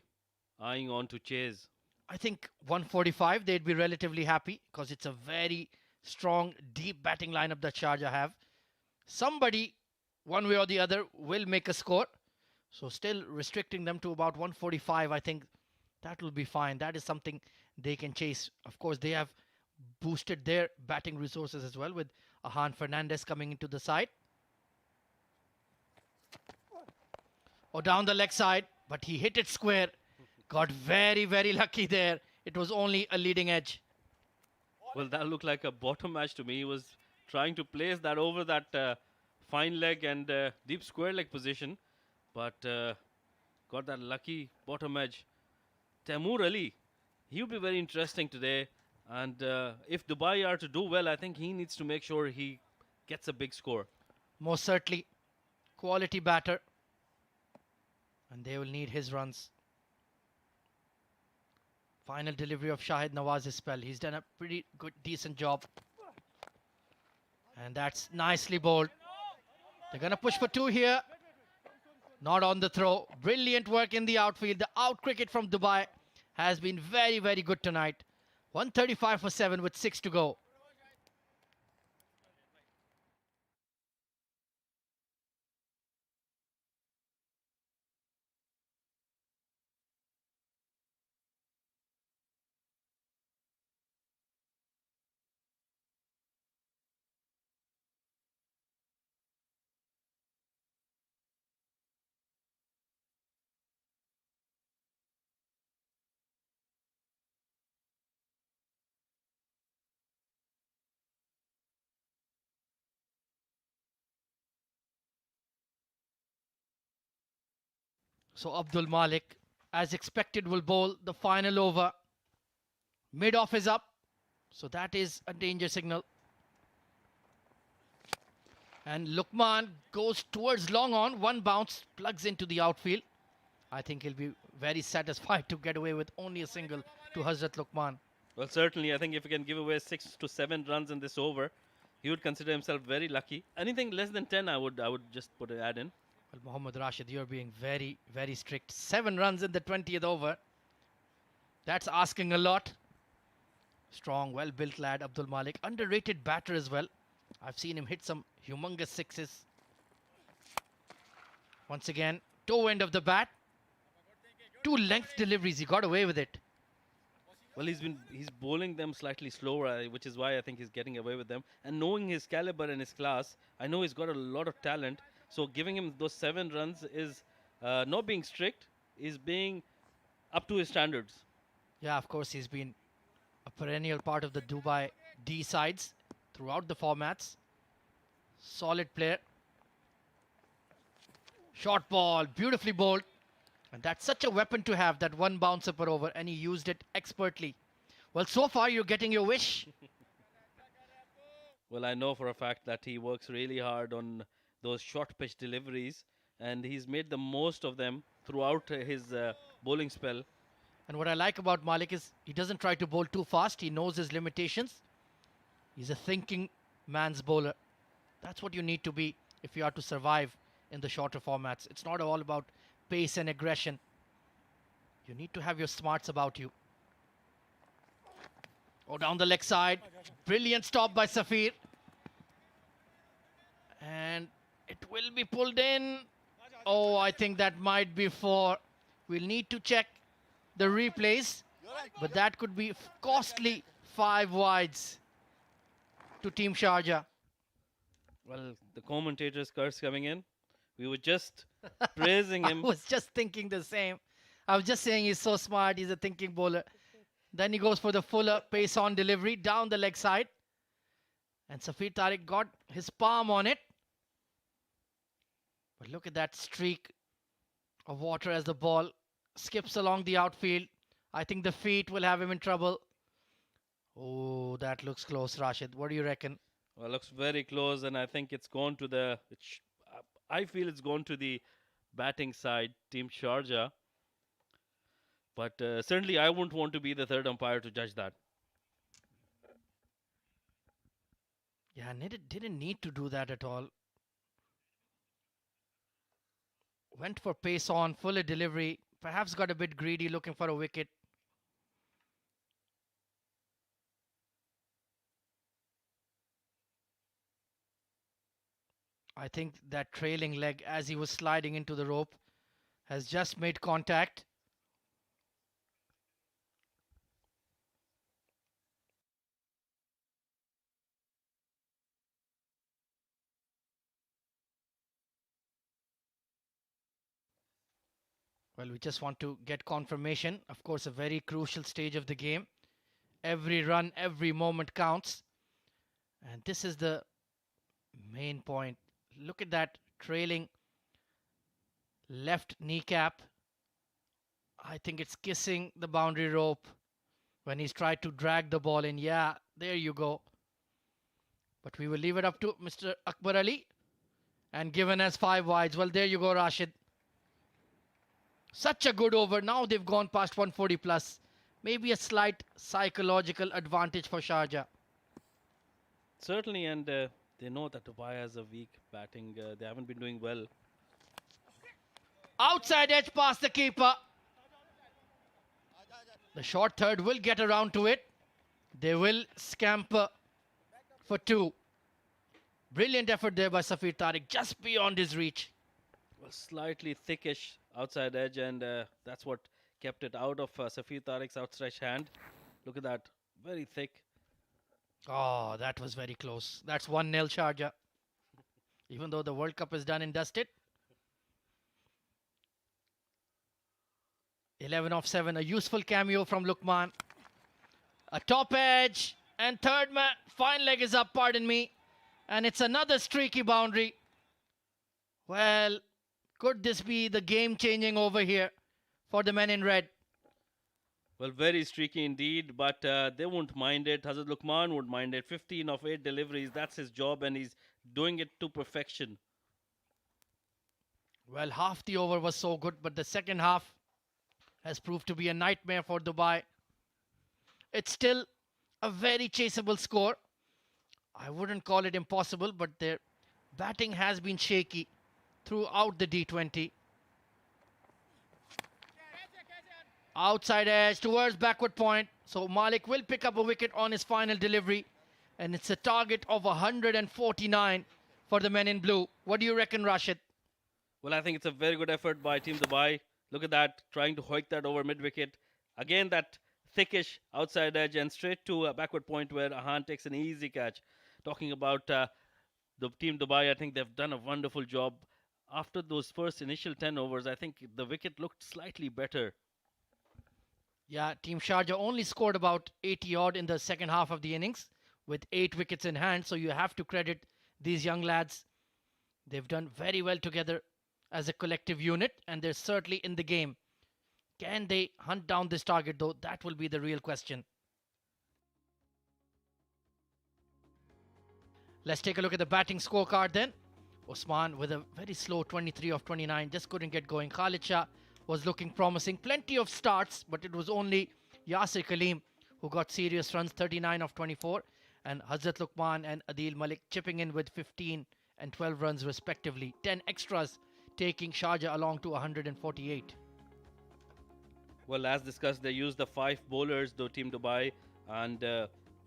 eyeing on to chase? I think 145, they'd be relatively happy because it's a very strong, deep batting lineup that Sharjah have. Somebody, one way or the other, will make a score. So still restricting them to about 145, I think that will be fine. That is something they can chase. Of course, they have boosted their batting resources as well with Ahan Fernandez coming into the side. Or down the leg side, but he hit it square. Got very, very lucky there. It was only a leading edge. Well, that looked like a bottom match to me. He was trying to place that over that fine leg and deep square leg position, but got that lucky bottom edge. Taimur Ali, he'll be very interesting today. And if Dubai are to do well, I think he needs to make sure he gets a big score. Most certainly. Quality batter. And they will need his runs. Final delivery of Shahid Nawaz's spell. He's done a pretty good, decent job. And that's nicely bowled. They're going to push for two here. Not on the throw. Brilliant work in the outfield. The out cricket from Dubai has been very, very good tonight. 135 for 7 with 6 to go. So Abdul Malik, as expected, will bowl the final over. Mid-off is up. So that is a danger signal. And Lukman goes towards long on. One bounce, plugs into the outfield. I think he'll be very satisfied to get away with only a single to Hazrat Lukman. Well, certainly, I think if he can give away 6 to 7 runs in this over, he would consider himself very lucky. Anything less than 10, I would just put an ad in. Well, Mohammad Rashid, you're being very, very strict. 7 runs in the 20th over. That's asking a lot. Strong, well-built lad, Abdul Malik. Underrated batter as well. I've seen him hit some humongous sixes. Once again, toe end of the bat. 2 length deliveries. He got away with it. Well, he's bowling them slightly slower, which is why I think he's getting away with them. And knowing his caliber and his class, I know he's got a lot of talent. So giving him those 7 runs is not being strict, is being up to his standards. Yeah, of course, he's been a perennial part of the Dubai D sides throughout the formats. Solid player. Short ball, beautifully bowled. And that's such a weapon to have, that one bouncer per over, and he used it expertly. Well, so far you're getting your wish. Well, I know for a fact that he works really hard on those short pitch deliveries, and he's made the most of them throughout his bowling spell. And what I like about Malik is he doesn't try to bowl too fast. He knows his limitations. He's a thinking man's bowler. That's what you need to be if you are to survive in the shorter formats. It's not all about pace and aggression. You need to have your smarts about you. Oh, down the leg side. Brilliant stop by Safir. And it will be pulled in. Oh, I think that might be 4. We'll need to check the replays. But that could be costly 5 wides to Team Sharjah. Well, the commentator's curse coming in. We were just praising I him. was just thinking the same. I was just saying he's so smart. He's a thinking bowler. Then he goes for the fuller pace on delivery down the leg side. And Safir Tariq got his palm on it. But look at that streak of water as the ball skips along the outfield. I think the feet will have him in trouble. Oh, that looks close, Rashid. What do you reckon? Well, looks very close, and I think it's gone to the. I feel it's gone to the batting side, Team Sharjah. But certainly, I wouldn't want to be the third umpire to judge that. Yeah, and it didn't need to do that at all. Went for pace on, fuller delivery. Perhaps got a bit greedy looking for a wicket. I think that trailing leg as he was sliding into the rope has just made contact. Well, we just want to get confirmation. Of course, a very crucial stage of the game. Every run, every moment counts. And this is the main point. Look at that trailing left kneecap. I think it's kissing the boundary rope when he's tried to drag the ball in. Yeah, there you go. But we will leave it up to Mr. Akbar Ali. And given as 5 wides. Well, there you go, Rashid. Such a good over. Now they've gone past 140 plus. Maybe a slight psychological advantage for Sharjah. Certainly, and they know that Dubai has a weak batting. They haven't been doing well. Outside edge past the keeper. The short third will get around to it. They will scamper for 2. Brilliant effort there by Safir Tariq, just beyond his reach. Well, slightly thickish outside edge, and that's what kept it out of Safir Tariq's outstretched hand. Look at that, very thick. Oh, that was very close. That's 1-0 Sharjah. Even though the World Cup is done and dusted. 11 off 7, a useful cameo from Lukman. A top edge, and third man, fine leg is up, pardon me. And it's another streaky boundary. Well, could this be the game-changing over here for the men in red? Well, very streaky indeed, but they won't mind it. Hazrat Lukman won't mind it. 15 of 8 deliveries, that's his job, and he's doing it to perfection. Well, half the over was so good, but the second half has proved to be a nightmare for Dubai. It's still a very chaseable score. I wouldn't call it impossible, but their batting has been shaky throughout the D20. Outside edge towards backward point. So Malik will pick up a wicket on his final delivery. And it's a target of 149 for the men in blue. What do you reckon, Rashid? Well, I think it's a very good effort by Team Dubai. Look at that, trying to hoik that over mid-wicket. Again, that thickish outside edge and straight to a backward point where Ahan takes an easy catch. Talking about the Team Dubai, I think they've done a wonderful job. After those first initial 10 overs, I think the wicket looked slightly better. Yeah, Team Sharjah only scored about 80 odd in the second half of the innings with 8 wickets in hand. So you have to credit these young lads. They've done very well together as a collective unit, and they're certainly in the game. Can they hunt down this target though? That will be the real question. Let's take a look at the batting scorecard then. Osman with a very slow 23 of 29, just couldn't get going. Khalid Shah was looking promising. Plenty of starts, but it was only Yasir Kaleem who got serious runs, 39 of 24, and Hazrat Luqman and Adil Malik chipping in with 15 and 12 runs respectively. 10 extras taking Sharjah along to 148. Well, as discussed, they used the 5 bowlers, though Team Dubai, and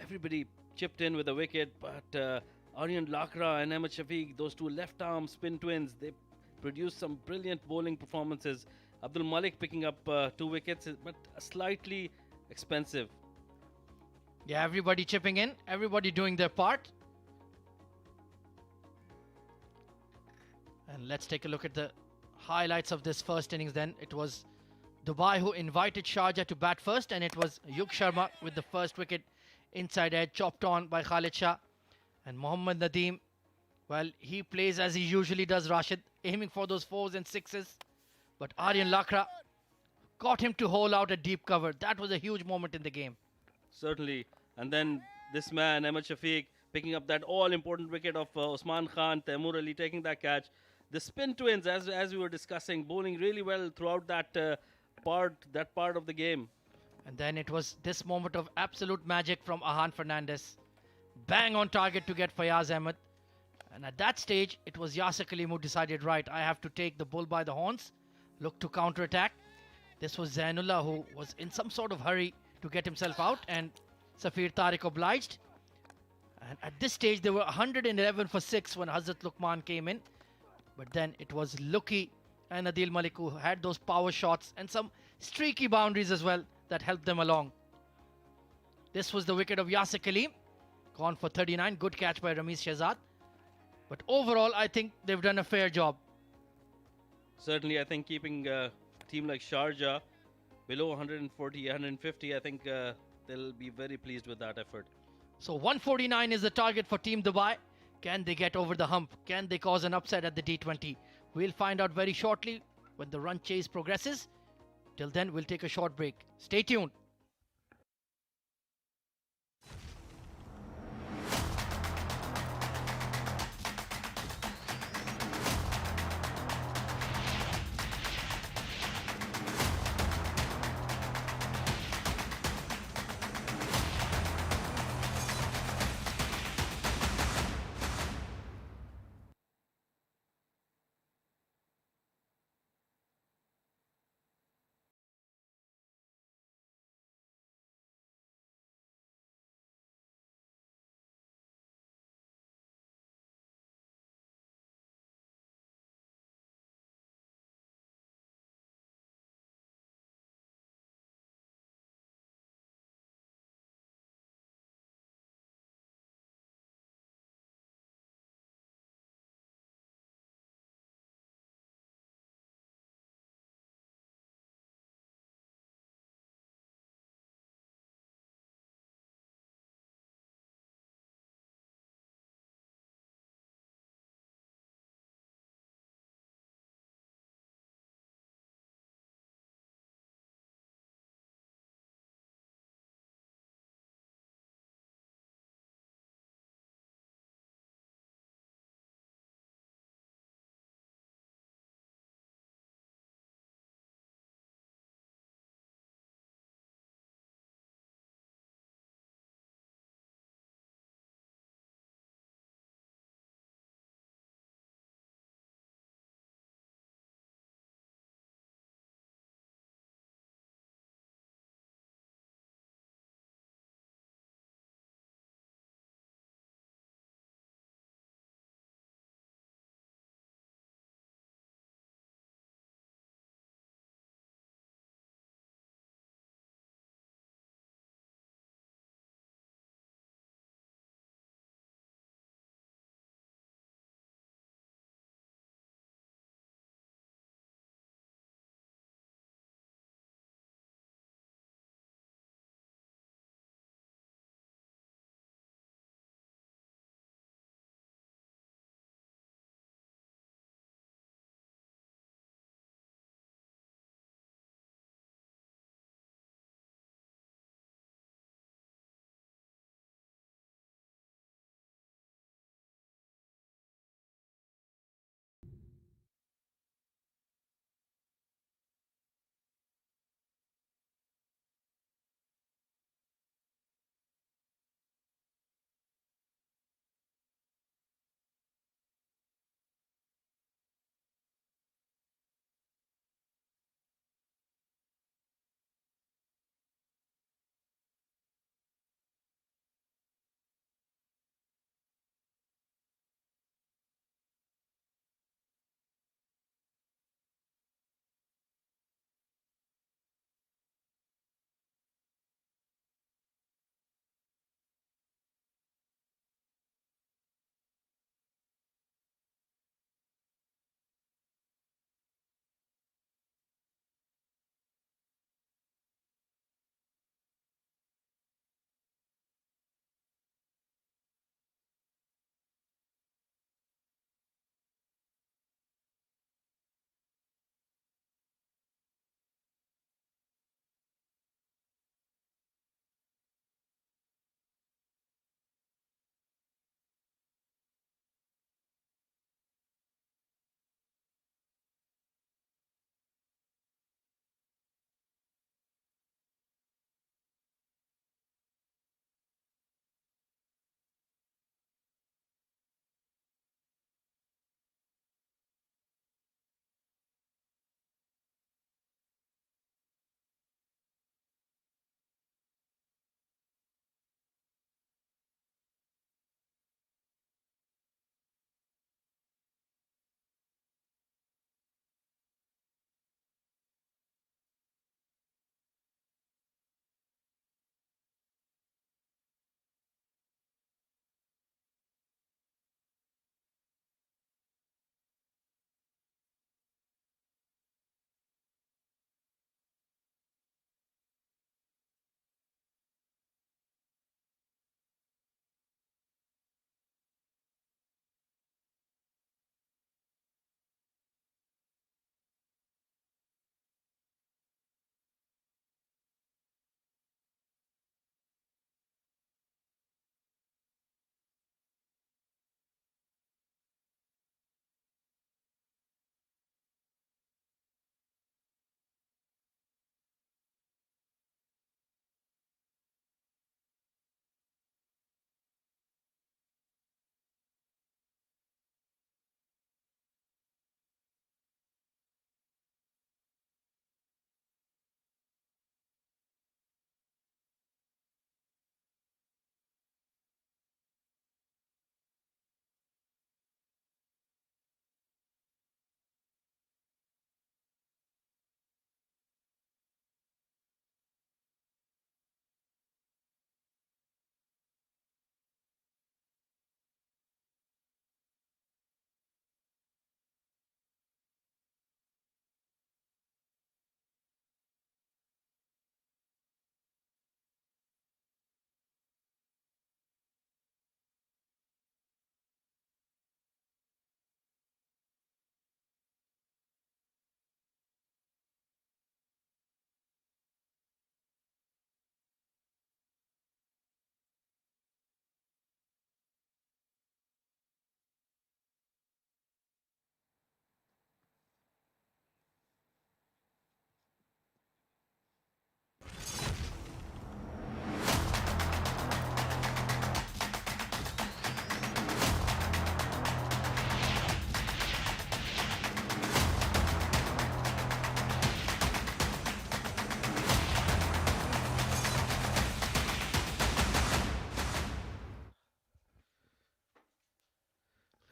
everybody chipped in with a wicket. But Aryan Lakra and Ahmed Shafiq, those two left-arm spin twins, they produced some brilliant bowling performances. Abdul Malik picking up 2 wickets, but slightly expensive. Yeah, everybody chipping in, everybody doing their part. And let's take a look at the highlights of this first innings then. It was Dubai who invited Sharjah to bat first, and it was Yug Sharma with the first wicket inside edge, chopped on by Khalid Shah. And Mohammad Nadeem, well, he plays as he usually does, Rashid, aiming for those 4s and 6s. But Aryan Lakra got him to hole out a deep cover. That was a huge moment in the game. Certainly. And then this man, Ahmed Shafiq, picking up that all-important wicket of Osman Khan, Taimur Ali taking that catch. The spin twins, as we were discussing, bowling really well throughout that part of the game. And then it was this moment of absolute magic from Ahan Fernandez. Bang on target to get Fayaz Ahmed. And at that stage, it was Yasir Kaleem who decided, right, I have to take the bull by the horns, look to counter-attack. This was Zainullah who was in some sort of hurry to get himself out, and Safir Tariq obliged. And at this stage, they were 111 for 6 when Hazrat Luqman came in. But then it was Lucky and Adil Malik who had those power shots and some streaky boundaries as well that helped them along. This was the wicket of Yasir Kaleem, gone for 39. Good catch by Ramesh Shehzad. But overall, I think they've done a fair job. Certainly, I think keeping a team like Sharjah below 140, 150, I think they'll be very pleased with that effort. So 149 is the target for Team Dubai. Can they get over the hump? Can they cause an upset at the D20? We'll find out very shortly when the run chase progresses. Till then, we'll take a short break. Stay tuned.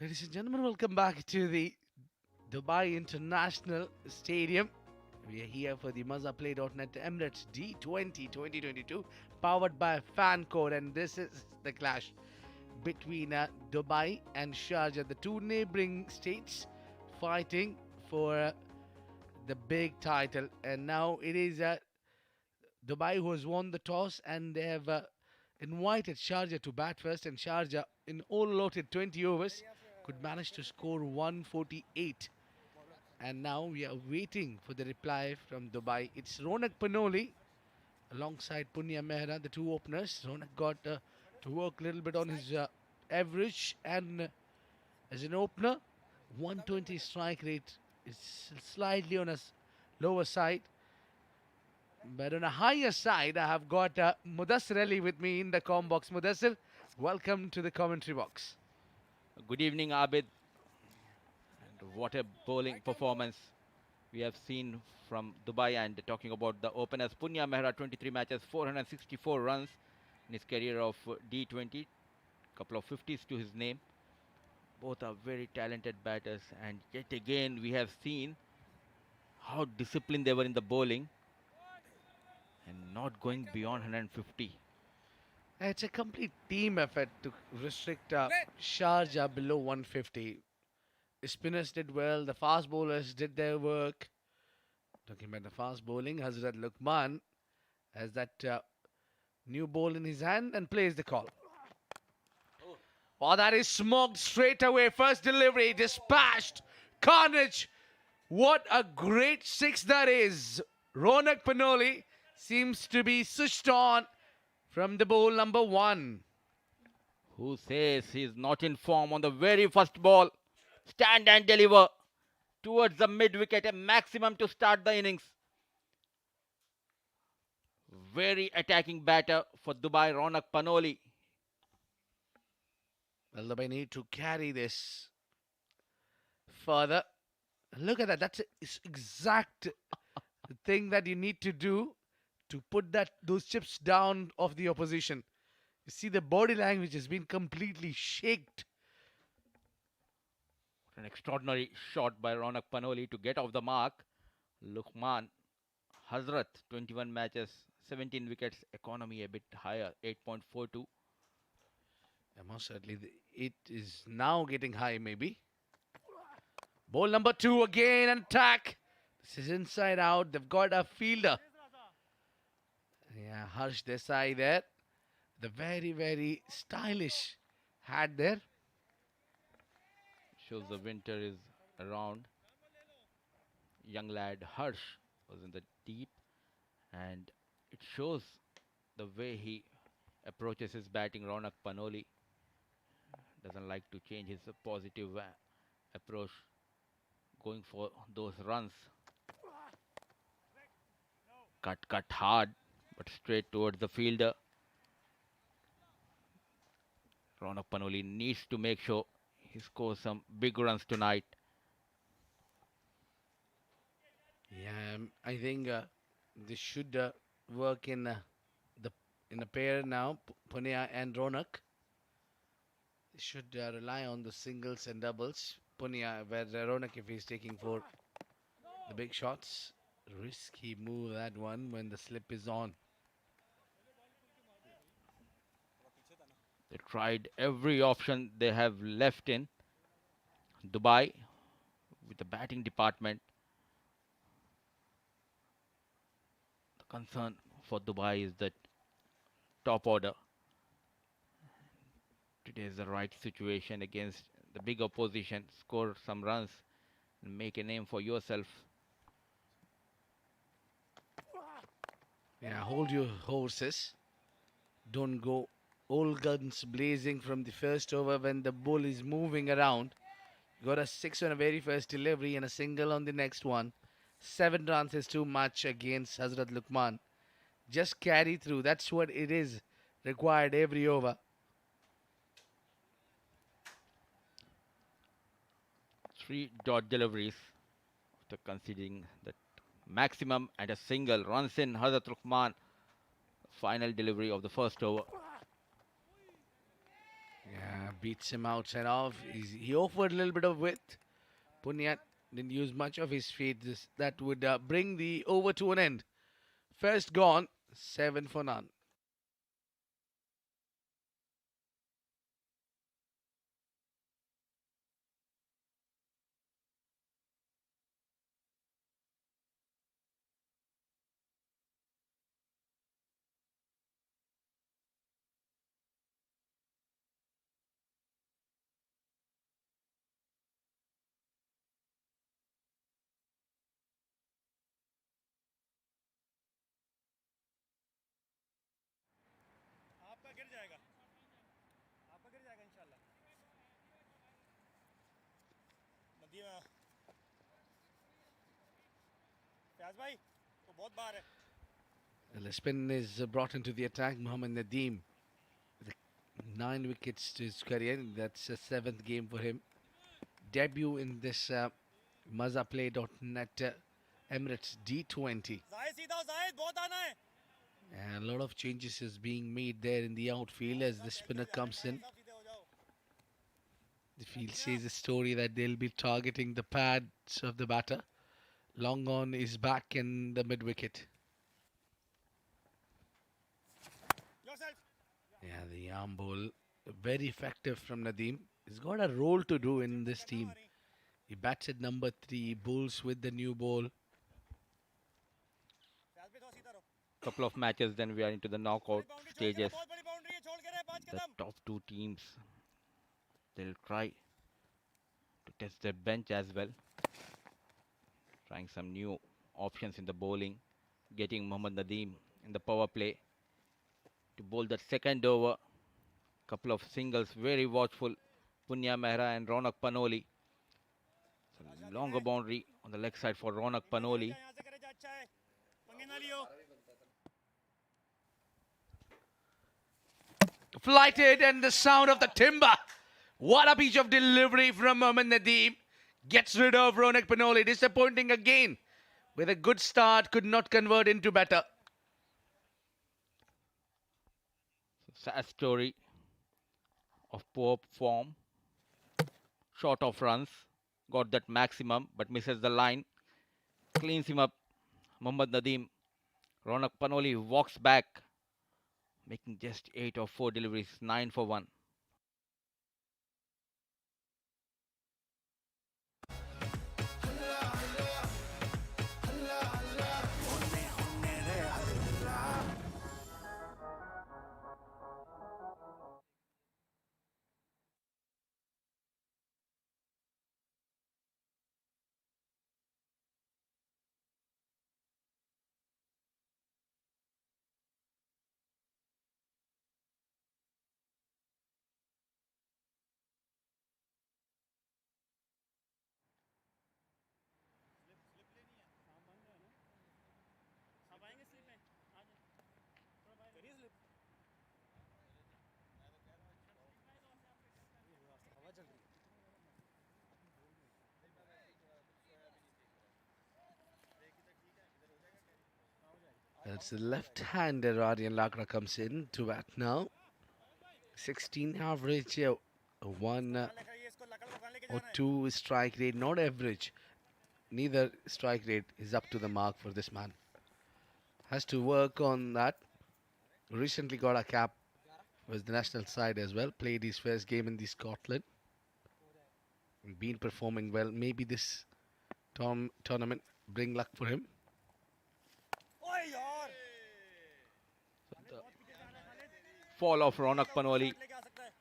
Ladies and gentlemen, welcome back to the Dubai International Stadium. We are here for the MazzaPlay.net Emirates D20 2022, powered by FanCode, and this is the clash between Dubai and Sharjah, the two neighboring states fighting for the big title. And now it is Dubai who has won the toss, and they have invited Sharjah to bat first, and Sharjah, in all allotted 20 overs, could manage to score 148. And now we are waiting for the reply from Dubai. It's Ronak Panoli alongside Punya Mehra, the two openers. Ronak got to work a little bit on his average, and as an opener, 120 strike rate is slightly on a lower side. But on a higher side, I have got Mudassir Ali with me in the com box. Mudassir, welcome to the commentary box. Good evening, Abid. And what a bowling performance we have seen from Dubai. And talking about the openers, Punya Mehra, 23 matches, 464 runs in his career of D20. Couple of 50s to his name. Both are very talented batters. And yet again, we have seen how disciplined they were in the bowling and not going beyond 150. It's a complete team effort to restrict Sharjah below 150. The spinners did well, the fast bowlers did their work. Talking about the fast bowling, Hazrat Luqman has that new ball in his hand and plays the call. Oh, that is smoked straight away. First delivery, dispatched. Carnage. What a great six that is. Ronak Panoli seems to be switched on from the ball number one. Who says he's not in form on the very first ball? Stand and deliver towards the mid wicket, a maximum to start the innings. Very attacking batter for Dubai, Ronak Panoli. Well, Dubai need to carry this further. Look at that. That's exact thing that you need to do to put those chips down of the opposition. You see, the body language has been completely shaked. An extraordinary shot by Ronak Panoli to get off the mark. Luqman Hazrat, 21 matches, 17 wickets, economy a bit higher, 8.42. Most certainly, it is now getting high, maybe. Ball number two again, and attack. This is inside out. They've got a fielder. Yeah, Harsh Desai there. The very, very stylish hat there. Shows the winter is around. Young lad Harsh was in the deep, and it shows the way he approaches his batting. Ronak Panoli doesn't like to change his positive approach, going for those runs. Cut hard, but straight towards the fielder. Ronak Panoli needs to make sure he scores some big runs tonight. Yeah, I think this should work in a pair now, Punya and Ronak. They should rely on the singles and doubles. Punya, where Ronak, if he's taking for the big shots, risky move that one when the slip is on. They tried every option they have left in Dubai with the batting department. The concern for Dubai is that top order. Today is the right situation against the big opposition. Score some runs and make a name for yourself. Yeah, hold your horses. Don't go all guns blazing from the first over when the ball is moving around. Got a 6 on a very first delivery and a single on the next one. 7 runs is too much against Hazrat Luqman. Just carry through. That's what it is required every over. 3 dot deliveries after conceding the maximum and a single. Runs in Hazrat Luqman. Final delivery of the first over. Yeah, beats him outside off. He offered a little bit of width. Punya didn't use much of his feet. That would bring the over to an end. First gone, 7 for none. आपका गिर जाएगा इंशाल्लाह नदी में फयाज भाई वो बहुत बाहर है And the spin is brought into the attack. Mohammad Nadeem with 9 wickets to his career. That's a 7th game for him. Debut in this MazaPlay.net Emirates D20. Zahid सीधा हो, जाहिद बहुत आना है And a lot of changes is being made there in the outfield as the spinner comes in. सब सीधे हो जाओ The field says a story that they'll be targeting the pads of the batter. Long on is back in the mid wicket. yourself Yeah, the arm ball very effective from Nadeem. He's got a role to do in this team. He bats at number 3, bowls with the new ball. Fayaz भी थोड़ा सीधा रहो Couple of matches, then we are into the knockout boundary छोड़ के stages. बहुत बड़ी boundary है छोड़ के रहे 5 The Kadam top two teams, they'll try to test their bench as well. Trying some new options in the bowling. Getting Mohammad Nadeem in the power play to bowl that second over. Couple of singles, very watchful. Punya Mehra and Ronak Panoli. It's a longer boundary on the leg side for Ronak Panoli. यहाँ से करे जा अच्छा है पंगे ना लियो Flighted and the sound of the timber. What a piece of delivery from Mohammad Nadeem. Gets rid of Ronak Panoli. Disappointing again. With a good start, could not convert into better. Sad story of poor form. Short of runs. Got that maximum but misses the line. Cleans him up. Mohammad Nadeem. Ronak Panoli walks back. Making just 8 or 4 deliveries. 9 for 1. अब आएंगे slip में आ जाओ करिए slip हवा चल रही है That's the left-hander Aryan Lakra comes in to bat now. 16 average, 1 ये इसको लकड़ दुकान लेके or जाना है 2 strike rate, not average. Neither strike rate is up to the mark for this man. Has to work on that. Recently got a cap with the national side as well. Played his first game in the Scotland. Been performing well. Maybe this tournament bring luck for him. ओए यार Fall of Ronak Panoli. लेके आ सकता है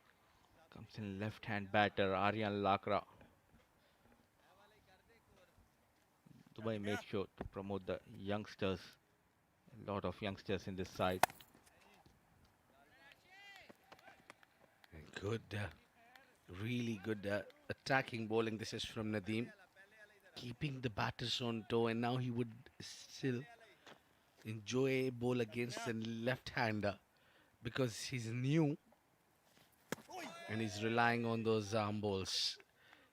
Comes in left hand batter Aryan Lakra. Dubai makes sure to promote the youngsters. A lot of youngsters in this side. Good, really good attacking bowling. This is from Nadeem. Keeping the batters on toe, and now he would still enjoy a bowl against the left-hander because he's new and he's relying on those arm balls.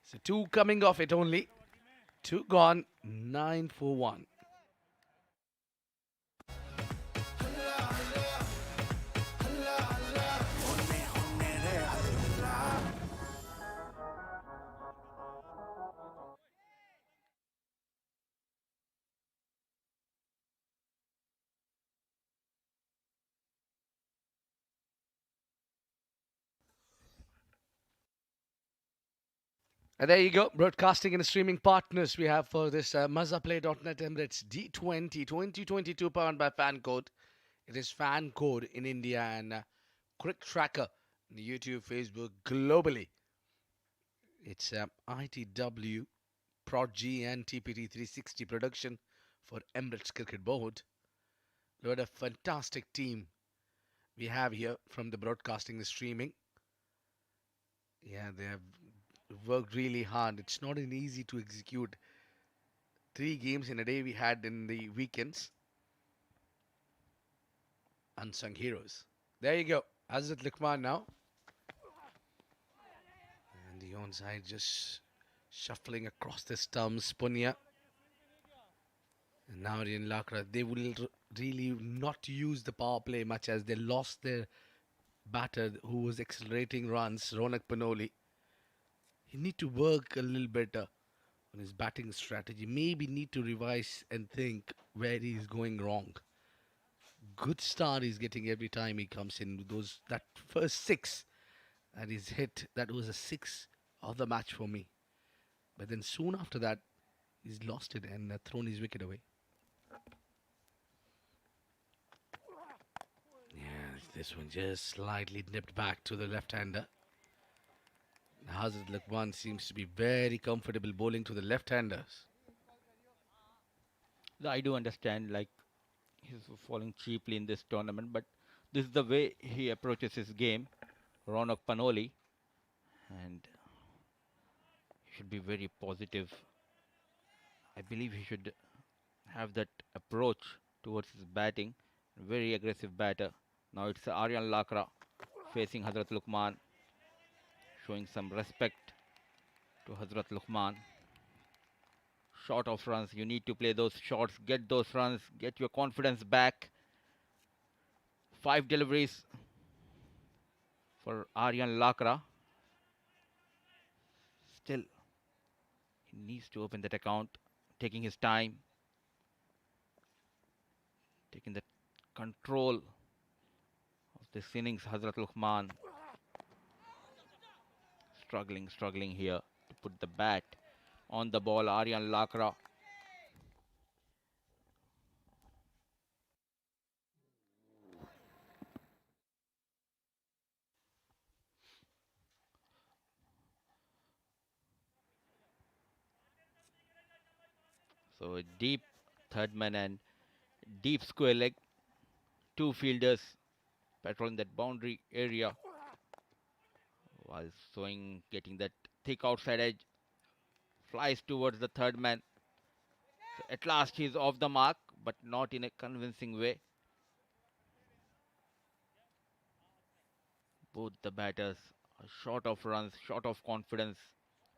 So 2 coming off it only. 2 gone, 9 for 1. And there you go, broadcasting and streaming partners we have for this Mazaplay.net Emirates D20 2022 powered by FanCode. It is FanCode in India and CricTracker on YouTube, Facebook, globally. It's ITW Prod G and TPT 360 production for Emirates Cricket Board. What a fantastic team we have here from the broadcasting and streaming. Yeah, they have worked really hard. It's not an easy to execute 3 games in a day we had in the weekends. Unsung heroes. There you go. Hazrat Luqman now. And the onside just shuffling across the stumps. Punya. And now in Lakra, they will really not use the power play much as they lost their batter who was accelerating runs, Ronak Panoli. He need to work a little better on his batting strategy. Maybe need to revise and think where he is going wrong. Good start he's getting every time he comes in. That first 6 that he's hit, that was a 6 of the match for me. But then soon after that, he's lost it and thrown his wicket away. Yeah, this one just slightly nipped back to the left-hander. Hazrat Luqman seems to be very comfortable bowling to the left-handers. I do understand, like, he's falling cheaply in this tournament, but this is the way he approaches his game, Ronak Panoli, and he should be very positive. I believe he should have that approach towards his batting. Very aggressive batter. Now it's Aryan Lakra facing Hazrat Luqman, showing some respect to Hazrat Luqman. Short of runs, you need to play those shots, get those runs, get your confidence back. 5 deliveries for Aryan Lakra. Still, he needs to open that account, taking his time, taking the control of this innings. Hazrat Luqman struggling here to put the bat on the ball. Aryan Lakra. So a deep third man and deep square leg. 2 fielders patrolling that boundary area while getting that thick outside edge. Flies towards the third man. So at last he's off the mark, but not in a convincing way. Both the batters are short of runs, short of confidence.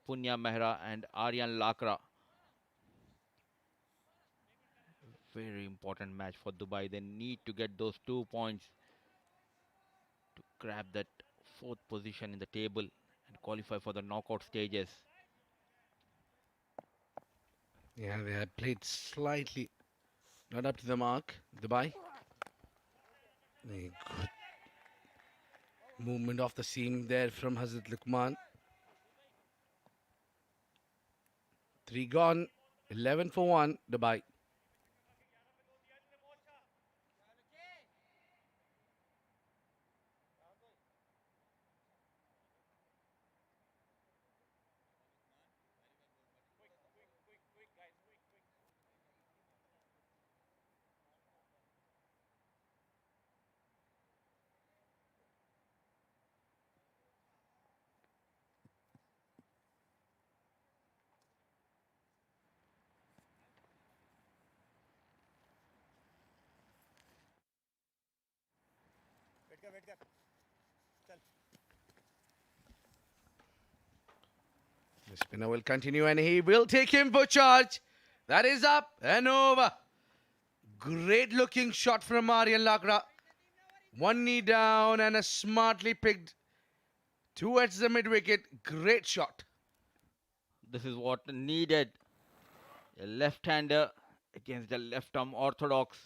Punya Mehra and Aryan Lakra. Very important match for Dubai. They need to get those 2 points to grab that 4th position in the table and qualify for the knockout stages. Yeah, they had played slightly not up to the mark. Dubai. A good movement off the seam there from Hazrat Luqman. 3 gone, 11 for 1, Dubai. The spinner will continue and he will take him for charge. That is up and over. Great looking shot from Aryan Lakra. 1 knee down and a smartly picked towards the mid wicket. Great shot. This is what needed. A left-hander against the left-arm orthodox.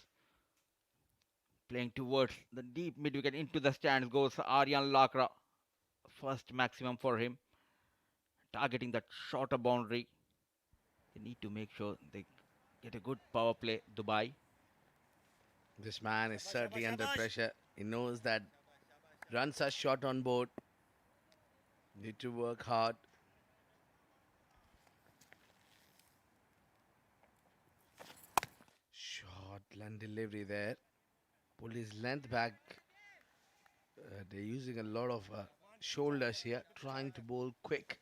Playing towards the deep mid-wicket into the stands goes Aryan Lakra. First maximum for him. targeting that shorter boundary. They need to make sure they get a good power play, Dubai. This man is certainly under pressure. He knows that runs are short on board. Need to work hard. Short land delivery there. Pull his length back. They're using a lot of shoulders here, trying to bowl quick.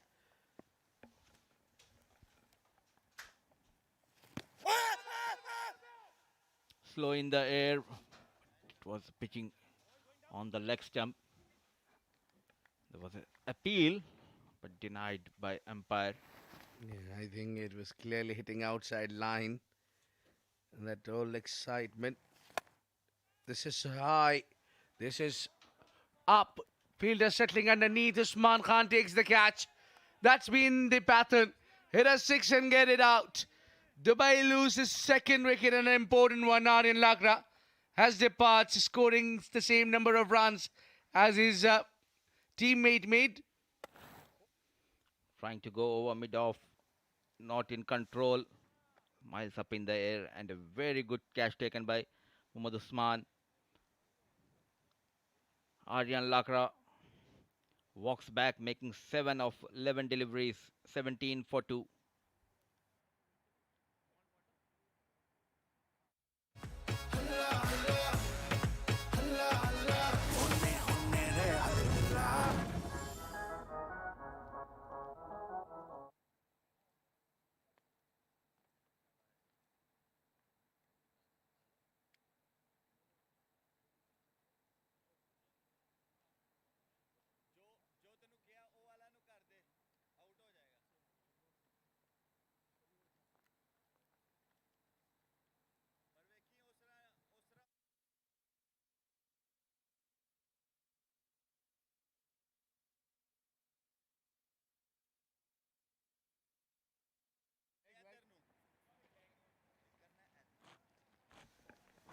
Slow in the air. It was pitching on the leg stump. There was an appeal, but denied by umpire. Yeah, I think it was clearly hitting outside line. And that all excitement. This is high. This is up. Fielder settling underneath. Usman Khan takes the catch. That's been the pattern. Hit a six and get it out. Dubai loses second wicket, an important one. Aryan Lakra has departs, scoring the same number of runs as his teammate made. Trying to go over mid-off, not in control. Miles up in the air, and a very good catch taken by Muhammad Usman. Aryan Lakra walks back, making 7 of 11 deliveries, 17 for 2.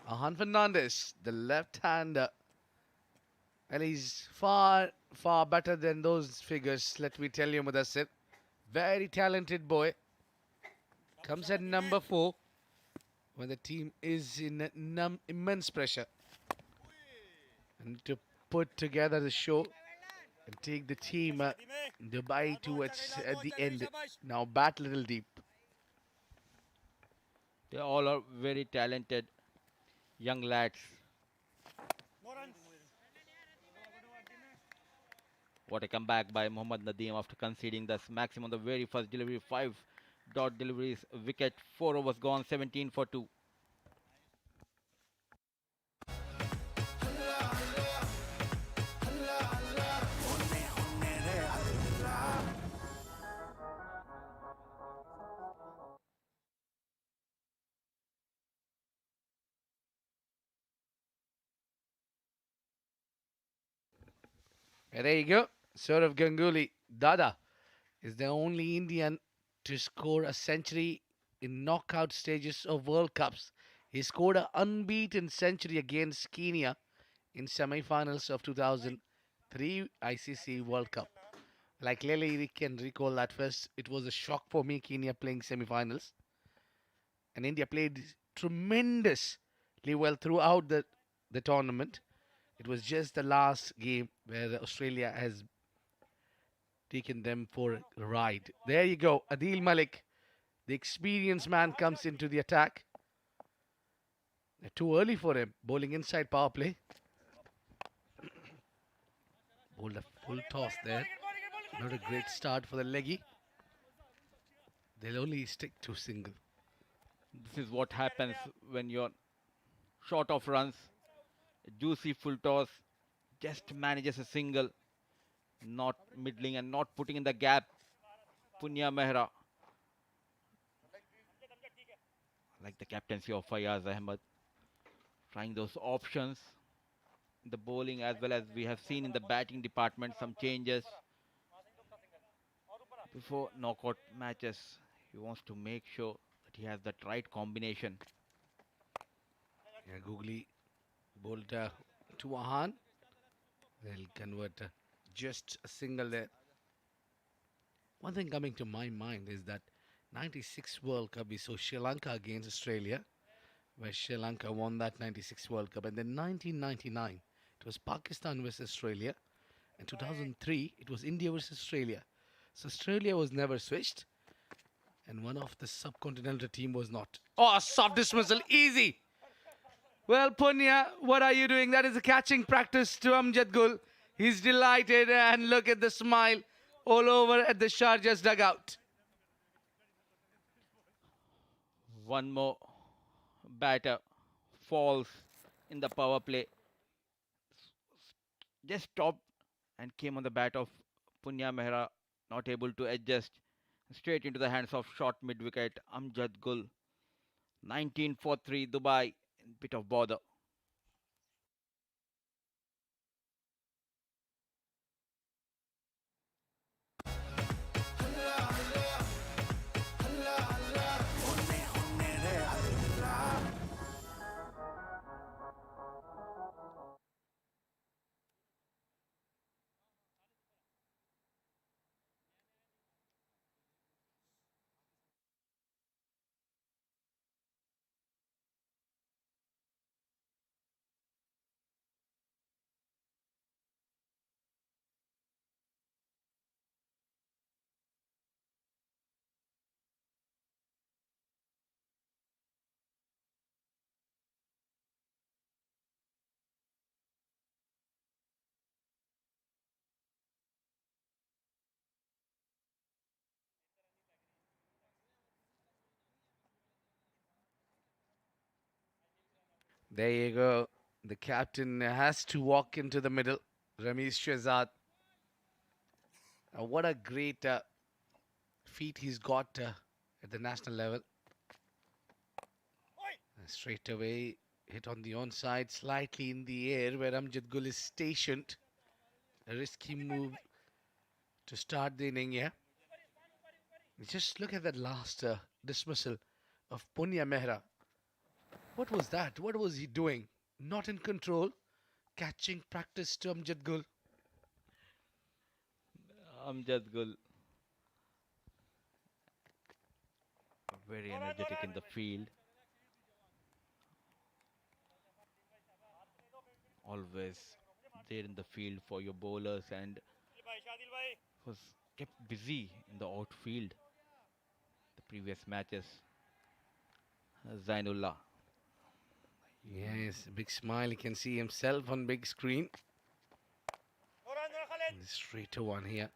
Ahan Fernandez, the left-hander. And he's far, far better than those figures, let me tell you, Mudassir. Very talented boy. Comes at number 4 when the team is in immense pressure. And to put together the show and take the team Dubai towards at the end. Now bat little deep. They all are very talented young lads. What a comeback by Mohammad Nadeem after conceding the maximum on the very first delivery. 5 dot deliveries, wicket, 4 overs gone, 17 for 2. And there you go. Saurav Ganguly, Dada, is the only Indian to score a century in knockout stages of World Cups. He scored an unbeaten century against Kenya in semi-finals of 2003 ICC World Cup. Like clearly we can recall at first, it was a shock for me, Kenya playing semi-finals. And India played tremendously well throughout the tournament. It was just the last game where Australia has taken them for a ride. There you go. Adil Malik, the experienced man, comes into the attack. Too early for him. Bowling inside power play. Bowled a full toss there. Not a great start for the leggy. They'll only stick to single. This is what happens when you're short of runs. A juicy full toss, just manages a single, not middling and not putting in the gap. Punya Mehra. Like the captaincy of Fayaz Ahmed. Trying those options in the bowling as well as we have seen in the batting department, some changes. Before knockout matches, he wants to make sure that he has that right combination. Yeah, Googly bowled to Ahan. They'll convert just a single there. One thing coming to my mind is that 96 World Cup we saw Sri Lanka against Australia, where Sri Lanka won that 96 World Cup. And then 1999, it was Pakistan versus Australia. And 2003, it was India versus Australia. So Australia was never switched. And one of the subcontinental team was not. Oh, a soft dismissal, easy. Well, Punya, what are you doing? That is a catching practice to Amjad Gul. He's delighted and look at the smile all over at the Sharjah's dugout. One more batter falls in the power play. Just stopped and came on the bat of Punya Mehra, not able to adjust. Straight into the hands of short mid wicket Amjad Gul. 19 for 3 Dubai. Bit of bother. There you go. The captain has to walk into the middle. Ramesh Shehzad. What a great feat he's got at the national level. Straight away, hit on the onside, slightly in the air where Amjad Gul is stationed. A risky move to start the inning here. Just look at that last dismissal of Punya Mehra. What was that? What was he doing? Not in control. Catching practice to Amjad Gul. Amjad Gul. Very energetic in the field. Always there in the field for your bowlers and was kept busy in the outfield the previous matches. Zainullah. Yes, a big smile. You can see himself on big screen. Straight to one here.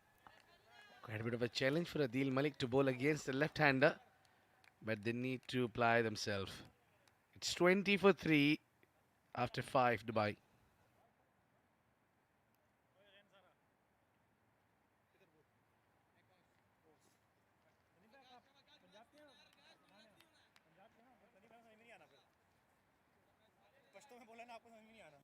Quite a bit of a challenge for Adil Malik to bowl against the left-hander, but they need to apply themselves. It's 20 for 3 after 5 Dubai. Pashto में बोला ना आपको समझ में नहीं आ रहा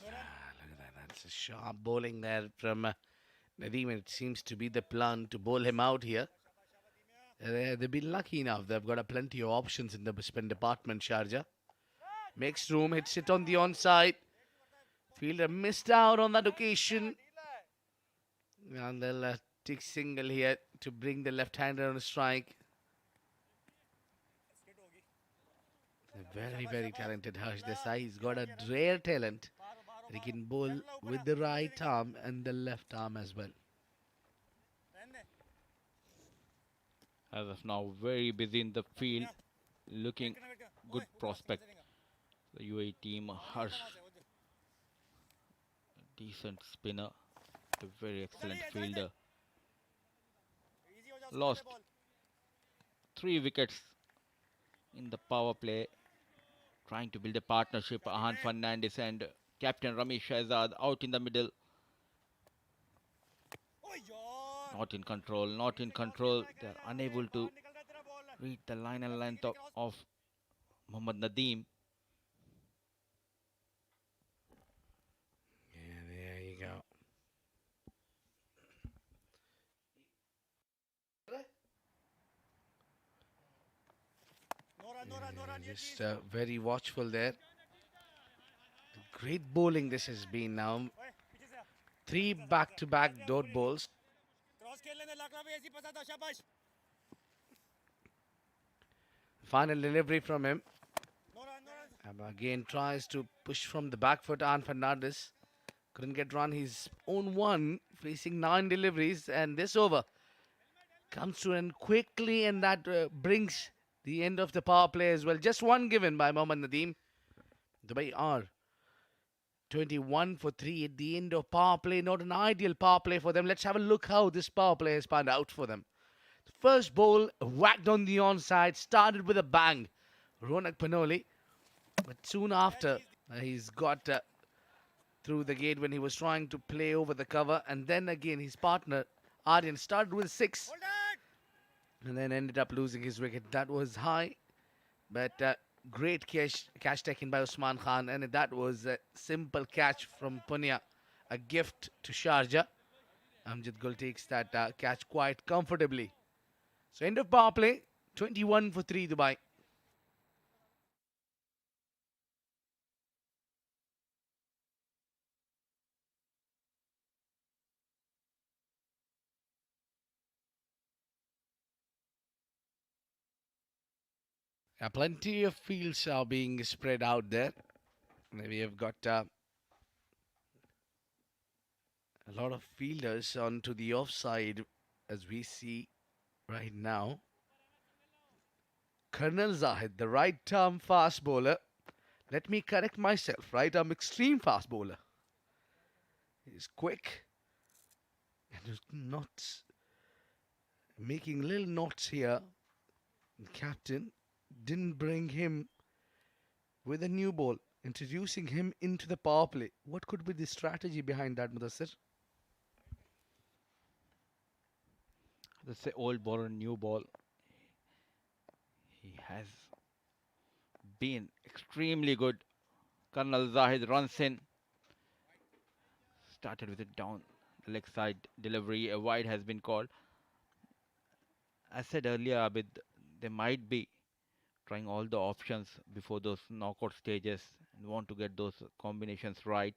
Look at that. That's a sharp bowling there from Nadeem. It seems to be the plan to bowl him out here. They've been lucky enough. They've got plenty of options in the spin department, Sharjah. Makes room, hits it on the onside. Fielder missed out on that occasion. And they'll take single here to bring the left-hander on a strike. Very, very talented Harsh Desai. He's got a rare talent. He can bowl with the right arm and the left arm as well. As of now, very busy in the field, looking good prospect. The UAE team, Harsh, decent spinner, a very excellent fielder. Lost 3 wickets in the power play, trying to build a partnership. Ahan Fernandez and Captain Ramesh Shehzad out in the middle. Not in control, not in control. They're unable to read the line and length of Mohammad Nadeem. Yeah, there you go. Just very watchful there. Great bowling this has been now. 3 back-to-back dot balls. Final delivery from him. And again tries to push from the back foot. Ann Fernandez couldn't get run his own one, facing 9 deliveries, and this over comes to an quickly, and that brings the end of the power play as well. Just one given by Mohammad Nadeem. Dubai are 21 for 3 at the end of power play. Not an ideal power play for them. Let's have a look how this power play has panned out for them. The first ball whacked on the onside, started with a bang. Ronak Panoli, but soon after he's got through the gate when he was trying to play over the cover, and then again his partner Aryan started with 6 and then ended up losing his wicket. That was high, but great catch taken by Usman Khan, and that was a simple catch from Punya, a gift to Sharjah. Amjad Gul takes that catch quite comfortably. So end of power play, 21 for 3 Dubai. Plenty of fields are being spread out there. We have got a lot of fielders onto the offside as we see right now. Colonel Zahid, the right arm fast bowler. Let me correct myself. Right arm extreme fast bowler. He's quick and his knots, making little knots here. The captain didn't bring him with a new ball, introducing him into the power play. What could be the strategy behind that, Mudassir? Let's say old ball and new ball. He has been extremely good. Colonel Zahid runs in. Started with it down the leg side delivery. A wide has been called. As said earlier, Abid, they might be trying all the options before those knockout stages and want to get those combinations right.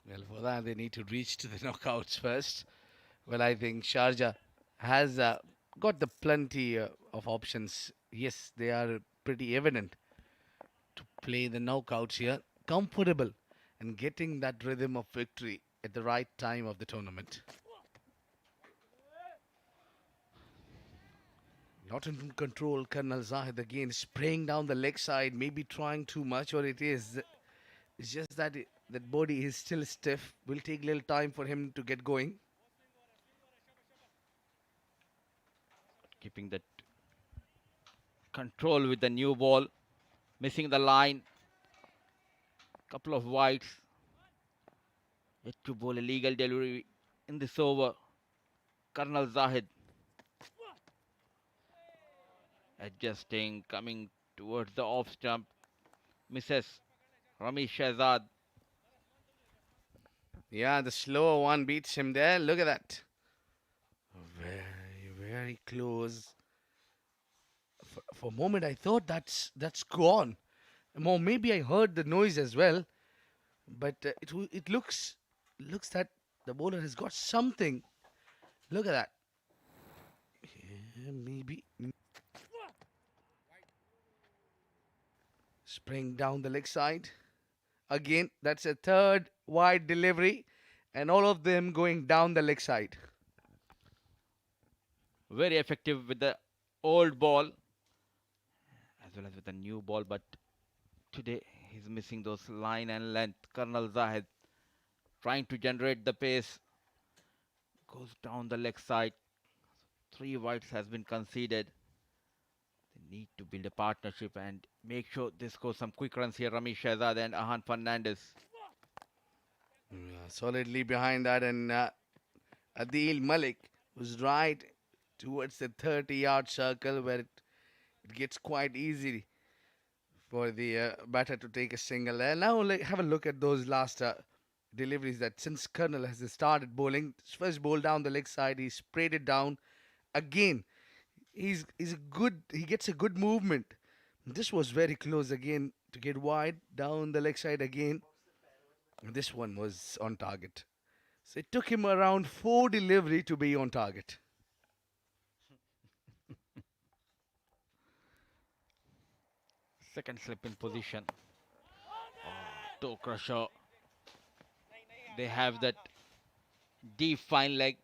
Well, for that, they need to reach to the knockouts first. Well, I think Sharjah has got the plenty of options. Yes, they are pretty evident to play the knockouts here. Comfortable and getting that rhythm of victory at the right time of the tournament. Not in control, Colonel Zahid again spraying down the leg side, maybe trying too much, or it's just that that body is still stiff. Will take a little time for him to get going. Keeping that control with the new ball. Missing the line. Couple of wides. Yet to bowl a legal delivery in this over. Colonel Zahid adjusting, coming towards the off stump. Misses Ramesh Shahzad. Yeah, the slower one beats him there. Look at that. Very, very close. For a moment, I thought that's gone. Or maybe I heard the noise as well. But it looks that the bowler has got something. Look at that. Yeah, maybe. Spraying down the leg side. Again, that's a third wide delivery. And all of them going down the leg side. Very effective with the old ball as well as with the new ball. But today he's missing those line and length. Colonel Zahid trying to generate the pace. Goes down the leg side. 3 wides has been conceded. They need to build a partnership and make sure they score some quick runs here. Ramesh Shahzad and Ahan Fernandez. Yeah, solidly behind that, and Adil Malik was right towards the 30-yard circle where it gets quite easy for the batter to take a single there. Now have a look at those last deliveries that since Colonel has started bowling, first ball down the leg side, he sprayed it down again. He's a good. He gets a good movement. This was very close again to get wide down the leg side again. This one was on target. So it took him around 4 delivery to be on target. Second slip in position. Toe crusher. They have that deep fine leg.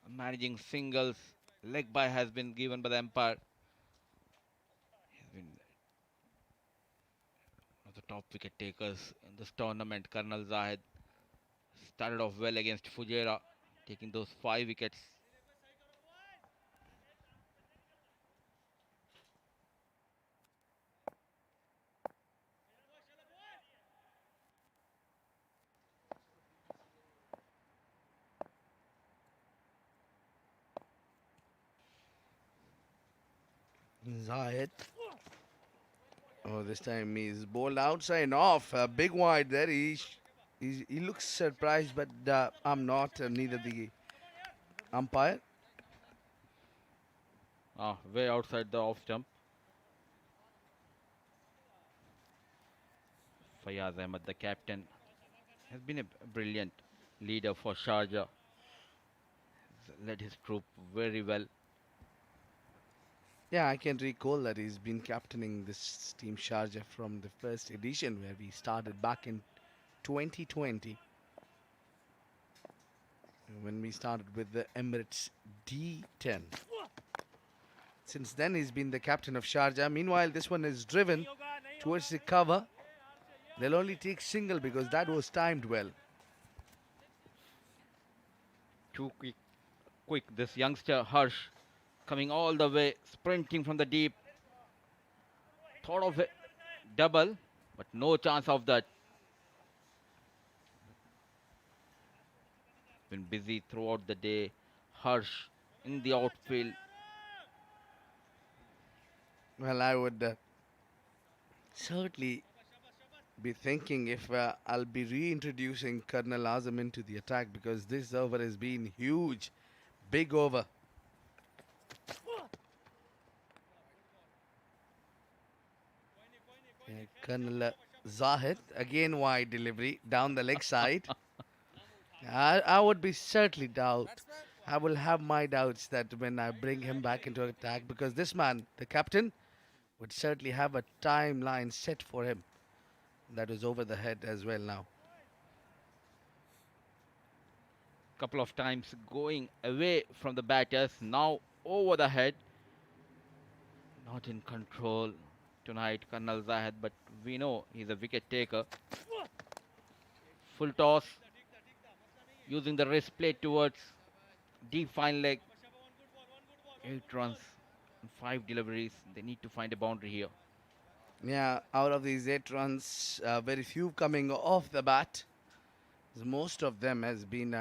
Managing singles. Leg bye has been given by the umpire. He's been one of the top wicket takers in this tournament. Colonel Zahid started off well against Fujairah, taking those 5 wickets. Zahid. Oh, this time he's bowled outside and off. A big wide there. He looks surprised, but I'm not. Neither the umpire. Way outside the off stump. Fayaz Ahmed, the captain, has been a brilliant leader for Sharjah. Has led his troop very well. Yeah, I can recall that he's been captaining this team Sharjah from the first edition where we started back in 2020. When we started with the Emirates D10. Since then, he's been the captain of Sharjah. Meanwhile, this one is driven towards the cover. They'll only take single because that was timed well. Too quick. This youngster Harsh coming all the way, sprinting from the deep. Thought of a double, but no chance of that. Been busy throughout the day. Harsh in the outfield. Well, I would certainly be thinking if I'll be reintroducing Colonel Azam into the attack because this over has been huge. Big over. Colonel Zahid, again wide delivery down the leg side. I would be certainly doubt. I will have my doubts that when I bring him back into attack because this man, the captain, would certainly have a timeline set for him. That was over the head as well now. Couple of times going away from the batters. Now over the head. Not in control tonight, Colonel Zahid, but we know he's a wicket taker. Full toss. Using the wrist plate towards deep fine leg. 8 runs and 5 deliveries. They need to find a boundary here. Yeah, out of these 8 runs, very few coming off the bat. Most of them has been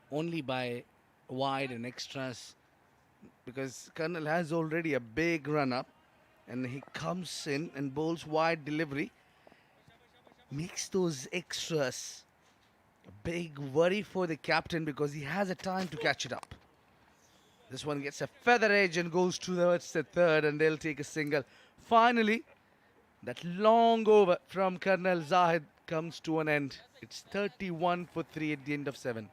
only by wide and extras because Colonel has already a big run up and he comes in and bowls wide delivery. Makes those extras a big worry for the captain because he has a time to catch it up. This one gets a feather edge and goes towards the third and they'll take a single. Finally, that long over from Colonel Zahid comes to an end. It's 31 for 3 at the end of 7.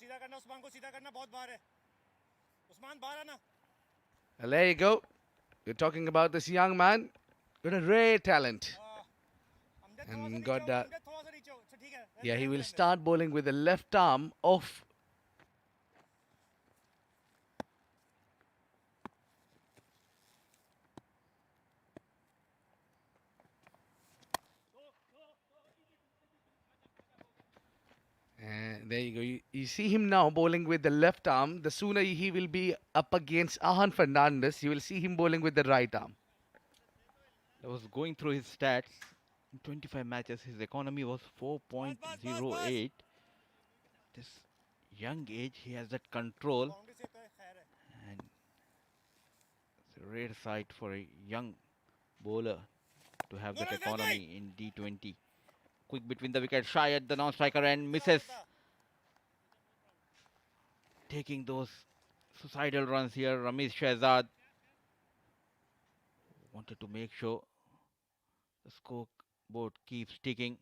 सीधा करना उस्मान को सीधा करना बहुत बाहर है उस्मान बाहर आना Well, there you go. We're talking about this young man with a rare talent. And got that. Yeah, he will start bowling with the left arm off. And there you go. You see him now bowling with the left arm. The sooner he will be up against Ahan Fernandez, you will see him bowling with the right arm. I was going through his stats. In 25 matches, his economy was 4.08. This young age, he has that control. And it's a rare sight for a young bowler to have that economy in D20. Quick between the wicket, shy at the non-striker and misses. Taking those suicidal runs here, Ramesh Shehzad wanted to make sure the scoreboard keeps ticking.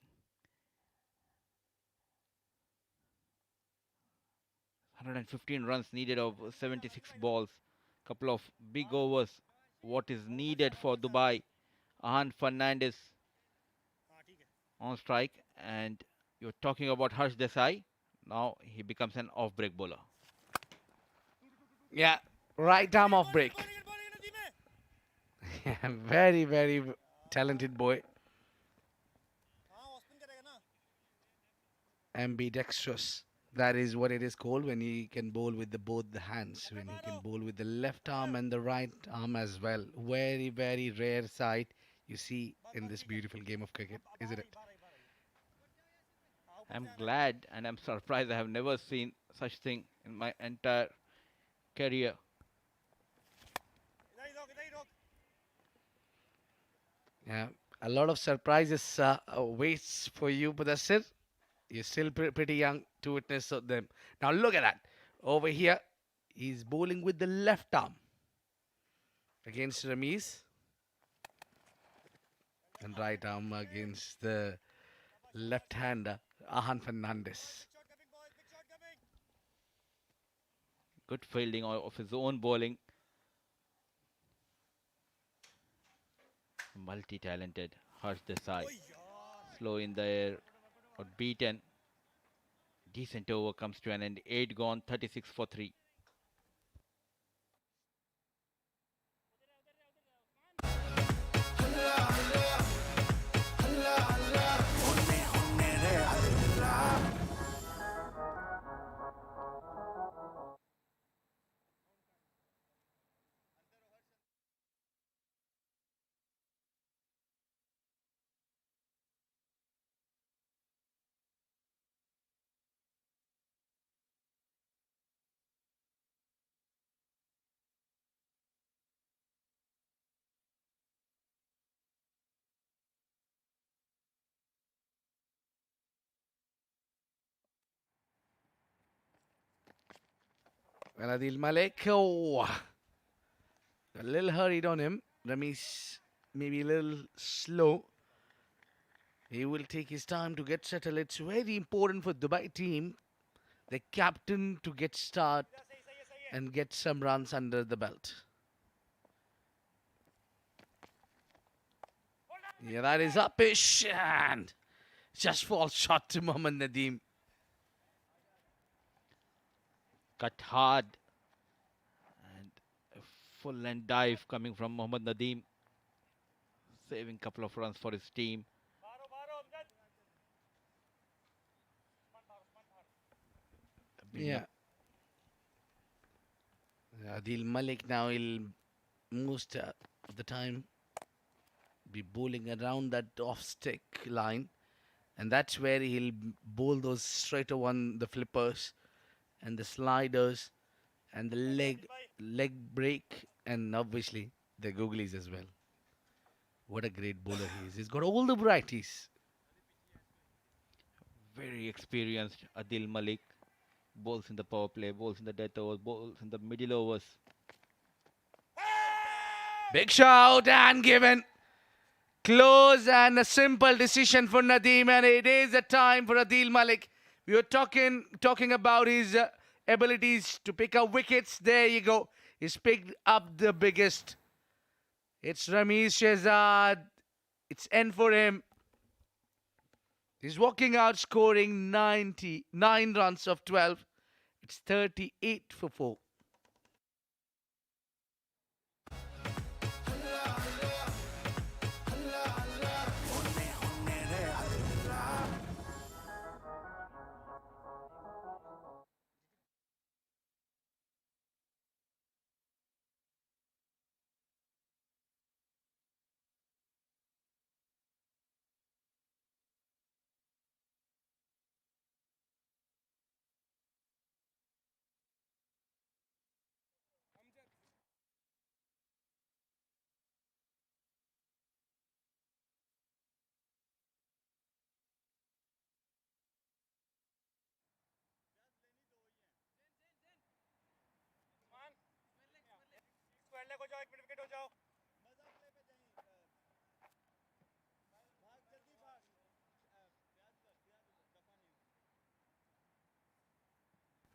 115 runs needed of 76 balls. Couple of big overs. What is needed for Dubai? Ahan Fernandez on strike, and you're talking about Harsh Desai. Now he becomes an off-break bowler. Yeah, right arm off break. Very, very talented boy. Ambidextrous. That is what it is called when he can bowl with both the hands. When he can bowl with the left arm and the right arm as well. Very, very rare sight you see in this beautiful game of cricket, isn't it? I'm glad and I'm surprised. I have never seen such thing in my entire career. Yeah, a lot of surprises waits for you, Mudassir. You're still pretty young to witness them. Now look at that. Over here, he's bowling with the left arm against Ramesh. And right arm against the left-hander, Ahan Fernandez. Good fielding of his own bowling. Multi-talented Harsh Desai. Slow in the air, but beaten. Decent over comes to an end. 8 gone, 36 for 3. Well, Adil Malik, oh, a little hurried on him. Ramesh maybe a little slow. He will take his time to get settled. It's very important for Dubai team, the captain, to get start and get some runs under the belt. Yeah, that is uppish and just falls short to Mohammad Nadeem. Cut hard. And a full end dive coming from Mohammad Nadeem. Saving a couple of runs for his team. Yeah. Adil Malik now will most of the time be bowling around that off stick line, and that's where he'll bowl those straighter one, the flippers and the sliders and the leg break, and obviously the googlies as well. What a great bowler he is. He's got all the varieties. Very experienced Adil Malik. Bowls in the power play, bowls in the death overs, bowls in the middle overs. Big shout and given. Close and a simple decision for Nadeem, and it is a time for Adil Malik. We were talking about his abilities to pick up wickets. There you go. He's picked up the biggest It's Ramiz Shehzad. It's end for him. He's walking out scoring 99 runs of 12. It's 38 for 4.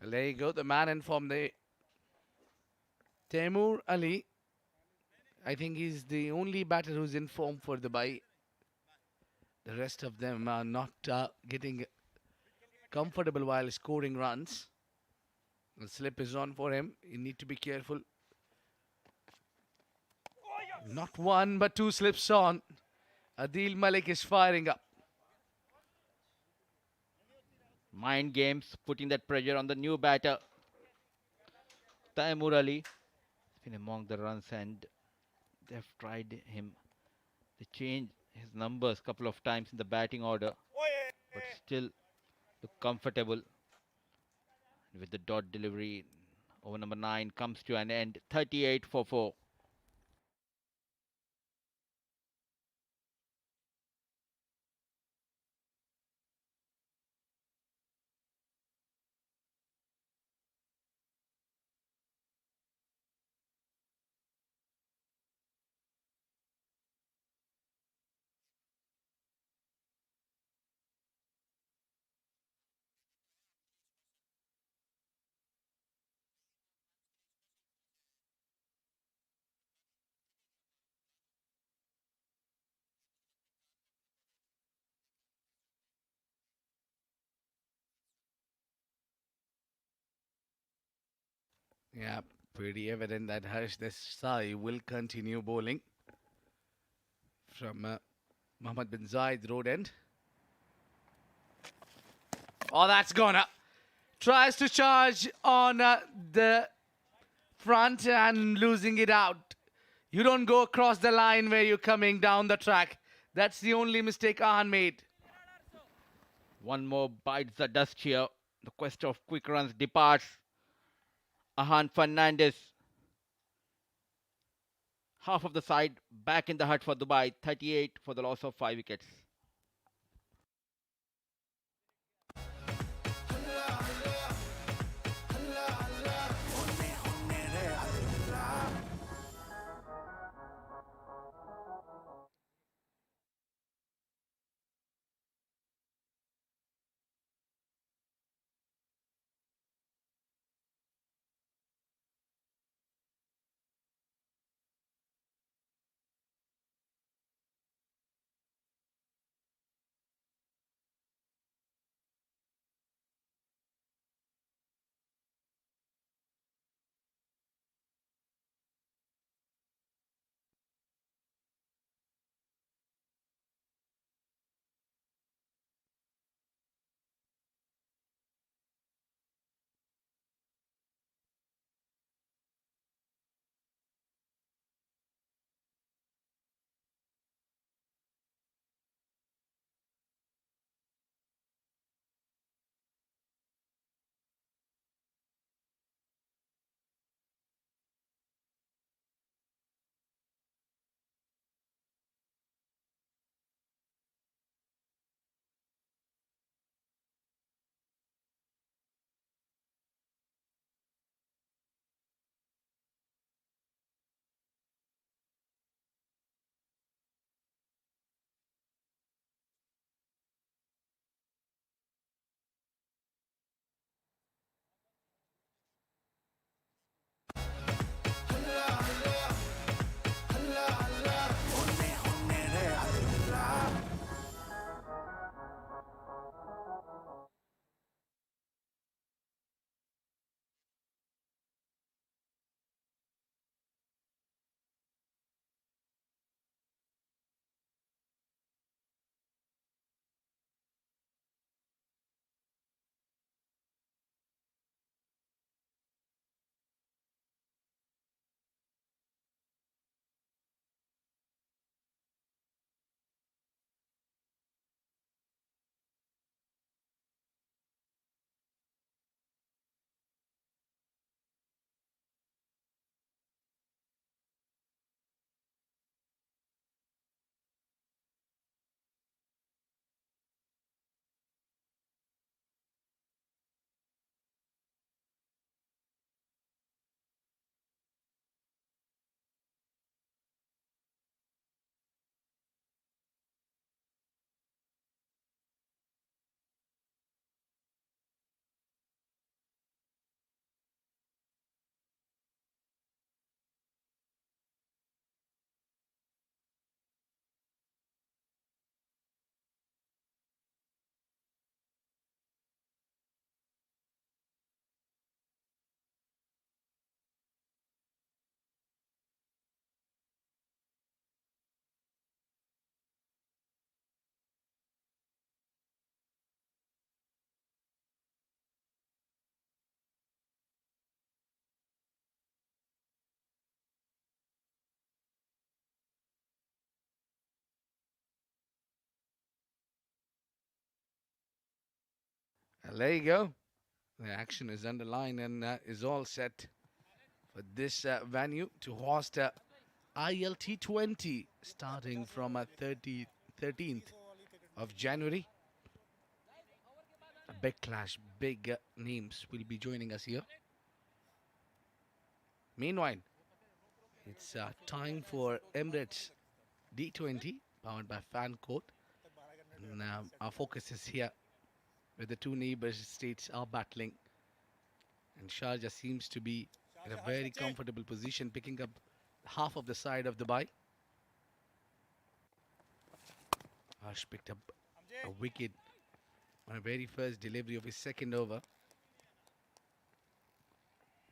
Well, there you go. The man in form, the Taimur Ali. I think he's the only batter who's in form for Dubai. The rest of them are not getting comfortable while scoring runs. The slip is on for him. You need to be careful. Not one, but two slips on. Adil Malik is firing up. Mind games, putting that pressure on the new batter. Taimur Ali has been among the runs and they've tried him to change his numbers a couple of times in the batting order, but still look comfortable with the dot delivery. Over number 9 comes to an end, 38 for 4. Yeah, pretty evident that Harsh Desai will continue bowling from Mohammad bin Zayed road end. Oh, that's gone up. Tries to charge on the front and losing it out. You don't go across the line where you're coming down the track. That's the only mistake Ahan made. One more bites the dust here. The quest of quick runs departs. Ahan Fernandez. Half of the side back in the hut for Dubai. 38 for the loss of 5 wickets. There you go. The action is underlined and is all set for this venue to host ILT 20 starting from 13th of January. A big clash, big names will be joining us here. Meanwhile, it's time for Emirates D20 powered by Fan Court. And our focus is here where the two neighbors states are battling. And Sharjah seems to be in a very comfortable position, picking up half of the side of Dubai. Harsh picked up a wicket on a very first delivery of his second over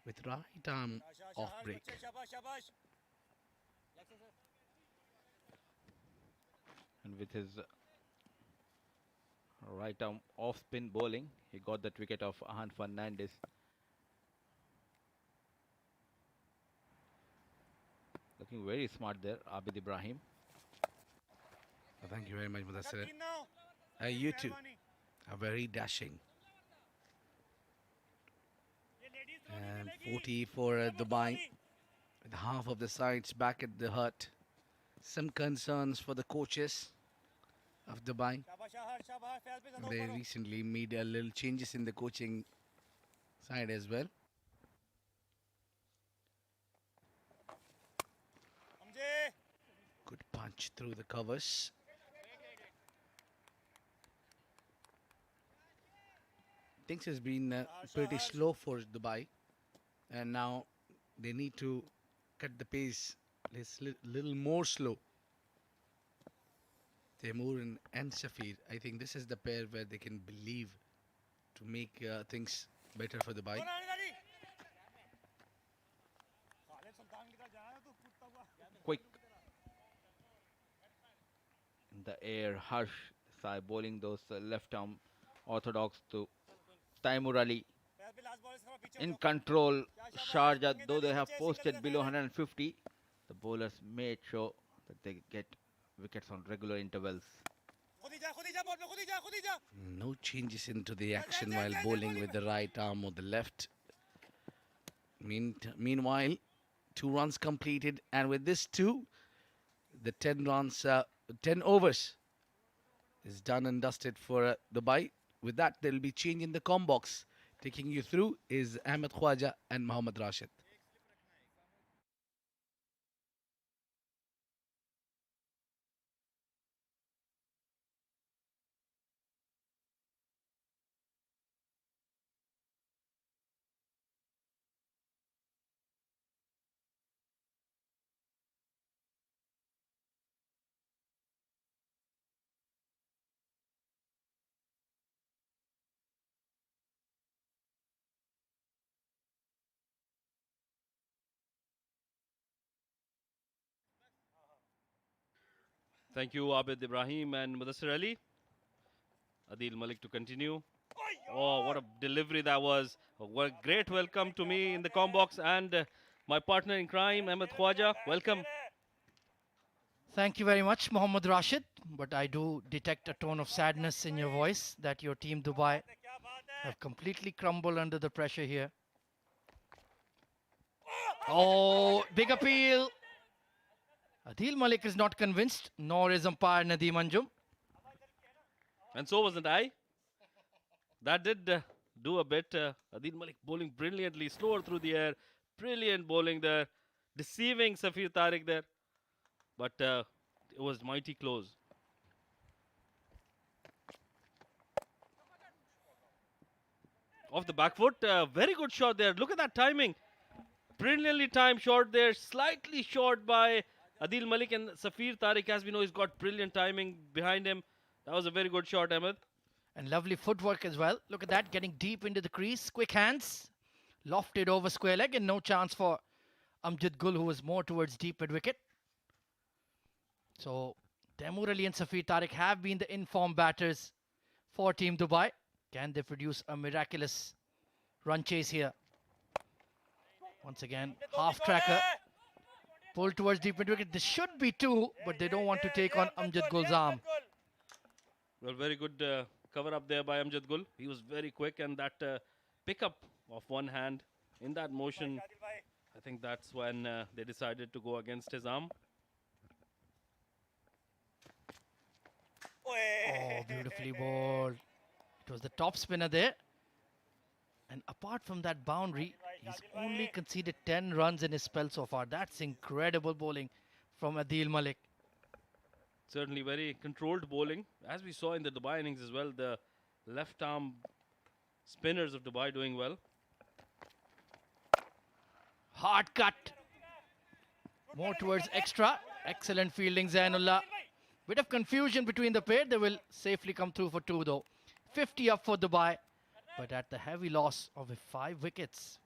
with right arm off break. And with his right arm off spin bowling, he got that wicket of Ahan Fernandez. Looking very smart there, Abid Ibrahim. Thank you very much, Mudassir. You too are very dashing. And 40 for Dubai, with half of the sides back at the hut. Some concerns for the coaches of Dubai. They recently made a little changes in the coaching side as well. Good punch through the covers. Things has been pretty slow for Dubai, and now they need to cut the pace. It's little more slow. Temur and Safir, I think this is the pair where they can believe to make things better for Dubai. Quick in the air, Harsh Sai bowling those left arm orthodox to Taimur Ali. In control, Sharjah, though they have posted below 150, the bowlers made sure that they get wickets on regular intervals. No changes into the action while bowling with the right arm or the left. Meanwhile, 2 runs completed, and with this 2, the 10 runs, 10 overs is done and dusted for Dubai. With that, there will be change in the com box. Taking you through is Ahmed Khwaja and Mohammad Rashid. Thank you, Abid Ibrahim and Mudassir Ali. Adil Malik to continue. Oh, what a delivery that was. What a great welcome to me in the com box and my partner in crime, Ahmed Khwaja. Welcome. Thank you very much, Mohammad Rashid. But I do detect a tone of sadness in your voice that your team Dubai have completely crumbled under the pressure here. Oh, big appeal. Adil Malik is not convinced, nor is umpire Nadeem Anjum. And so wasn't I. That did do a bit. Adil Malik bowling brilliantly, slower through the air. Brilliant bowling there. Deceiving Safir Tariq there. But it was mighty close. Off the back foot. Very good shot there. Look at that timing. Brilliantly timed shot there. Slightly short by Adil Malik, and Safir Tariq, as we know, he's got brilliant timing behind him. That was a very good shot, Ahmed. And lovely footwork as well. Look at that, getting deep into the crease. Quick hands. Lofted over square leg, and no chance for Amjad Gul, who was more towards deep mid wicket. So, Taimur Ali and Safir Tariq have been the informed batters for Team Dubai. Can they produce a miraculous run chase here? Once again, half tracker. Pull towards deep mid wicket. This should be 2, but they don't want to take on Amjad Gul's arm. Well, very good cover up there by Amjad Gul. He was very quick, and that pickup of one hand in that motion, I think that's when they decided to go against his arm. Oh, beautifully bowled. It was the top spinner there. And apart from that boundary, he's only conceded 10 runs in his spell so far. That's incredible bowling from Adil Malik. Certainly very controlled bowling, as we saw in the Dubai innings as well. The left arm spinners of Dubai doing well. Hard cut. More towards extra. Excellent fielding, Zainullah. Bit of confusion between the pair. They will safely come through for 2 though. 50 up for Dubai, but at the heavy loss of 5 wickets.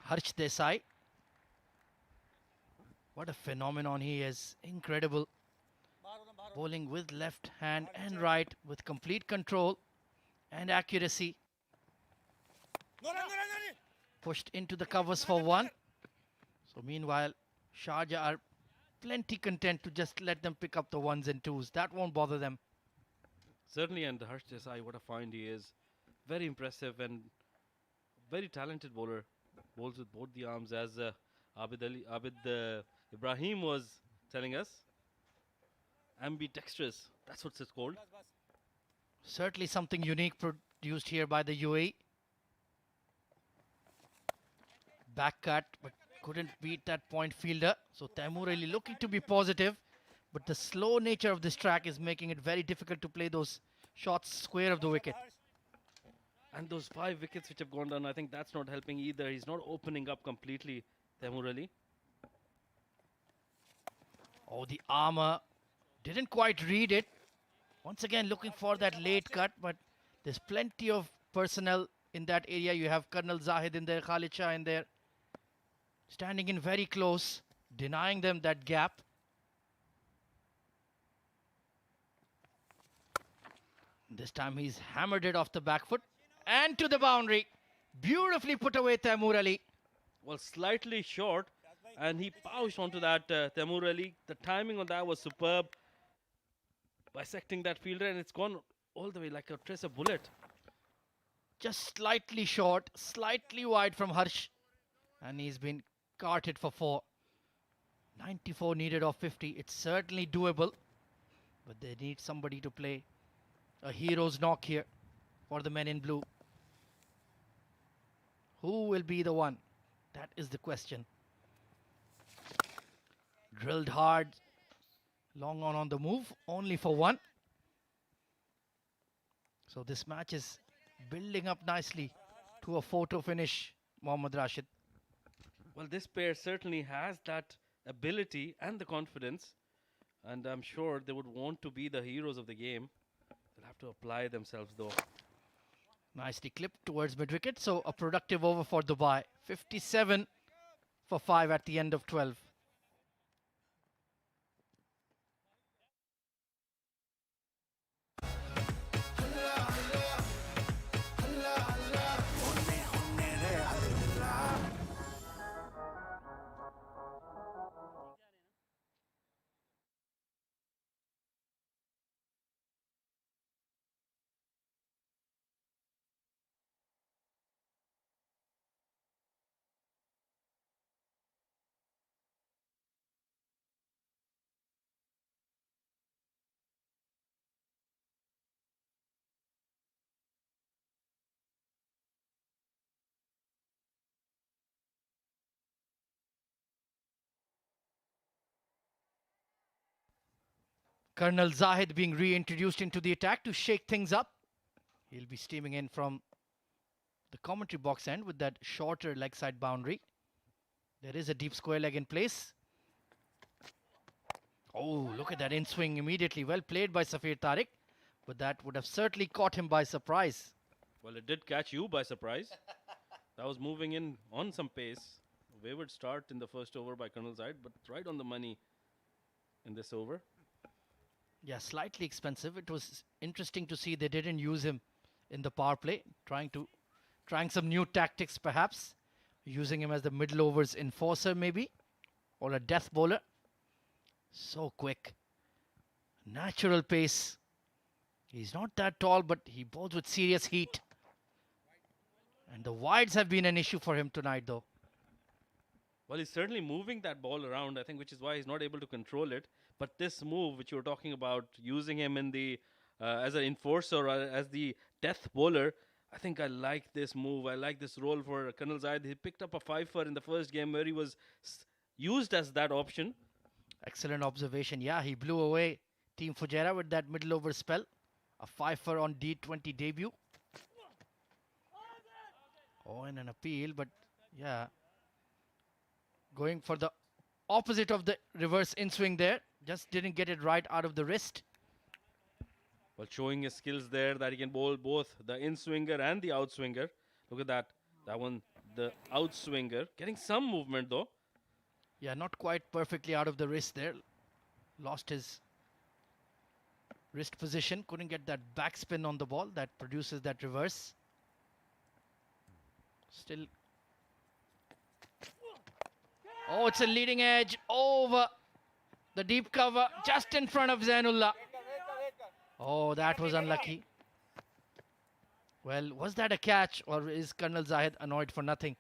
Harsh Desai. What a phenomenon he is. Incredible. Bowling with left hand and right with complete control and accuracy. Pushed into the covers for 1. So meanwhile, Sharjah are plenty content to just let them pick up the 1s and 2s. That won't bother them. Certainly, and Harsh Desai, what a find he is. Very impressive and very talented bowler. Bowls with both the arms, as Abid Ibrahim was telling us. Ambidextrous, that's what it's called. Certainly something unique produced here by the UAE. Back cut, but couldn't beat that point fielder. So Taimur Ali looking to be positive, but the slow nature of this track is making it very difficult to play those shots square of the wicket. And those 5 wickets which have gone down, I think that's not helping either. He's not opening up completely, Taimur Ali. Oh, the armour didn't quite read it. Once again looking for that late cut, but there's plenty of personnel in that area. You have Colonel Zahid in there, Khalid Shah in there, standing in very close, denying them that gap. This time he's hammered it off the back foot and to the boundary. Beautifully put away Taimur Ali. Well, slightly short, and he pounced onto that Taimur Ali. The timing on that was superb. Bisecting that fielder, and it's gone all the way like a tracer bullet. Just slightly short, slightly wide from Harsh, and he's been carted for 4. 94 needed of 50. It's certainly doable, but they need somebody to play a hero's knock here for the men in blue. Who will be the one? That is the question. Drilled hard, long on the move, only for 1. So this match is building up nicely to a photo finish, Mohammad Rashid. Well, this pair certainly has that ability and the confidence, and I'm sure they would want to be the heroes of the game. They'll have to apply themselves though. Nicely clipped towards mid-wicket, so a productive over for Dubai. 57 for 5 at the end of 12. Colonel Zahid being reintroduced into the attack to shake things up. He'll be steaming in from the commentary box end with that shorter leg side boundary. There is a deep square leg in place. Oh, look at that in swing immediately. Well played by Safir Tariq, but that would have certainly caught him by surprise. Well, it did catch you by surprise. That was moving in on some pace. A wayward start in the first over by Colonel Zahid, but right on the money in this over. Yeah, slightly expensive. It was interesting to see they didn't use him in the power play, trying some new tactics perhaps, using him as the middle overs enforcer maybe, or a death bowler. So quick, natural pace. He's not that tall, but he bowls with serious heat. And the wides have been an issue for him tonight though. Well, he's certainly moving that ball around, I think, which is why he's not able to control it. But this move, which you were talking about, using him in the as an enforcer or as the death bowler, I think I like this move. I like this role for Colonel Zahid. He picked up a fifer in the first game where he was used as that option. Excellent observation. Yeah, he blew away Team Fujairah with that middle over spell. A fifer on D20 debut. Oh, and an appeal, but yeah. Going for the opposite of the reverse in swing there. Just didn't get it right out of the wrist. Well, showing his skills there that he can bowl both the in swinger and the out swinger. Look at that. That one, the out swinger. Getting some movement though. Yeah, not quite perfectly out of the wrist there. Lost his wrist position. Couldn't get that backspin on the ball that produces that reverse. Still. Oh, it's a leading edge over the deep cover just in front of Zainullah. Oh, that was unlucky. Well, was that a catch or is Colonel Zahid annoyed for nothing?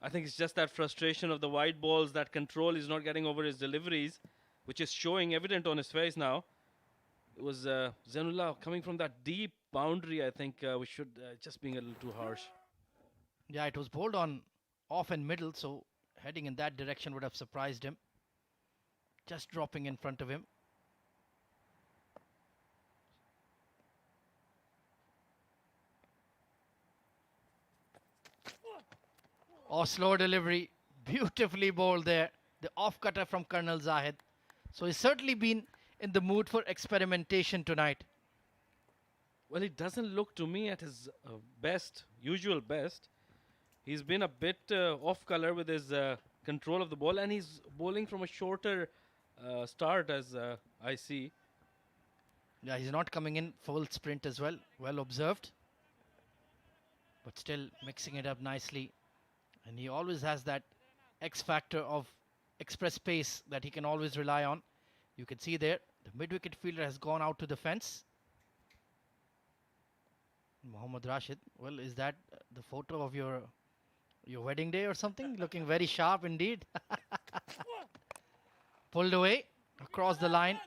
I think it's just that frustration of the wide balls, that control he's not getting over his deliveries, which is showing evident on his face now. It was Zainullah coming from that deep boundary. I think we should just being a little too harsh. Yeah, it was bowled on off and middle, so heading in that direction would have surprised him. Just dropping in front of him. Oh, slow delivery. Beautifully bowled there. The off cutter from Colonel Zahid. So he's certainly been in the mood for experimentation tonight. Well, it doesn't look to me at his usual best. He's been a bit off color with his control of the ball, and he's bowling from a shorter start as I see. Yeah, he's not coming in full sprint as well. Well observed. But still mixing it up nicely. And he always has that X factor of express pace that he can always rely on. You can see there, the mid-wicket fielder has gone out to the fence. Mohammad Rashid. Well, is that the photo of your wedding day or something? Looking very sharp indeed. Pulled away across the line.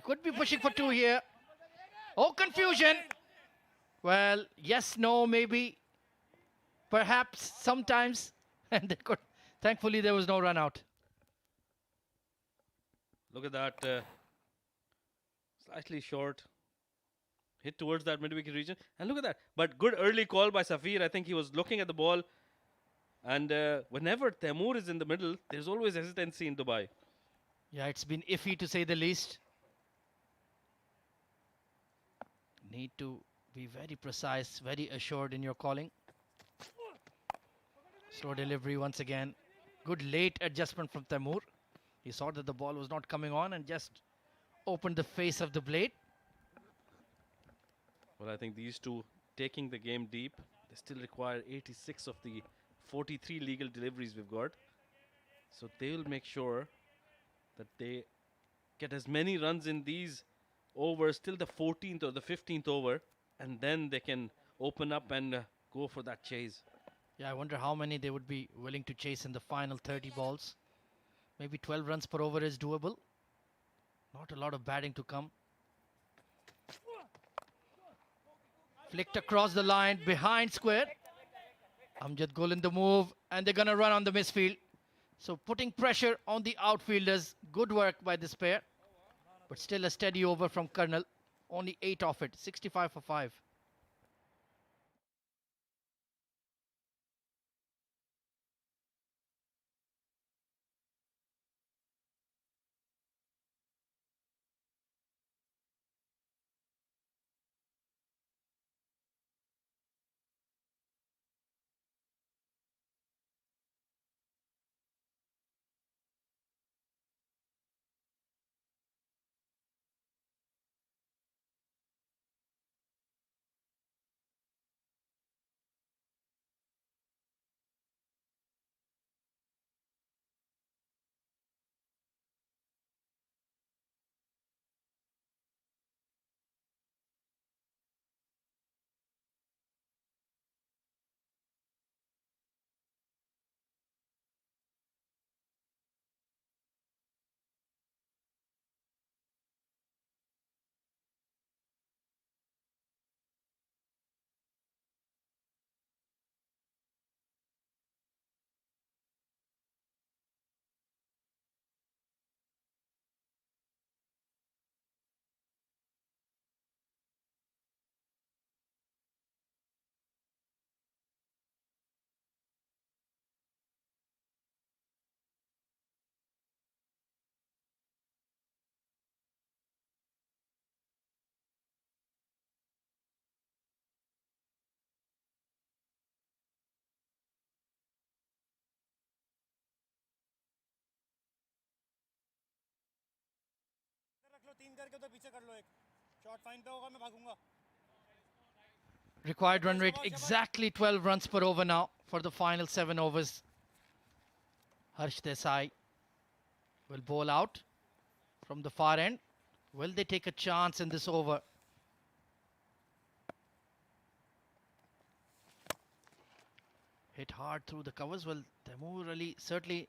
Could be pushing for two here. Oh, confusion. Well, yes, no, maybe. Perhaps, sometimes. And they could. Thankfully, there was no run out. Look at that. Slightly short. Hit towards that mid-wicket region. And look at that. But good early call by Safir. I think he was looking at the ball. And whenever Taimur is in the middle, there's always hesitancy in Dubai. Yeah, it's been iffy to say the least. Need to be very precise, very assured in your calling. Slow delivery once again. Good late adjustment from Taimur. He saw that the ball was not coming on and just opened the face of the blade. Well, I think these two taking the game deep, they still require 86 of the 43 legal deliveries we've got. So they will make sure that they get as many runs in these overs till the 14th or the 15th over, and then they can open up and go for that chase. Yeah, I wonder how many they would be willing to chase in the final 30 balls. Maybe 12 runs per over is doable. Not a lot of batting to come. Flicked across the line, behind square. Amjad Gul in the move, and they're going to run on the misfield. So putting pressure on the outfielders. Good work by this pair. But still a steady over from Colonel. Only 8 off it. 65 for 5. Required run rate exactly 12 runs per over now for the final 7 overs. Harsh Desai will bowl out from the far end. Will they take a chance in this over? Hit hard through the covers. Well, Taimur Ali certainly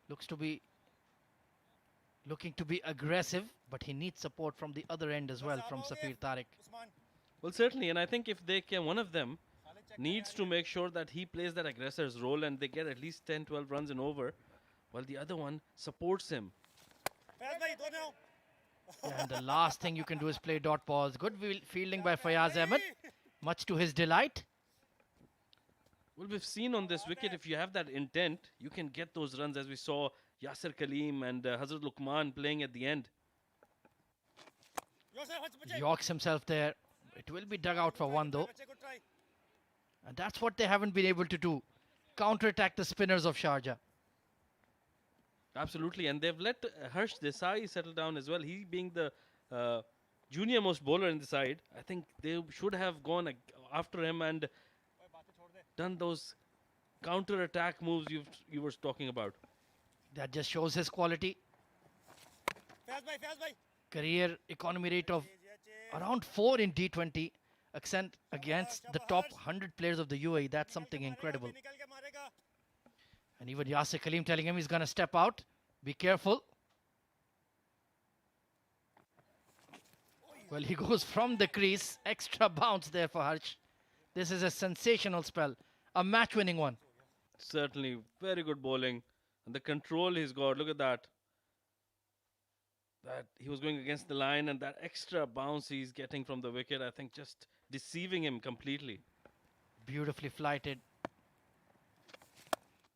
looks to be looking to be aggressive, but he needs support from the other end as well from Safir Tariq. Well, certainly, and I think if they can, one of them needs to make sure that he plays that aggressor's role and they get at least 10, 12 runs in over, while the other one supports him. Yeah, and the last thing you can do is play dot balls. Good fielding by Fayaz Ahmed, much to his delight. Well, we've seen on this wicket, if you have that intent, you can get those runs, as we saw Yasser Kaleem and Hazrat Luqman playing at the end. Yorks himself there. It will be dug out for 1 though. And that's what they haven't been able to do. Counter-attack the spinners of Sharjah. Absolutely, and they've let Harsh Desai settle down as well. He being the junior most bowler in the side, I think they should have gone after him and done those counter-attack moves you were talking about. That just shows his quality. Career economy rate of around 4 in D20 against the top 100 players of the UAE. That's something incredible. And even Yasir Kaleem telling him he's going to step out. Be careful. Well, he goes from the crease. Extra bounce there for Harsh. This is a sensational spell. A match-winning one. Certainly, very good bowling. And the control he's got, look at that. That he was going against the line, and that extra bounce he's getting from the wicket, I think just deceiving him completely. Beautifully flighted.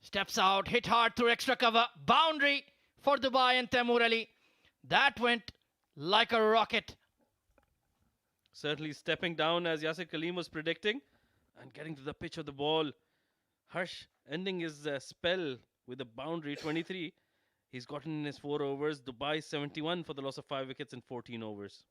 Steps out, hit hard through extra cover. Boundary for Dubai and Taimur Ali. That went like a rocket. Certainly stepping down as Yasir Kaleem was predicting and getting to the pitch of the ball. Harsh ending his spell with a boundary 23. He's gotten in his 4 overs. Dubai 71 for the loss of 5 wickets in 14 overs.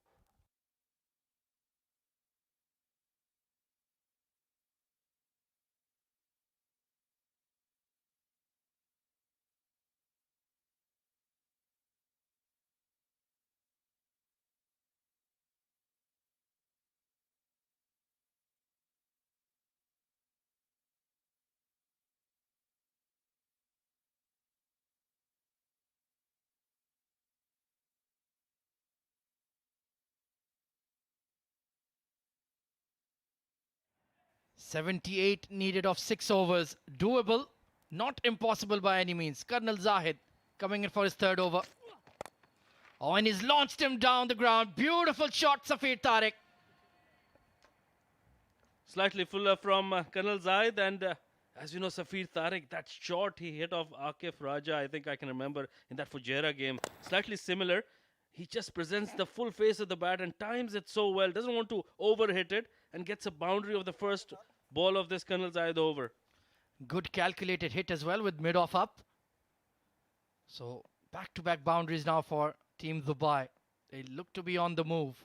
.78 needed of 6 overs. Doable, not impossible by any means. Colonel Zahid coming in for his 3rd over. Oh, and he's launched him down the ground. Beautiful shot, Safir Tariq. Slightly fuller from Colonel Zaid, and as you know, Safir Tariq, that shot he hit off Akif Raja, I think I can remember in that Fujairah game, slightly similar. He just presents the full face of the bat and times it so well, doesn't want to overhit it, and gets a boundary of the first ball of this Colonel Zaid over. Good calculated hit as well with mid-off up. So back-to-back boundaries now for Team Dubai. They look to be on the move.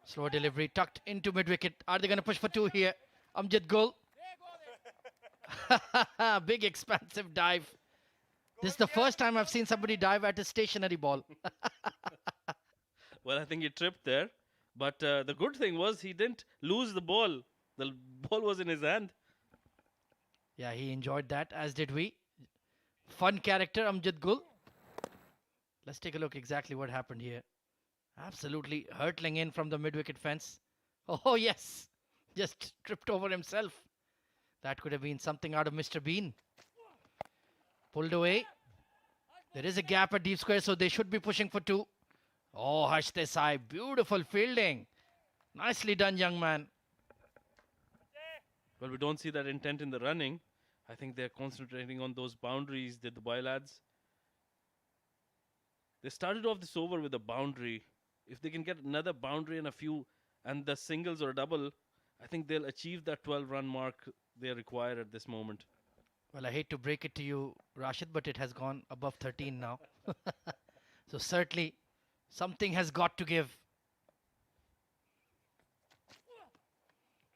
Slow delivery tucked into mid-wicket. Are they going to push for two here? Amjad Gul. Big expansive dive. This is the first time I've seen somebody dive at a stationary ball. Well, I think he tripped there. But the good thing was he didn't lose the ball. The ball was in his hand. Yeah, he enjoyed that, as did we. Fun character, Amjad Gul. Let's take a look exactly what happened here. Absolutely hurtling in from the mid-wicket fence. Oh, yes. Just tripped over himself. That could have been something out of Mr. Bean. Pulled away. There is a gap at deep square, so they should be pushing for two. Oh, Harsh Desai. Beautiful fielding. Nicely done, young man. Well, we don't see that intent in the running. I think they're concentrating on those boundaries, the Dubai lads. They started off this over with a boundary. If they can get another boundary and a few, and the singles or double, I think they'll achieve that 12-run mark they require at this moment. Well, I hate to break it to you, Rashid, but it has gone above 13 now. So certainly something has got to give.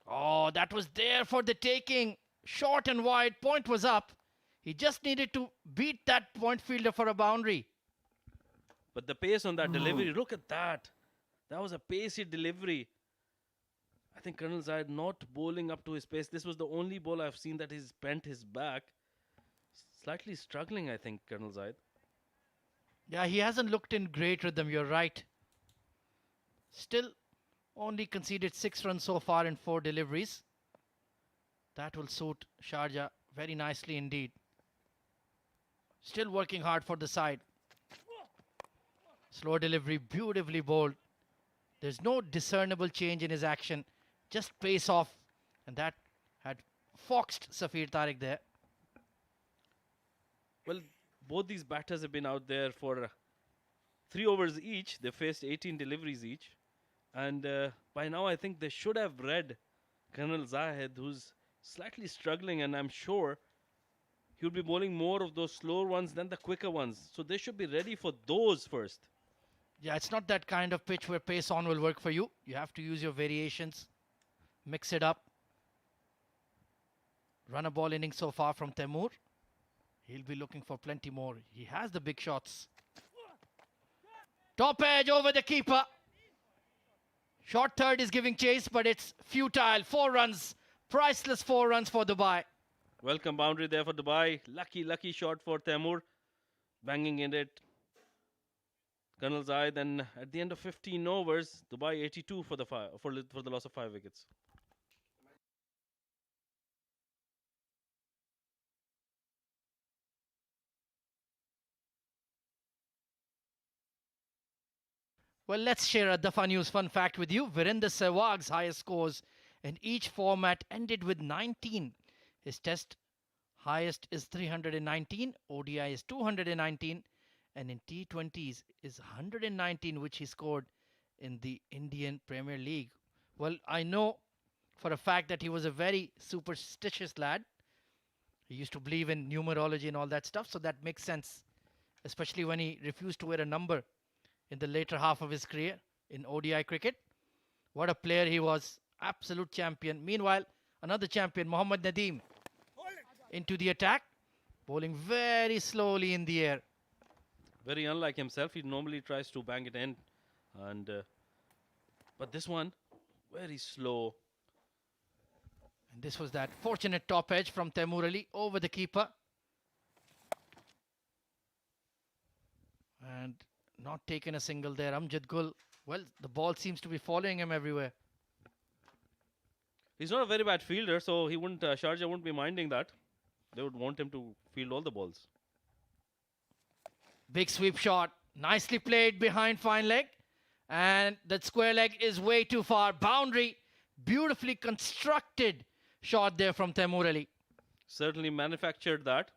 Oh, that was there for the taking. Short and wide. Point was up. He just needed to beat that point fielder for a boundary. But the pace on that delivery, look at that. That was a pacey delivery. I think Colonel Zaid not bowling up to his pace. This was the only ball I've seen that he's bent his back. Slightly struggling, I think, Colonel Zaid. Yeah, he hasn't looked in great rhythm, you're right. Still only conceded 6 runs so far in 4 deliveries. That will suit Sharjah very nicely indeed. Still working hard for the side. Slow delivery, beautifully bowled. There's no discernible change in his action. Just pace off. And that had foxed Safir Tariq there. Well, both these batters have been out there for 3 overs each. They faced 18 deliveries each. And by now, I think they should have read Colonel Zaid, who's slightly struggling. And I'm sure he'll be bowling more of those slower ones than the quicker ones. So they should be ready for those first. Yeah, it's not that kind of pitch where pace on will work for you. You have to use your variations. Mix it up. Run a ball inning so far from Temur. He'll be looking for plenty more. He has the big shots. Top edge over the keeper. Short third is giving chase, but it's futile. 4 runs. Priceless 4 runs for Dubai. Welcome boundary there for Dubai. Lucky shot for Temur. Banging in it. Colonel Zaid, and at the end of 15 overs, Dubai 82 for the loss of 5 wickets. Well, let's share a Dafa News fun fact with you. Virender Sehwag's highest scores in each format ended with 19. His test highest is 319, ODI is 219, and in T20s is 119, which he scored in the Indian Premier League. Well, I know for a fact that he was a very superstitious lad. He used to believe in numerology and all that stuff, so that makes sense, especially when he refused to wear a number in the later half of his career in ODI cricket. What a player he was. Absolute champion. Meanwhile, another champion, Mohammad Nadeem, into the attack, bowling very slowly in the air. Very unlike himself. He normally tries to bang it in. But this one, very slow. And this was that fortunate top edge from Temur Ali over the keeper. And not taken a single there. Amjad Gul, well, the ball seems to be following him everywhere. He's not a very bad fielder, so he wouldn't. Sharjah wouldn't be minding that. They would want him to field all the balls. Big sweep shot. Nicely played behind fine leg. And that square leg is way too far. Boundary. Beautifully constructed shot there from Taimur Ali. Certainly manufactured that.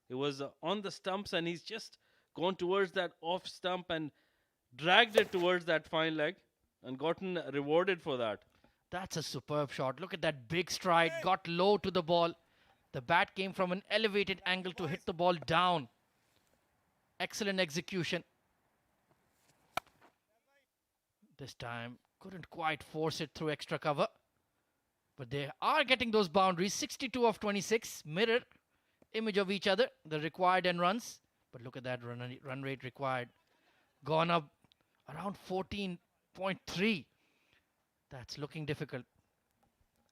He was on the stumps and he's just gone towards that off stump and dragged it towards that fine leg and gotten rewarded for that. That's a superb shot. Look at that big stride. Got low to the ball. The bat came from an elevated angle to hit the ball down. Excellent execution. This time couldn't quite force it through extra cover. But they are getting those boundaries. 62 of 26. Mirror image of each other. The required and runs. But look at that run rate required. Gone up around 14.3. That's looking difficult.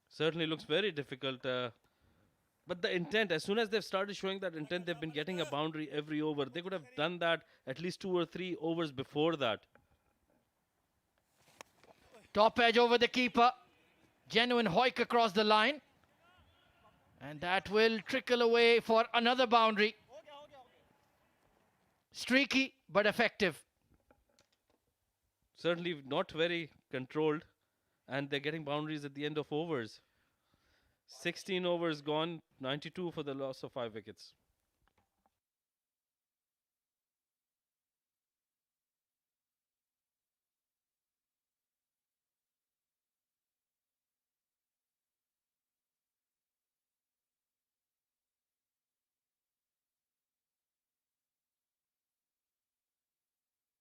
Certainly looks very difficult. But the intent, as soon as they've started showing that intent, they've been getting a boundary every over. They could have done that at least 2 or 3 overs before that. Top edge over the keeper. Genuine hoik across the line. And that will trickle away for another boundary. Streaky but effective. Certainly not very controlled. And they're getting boundaries at the end of overs. 16 overs gone, 92 for the loss of 5 wickets.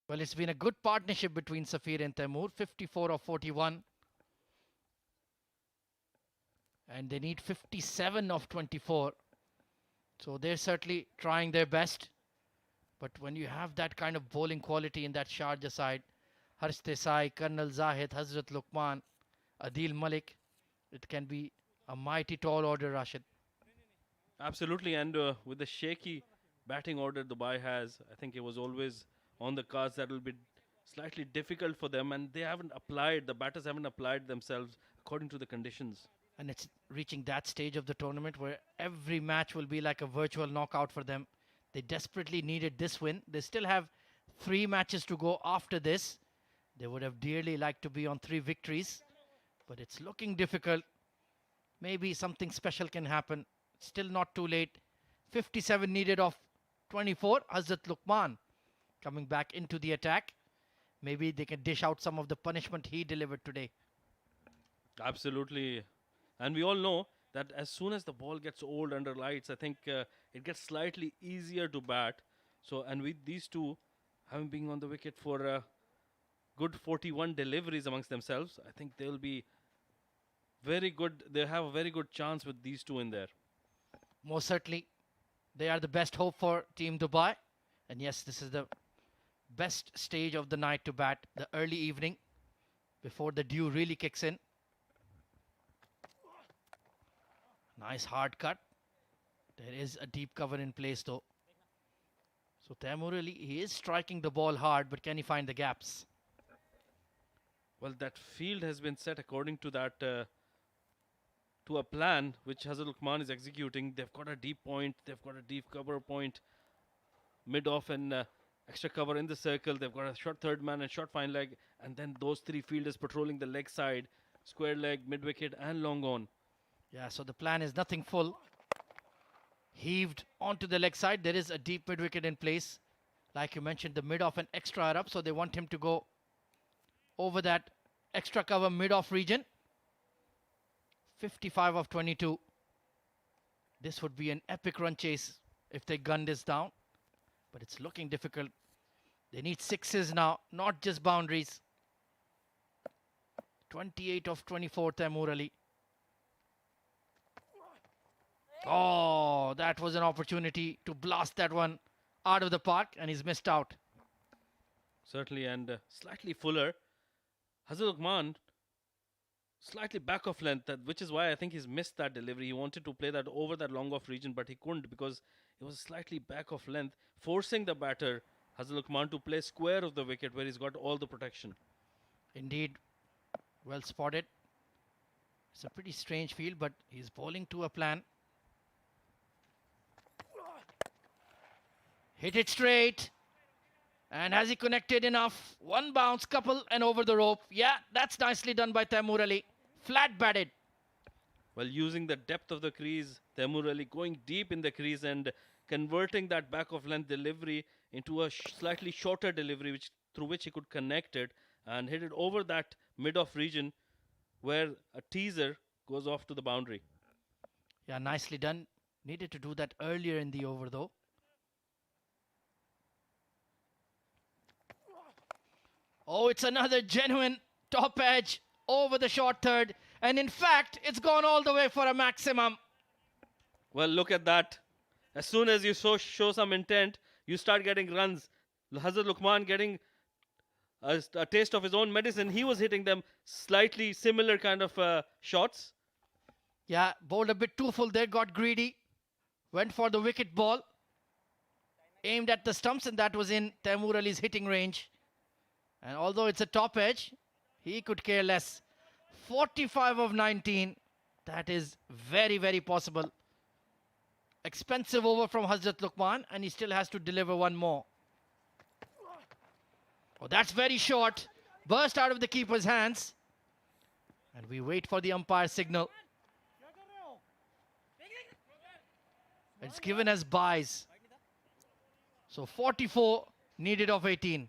Well, it's been a good partnership between Safir and Taimur. 54 of 41. And they need 57 of 24. So they're certainly trying their best. But when you have that kind of bowling quality in that Sharjah side, Harsh Desai, Colonel Zahid, Hazrat Luqman, Adil Malik, it can be a mighty tall order, Rashid. Absolutely, and with the shaky batting order Dubai has, I think it was always on the cards that will be slightly difficult for them, and they haven't applied, the batters haven't applied themselves according to the conditions. And it's reaching that stage of the tournament where every match will be like a virtual knockout for them. They desperately needed this win. They still have 3 matches to go after this. They would have dearly liked to be on 3 victories, but it's looking difficult. Maybe something special can happen. Still not too late. 57 needed of 24. Hazrat Luqman coming back into the attack. Maybe they can dish out some of the punishment he delivered today. Absolutely. And we all know that as soon as the ball gets old under lights, I think it gets slightly easier to bat. So, and with these two having been on the wicket for good 41 deliveries amongst themselves, I think they'll be very good. They have a very good chance with these two in there. Most certainly, they are the best hope for Team Dubai. And yes, this is the best stage of the night to bat, the early evening, before the dew really kicks in. Nice hard cut. There is a deep cover in place though. So Taimur Ali, he is striking the ball hard, but can he find the gaps? Well, that field has been set according to that, to a plan which Hazrat Luqman is executing. They've got a deep point, they've got a deep cover point, mid-off and extra cover in the circle. They've got a short third man and short fine leg, and then those 3 fielders patrolling the leg side, square leg, mid-wicket and long on. Yeah, so the plan is nothing full. Heaved onto the leg side. There is a deep mid-wicket in place. Like you mentioned, the mid-off and extra are up, so they want him to go over that extra cover mid-off region. 55 of 22. This would be an epic run chase if they gun this down. But it's looking difficult. They need 6s now, not just boundaries. 28 of 24, Taimur Ali. Oh, that was an opportunity to blast that one out of the park, and he's missed out. Certainly, and slightly fuller. Hazrat Luqman, slightly back of length, which is why I think he's missed that delivery. He wanted to play that over that long off region, but he couldn't because it was slightly back of length, forcing the batter, Hazrat Luqman, to play square of the wicket where he's got all the protection. Indeed, well spotted. It's a pretty strange field, but he's bowling to a plan. Hit it straight. And has he connected enough? One bounce, couple, and over the rope. Yeah, that's nicely done by Taimur Ali. Flat batted. Well, using the depth of the crease, Taimur Ali going deep in the crease and converting that back of length delivery into a slightly shorter delivery, through which he could connect it and hit it over that mid-off region where a teaser goes off to the boundary. Yeah, nicely done. Needed to do that earlier in the over though. Oh, it's another genuine top edge over the short third. And in fact, it's gone all the way for a maximum. Well, look at that. As soon as you show some intent, you start getting runs. Hazrat Luqman getting a taste of his own medicine. He was hitting them slightly similar kind of shots. Yeah, bowled a bit too full there, got greedy. Went for the wicket ball. Aimed at the stumps, and that was in Taimur Ali's hitting range. And although it's a top edge, he could care less. 45 of 19. That is very, very possible. Expensive over from Hazrat Luqman, and he still has to deliver one more. Oh, that's very short. Burst out of the keeper's hands. And we wait for the umpire signal. It's given as buys. So 44 needed of 18.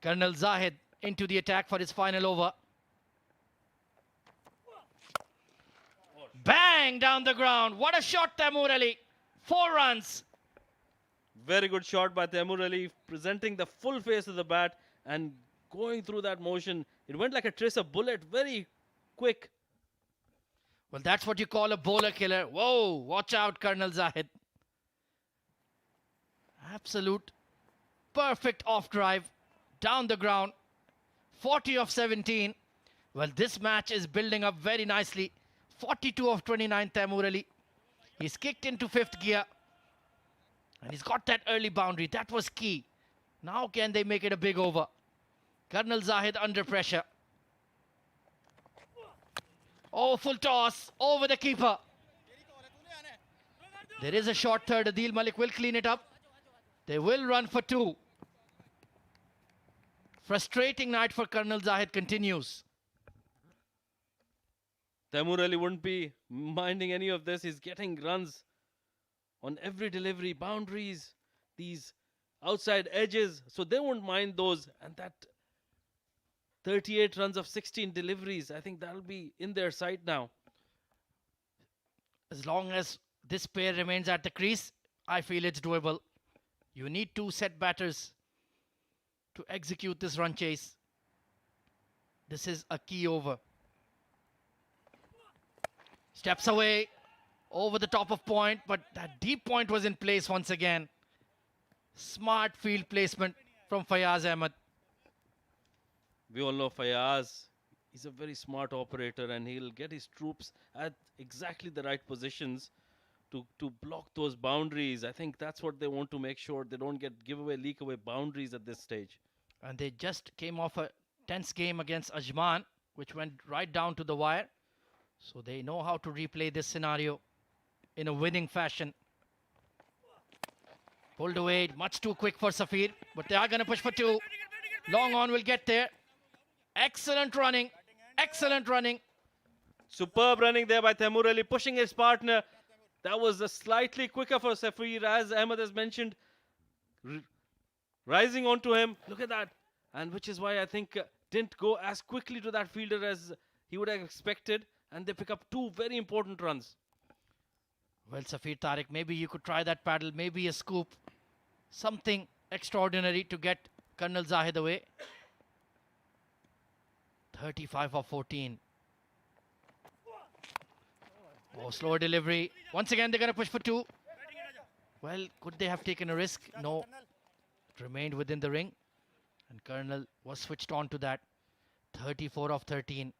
Colonel Zahid into the attack for his final over. Bang down the ground. What a shot, Taimur Ali. 4 runs. Very good shot by Taimur Ali, presenting the full face of the bat and going through that motion. It went like a tracer bullet, very quick. Well, that's what you call a bowler killer. Whoa, watch out, Colonel Zahid. Absolute perfect off drive. Down the ground. 40 of 17. Well, this match is building up very nicely. 42 of 29, Taimur Ali. He's kicked into 5th gear. And he's got that early boundary. That was key. Now can they make it a big over? Colonel Zahid under pressure. Oh, full toss over the keeper. There is a short third. Adil Malik will clean it up. They will run for 2. Frustrating night for Colonel Zahid continues. Taimur Ali wouldn't be minding any of this. He's getting runs on every delivery, boundaries, these outside edges. So they won't mind those. And that 38 runs of 16 deliveries, I think that'll be in their sight now. As long as this pair remains at the crease, I feel it's doable. You need 2 set batters to execute this run chase. This is a key over. Steps away over the top of point, but that deep point was in place once again. Smart field placement from Fayaz Ahmed. We all know Fayaz. He's a very smart operator and he'll get his troops at exactly the right positions to block those boundaries. I think that's what they want to make sure they don't get giveaway, leak away boundaries at this stage. And they just came off a tense game against Ajman, which went right down to the wire. So they know how to replay this scenario in a winning fashion. Pulled away, much too quick for Safir, but they are going to push for 2. Long on will get there. Excellent running. Excellent running. Superb running there by Taimur Ali, pushing his partner. That was a slightly quicker for Safir, as Ahmed has mentioned. Rising onto him. Look at that. and which is why I think didn't go as quickly to that fielder as he would have expected, and they pick up two very important runs. Well, Safir Tariq, maybe you could try that paddle, maybe a scoop, something extraordinary to get Colonel Zahid away. 35 of 14. Oh, slower delivery. Once again, they're going to push for two. Well, could they have taken a risk? No. It remained within the ring. And Colonel was switched on to that. 34 of 13.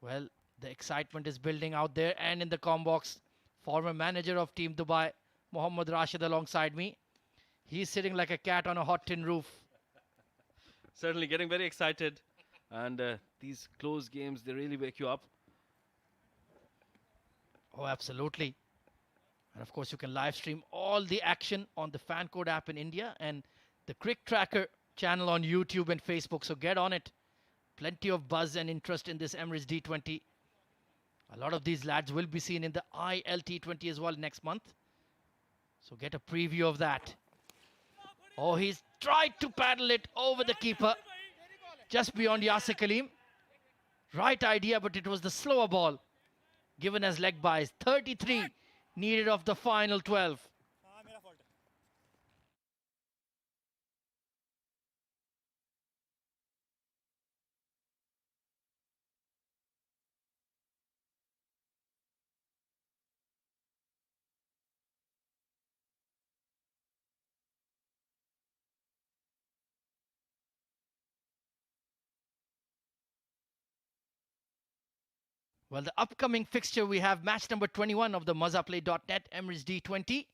Well, the excitement is building out there and in the comm box. Former manager of Team Dubai, Mohammad Rashid, alongside me. He's sitting like a cat on a hot tin roof. Certainly getting very excited. And these close games, they really wake you up. Oh, absolutely. And of course, you can live stream all the action on the Fan Code app in India and the CricTracker channel on YouTube and Facebook. So get on it. Plenty of buzz and interest in this Emirates D20. A lot of these lads will be seen in the ILT20 as well next month. So get a preview of that. Oh, he's tried to paddle it over the keeper. Just beyond Yasir Kaleem. Right idea, but it was the slower ball given as leg buys. 33 needed of the final 12. Well, the upcoming fixture, we have match number 21 of the Mazaplay.net Emirates D20.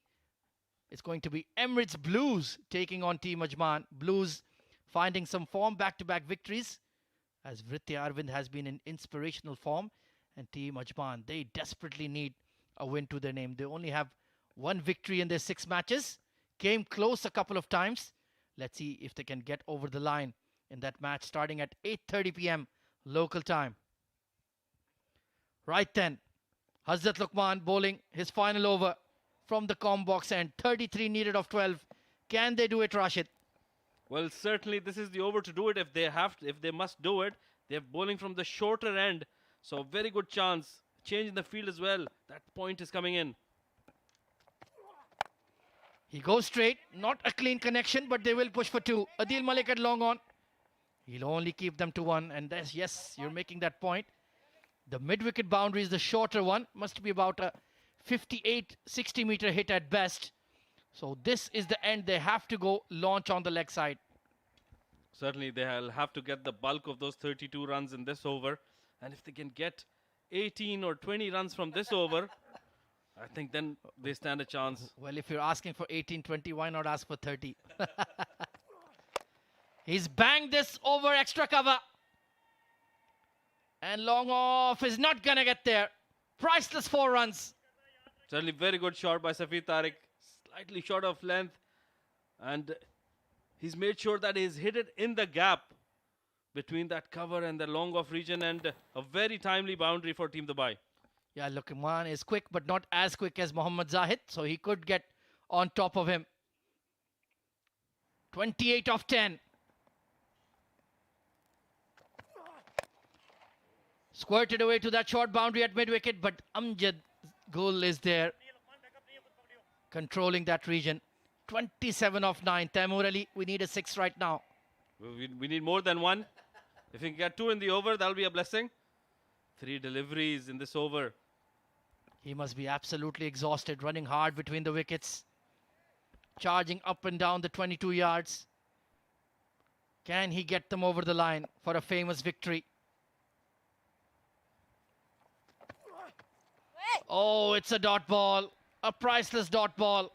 It's going to be Emirates Blues taking on Team Ajman. Blues finding some form, back-to-back victories, as Vritya Arvind has been in inspirational form. And Team Ajman, they desperately need a win to their name. They only have one victory in their 6 matches. Came close a couple of times. Let's see if they can get over the line in that match starting at 8:30 p.m. local time. Right then, Hazrat Luqman bowling his final over from the comm box end. 33 needed of 12. Can they do it, Rashid? Well, certainly this is the over to do it if they have to, if they must do it. They're bowling from the shorter end, so very good chance. Change in the field as well. That point is coming in. He goes straight, not a clean connection, but they will push for 2. Adil Malik at long on. He'll only keep them to 1, and that's, yes, you're making that point. The mid-wicket boundary is the shorter one. Must be about a 58-60 meter hit at best. So this is the end. They have to go launch on the leg side. Certainly they'll have to get the bulk of those 32 runs in this over. And if they can get 18 or 20 runs from this over, I think then they stand a chance. Well, if you're asking for 18-20, why not ask for 30? He's banged this over extra cover. And long off is not going to get there. Priceless 4 runs. Certainly very good shot by Safir Tariq. Slightly short of length. And he's made sure that he's hit it in the gap between that cover and the long off region. And a very timely boundary for Team Dubai. Yeah, Luqman is quick, but not as quick as Mohammad Zahid. So he could get on top of him. 28 of 10. Squirted away to that short boundary at mid-wicket, but Amjad Gul is there, controlling that region. 27 of 9. Taimur Ali, we need a 6 right now. We need more than 1. If we can get 2 in the over, that'll be a blessing. 3 deliveries in this over. He must be absolutely exhausted, running hard between the wickets. Charging up and down the 22 yards. Can he get them over the line for a famous victory? Oh, it's a dot ball. A priceless dot ball.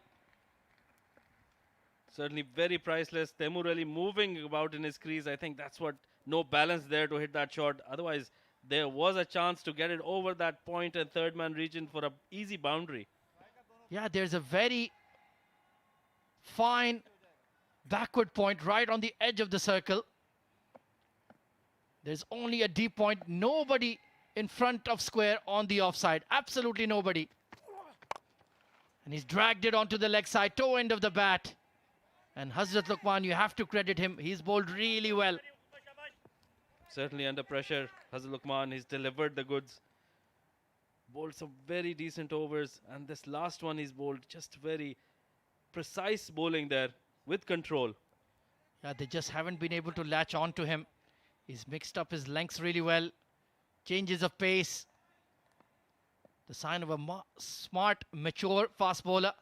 Certainly very priceless. Taimur Ali moving about in his crease. I think that's what, no balance there to hit that shot. Otherwise, there was a chance to get it over that point and third man region for an easy boundary. Yeah, there's a very fine backward point right on the edge of the circle. There's only a deep point. Nobody in front of square on the offside. Absolutely nobody. And he's dragged it onto the leg side, toe end of the bat. And Hazrat Luqman, you have to credit him. He's bowled really well. Certainly under pressure, Hazal Lukman, he's delivered the goods. Bowled some very decent overs, and this last one he's bowled just very precise bowling there with control. Yeah, they just haven't been able to latch on to him. He's mixed up his lengths really well. Changes of pace. The sign of a smart, mature fast bowler.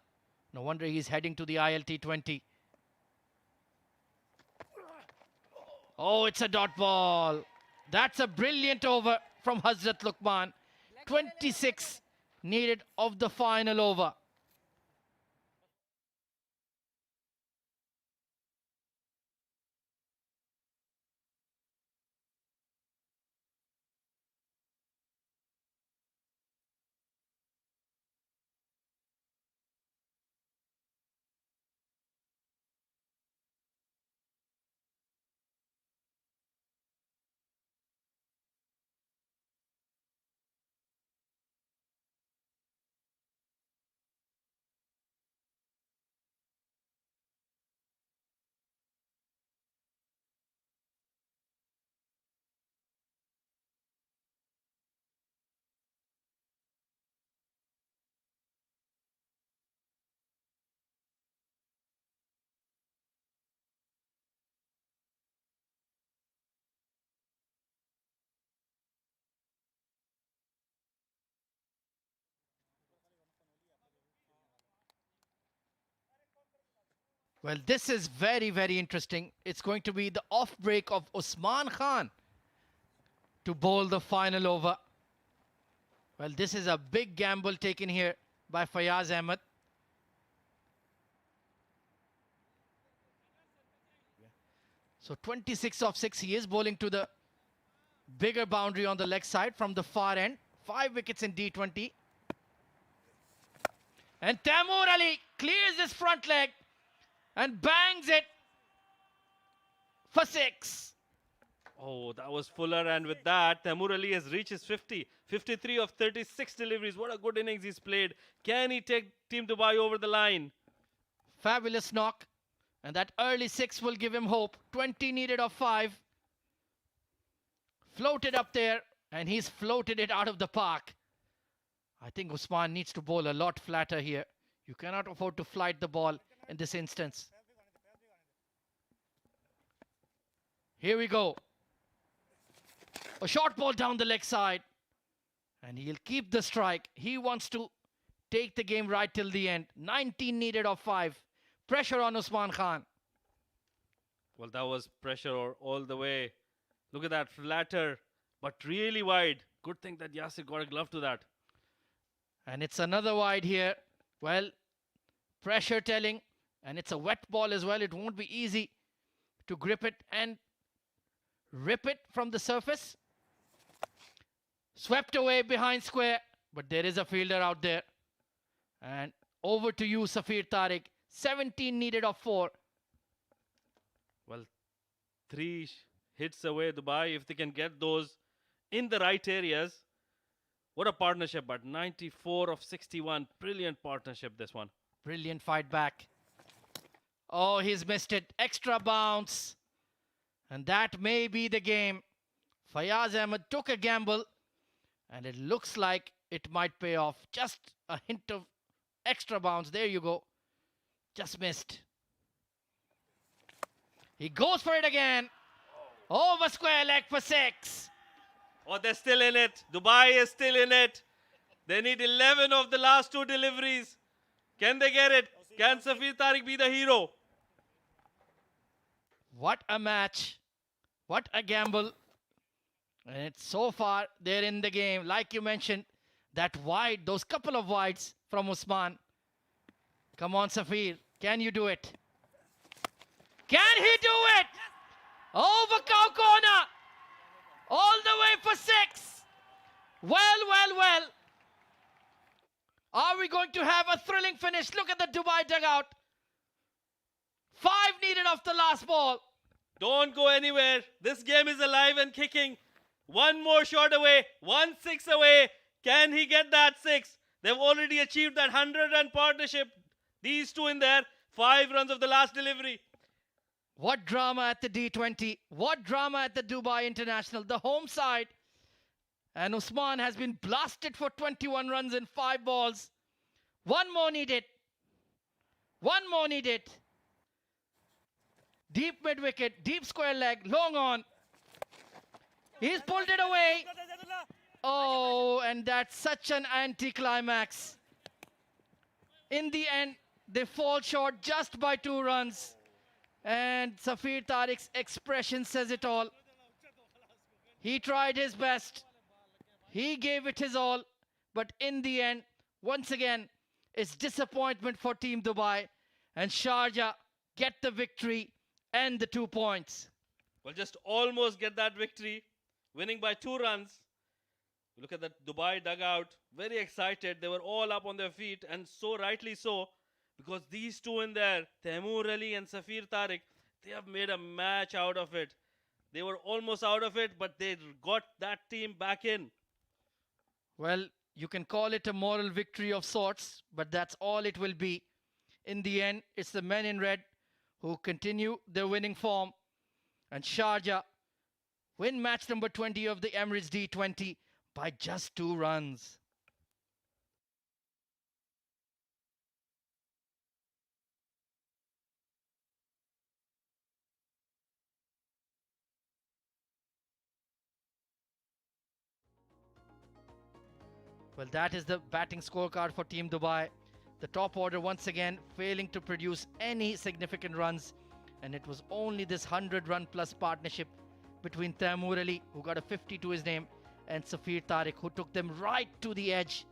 No wonder he's heading to the ILT20. Oh, it's a dot ball. That's a brilliant over from Hazrat Luqman. 26 needed of the final over. Well, this is very, very interesting. It's going to be the off break of Usman Khan to bowl the final over. Well, this is a big gamble taken here by Fayaz Ahmed. So 26 off 6. He is bowling to the bigger boundary on the leg side from the far end. 5 wickets in D20. And Taimur Ali clears his front leg and bangs it for 6. Oh, that was fuller, and with that, Taimur Ali has reached his 50. 53 of 36 deliveries. What a good innings he's played. Can he take Team Dubai over the line? Fabulous knock. And that early 6 will give him hope. 20 needed of 5. Floated up there, and he's floated it out of the park. I think Usman needs to bowl a lot flatter here. You cannot afford to flight the ball in this instance. Here we go. A short ball down the leg side. And he'll keep the strike. He wants to take the game right till the end. 19 needed of 5. Pressure on Usman Khan. Well, that was pressure all the way. Look at that, flatter, but really wide. Good thing that Yasir got a glove to that. And it's another wide here. Well, pressure telling. And it's a wet ball as well. It won't be easy to grip it and rip it from the surface. Swept away behind square. But there is a fielder out there. And over to you, Safir Tariq. 17 needed of 4. Well, 3 hits away Dubai. If they can get those in the right areas. What a partnership, but 94 of 61. Brilliant partnership, this one. Brilliant fight back. Oh, he's missed it. Extra bounce. And that may be the game. Fayaz Ahmed took a gamble. And it looks like it might pay off. Just a hint of extra bounce. There you go. Just missed. He goes for it again. Over square leg for 6. Oh, they're still in it. Dubai is still in it. They need 11 of the last 2 deliveries. Can they get it? Can Safir Tariq be the hero? What a match. What a gamble. And it's so far they're in the game. Like you mentioned, that wide, those couple of wides from Usman. Come on, Safir. Can you do it? Can he do it? Over cow corner. All the way for 6. Well. Are we going to have a thrilling finish? Look at the Dubai dugout. 5 needed off the last ball. Don't go anywhere. This game is alive and kicking. 1 more shot away. 1 6 away. Can he get that 6? They've already achieved that 100-run partnership. These 2 in there. 5 runs of the last delivery. What drama at the D20. What drama at the Dubai International. The home side. And Usman has been blasted for 21 runs in 5 balls. One more needed. One more needed. Deep mid-wicket, deep square leg, long on. He's pulled it away. Oh, and that's such an anticlimax. In the end, they fall short just by 2 runs. And Safir Tariq's expression says it all. He tried his best. He gave it his all. But in the end, once again, it's disappointment for Team Dubai. And Sharjah get the victory and the 2 points. Well, just almost get that victory, winning by 2 runs. Look at that Dubai dugout, very excited. They were all up on their feet, and so rightly so, because these two in there, Taimur Ali and Safir Tariq, they have made a match out of it. They were almost out of it, but they got that team back in. Well, you can call it a moral victory of sorts, but that's all it will be. In the end, it's the men in red who continue their winning form. And Sharjah win match number 20 of the Emirates D20 by just 2 runs. Well, that is the batting scorecard for Team Dubai. The top order once again failing to produce any significant runs. And it was only this 100-run plus partnership between Taimur Ali, who got a 50 to his name, and Safir Tariq, who took them right to the edge,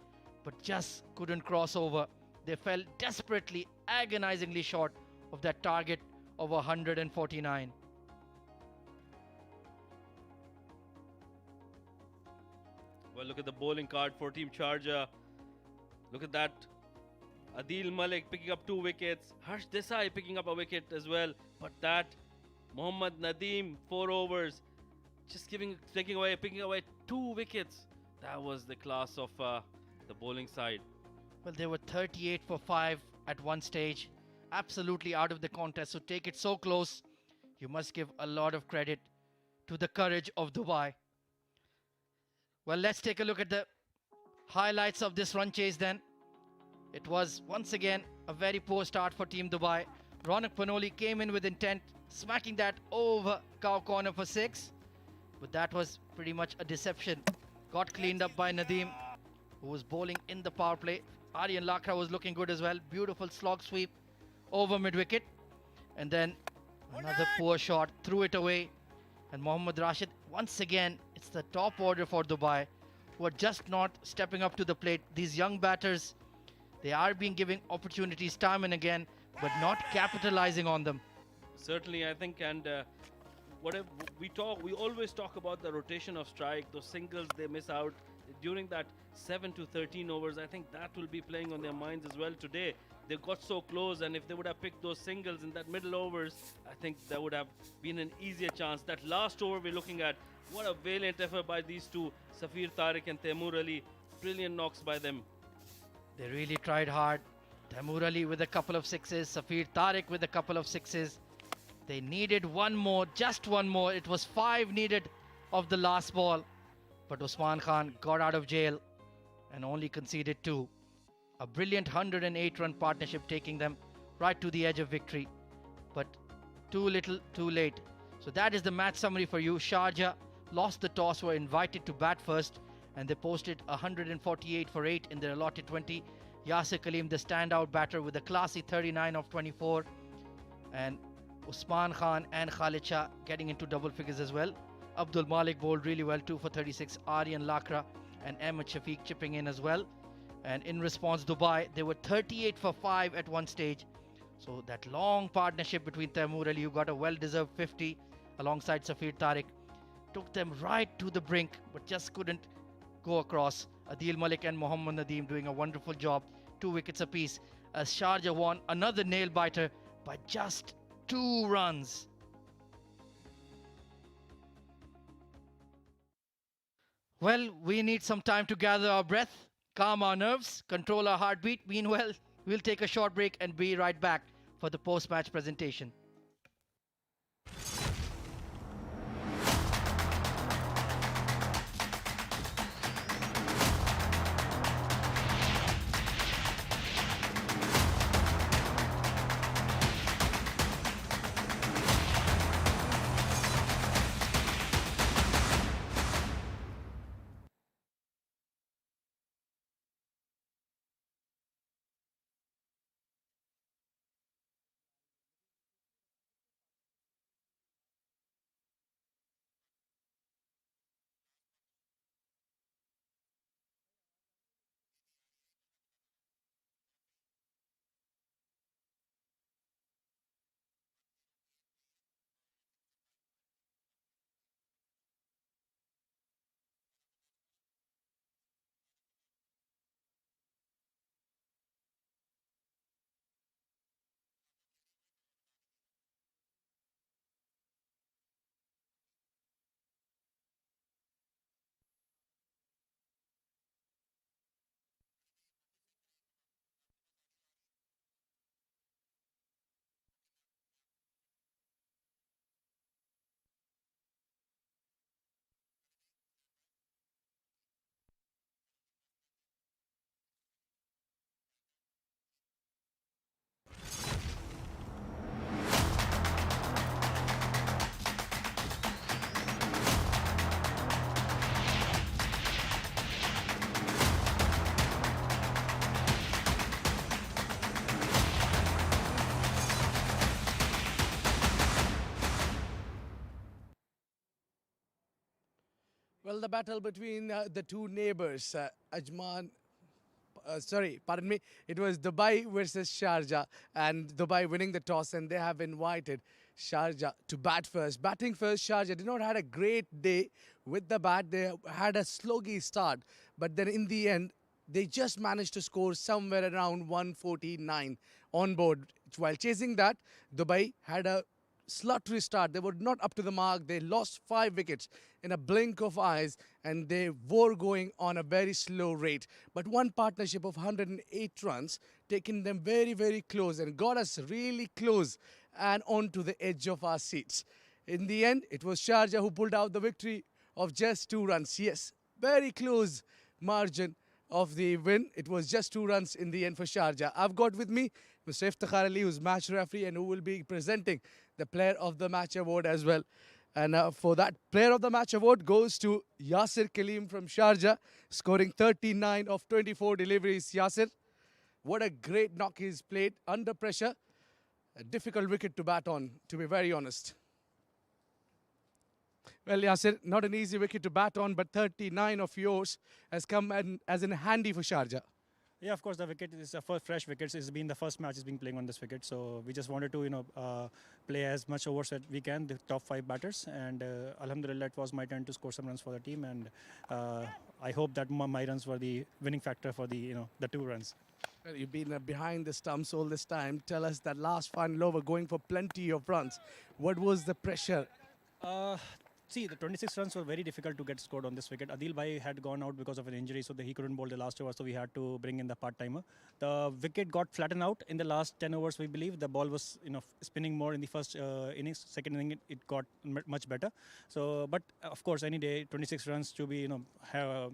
but just couldn't cross over. They fell desperately, agonizingly short of that target of 149. Well, look at the bowling card for Team Sharjah. Look at that. Adil Malik picking up 2 wickets. Harsh Desai picking up a wicket as well. But that Mohammad Nadeem, 4 overs. Just picking away 2 wickets. That was the class of the bowling side. Well, they were 38 for 5 at one stage. Absolutely out of the contest. So take it so close. You must give a lot of credit to the courage of Dubai. Well, let's take a look at the highlights of this run chase then. It was once again a very poor start for Team Dubai. Ronak Panoli came in with intent, smacking that over cow corner for 6. But that was pretty much a deception. Got cleaned up by Nadeem, who was bowling in the power play. Aryan Lakra was looking good as well. Beautiful slog sweep over mid-wicket. And then another poor shot, threw it away. And Mohammad Rashid, once again, it's the top order for Dubai, who are just not stepping up to the plate. These young batters, they are being given opportunities time and again, but not capitalizing on them. Certainly, I think, and whatever we always talk about the rotation of strike, those singles they miss out during that 7 to 13 overs. I think that will be playing on their minds as well today. They got so close, and if they would have picked those singles in that middle overs, I think there would have been an easier chance. That last over we're looking at, what a valiant effort by these two, Safir Tariq and Taimur Ali. Brilliant knocks by them. They really tried hard. Taimur Ali with a couple of 6s, Safir Tariq with a couple of 6s. They needed one more, just one more. It was 5 needed of the last ball. But Usman Khan got out of jail and only conceded 2. A brilliant 108-run partnership taking them right to the edge of victory. But too little, too late. So that is the match summary for you. Sharjah lost the toss, were invited to bat first, and they posted 148 for 8 in their allotted 20. Yasir Kaleem, the standout batter, with a classy 39 of 24. And Usman Khan and Khalid Shah getting into double figures as well. Abdul Malik bowled really well, 2 for 36. Aryan Lakra and Ahmed Shafiq chipping in as well. And in response, Dubai, they were 38 for 5 at one stage. So that long partnership between Taimur Ali, who got a well-deserved 50 alongside Safir Tariq, took them right to the brink, but just couldn't go across. Adil Malik and Mohammad Nadeem doing a wonderful job, 2 wickets apiece, as Sharjah won another nail-biter by just 2 runs. Well, we need some time to gather our breath, calm our nerves, control our heartbeat. Meanwhile, we'll take a short break and be right back for the post-match presentation. Well, the battle between the two neighbors, pardon me, it was Dubai versus Sharjah, and Dubai winning the toss, and they have invited Sharjah to bat first. Batting first, Sharjah did not had a great day with the bat. They had a sloggy start, but then in the end, they just managed to score somewhere around 149 on board. While chasing that, Dubai had a sluttery start. They were not up to the mark. They lost 5 wickets in a blink of eyes, and they were going on a very slow rate. But one partnership of 108 runs, taking them very, very close and got us really close and onto the edge of our seats. In the end, it was Sharjah who pulled out the victory of just 2 runs. Yes, very close margin of the win. It was just 2 runs in the end for Sharjah. I've got with me Mr. Iftikhar Ali, who's match referee and who will be presenting the Player of the Match award as well. And for that, Player of the Match award goes to Yasir Kaleem from Sharjah, scoring 39 of 24 deliveries. Yasir, what a great knock he's played under pressure. A difficult wicket to bat on, to be very honest. Well, Yasir, not an easy wicket to bat on, but 39 of yours has come as in handy for Sharjah. Yeah, of course, the wicket is a first fresh wickets. It's been the first match he's been playing on this wicket, so we just wanted to, play as much overs as we can, the top 5 batters, and Alhamdulillah, it was my turn to score some runs for the team, and I hope that my runs were the winning factor for the 2 runs. Well, you've been behind the stumps all this time. Tell us that last final over, going for plenty of runs. What was the pressure? See, the 26 runs were very difficult to get scored on this wicket. Adil Bhai had gone out because of an injury, so he couldn't bowl the last over, so we had to bring in the part-timer. The wicket got flattened out in the last 10 overs, we believe. The ball was spinning more in the first innings. Second inning, it got much better. So, but of course, any day, 26 runs to be, have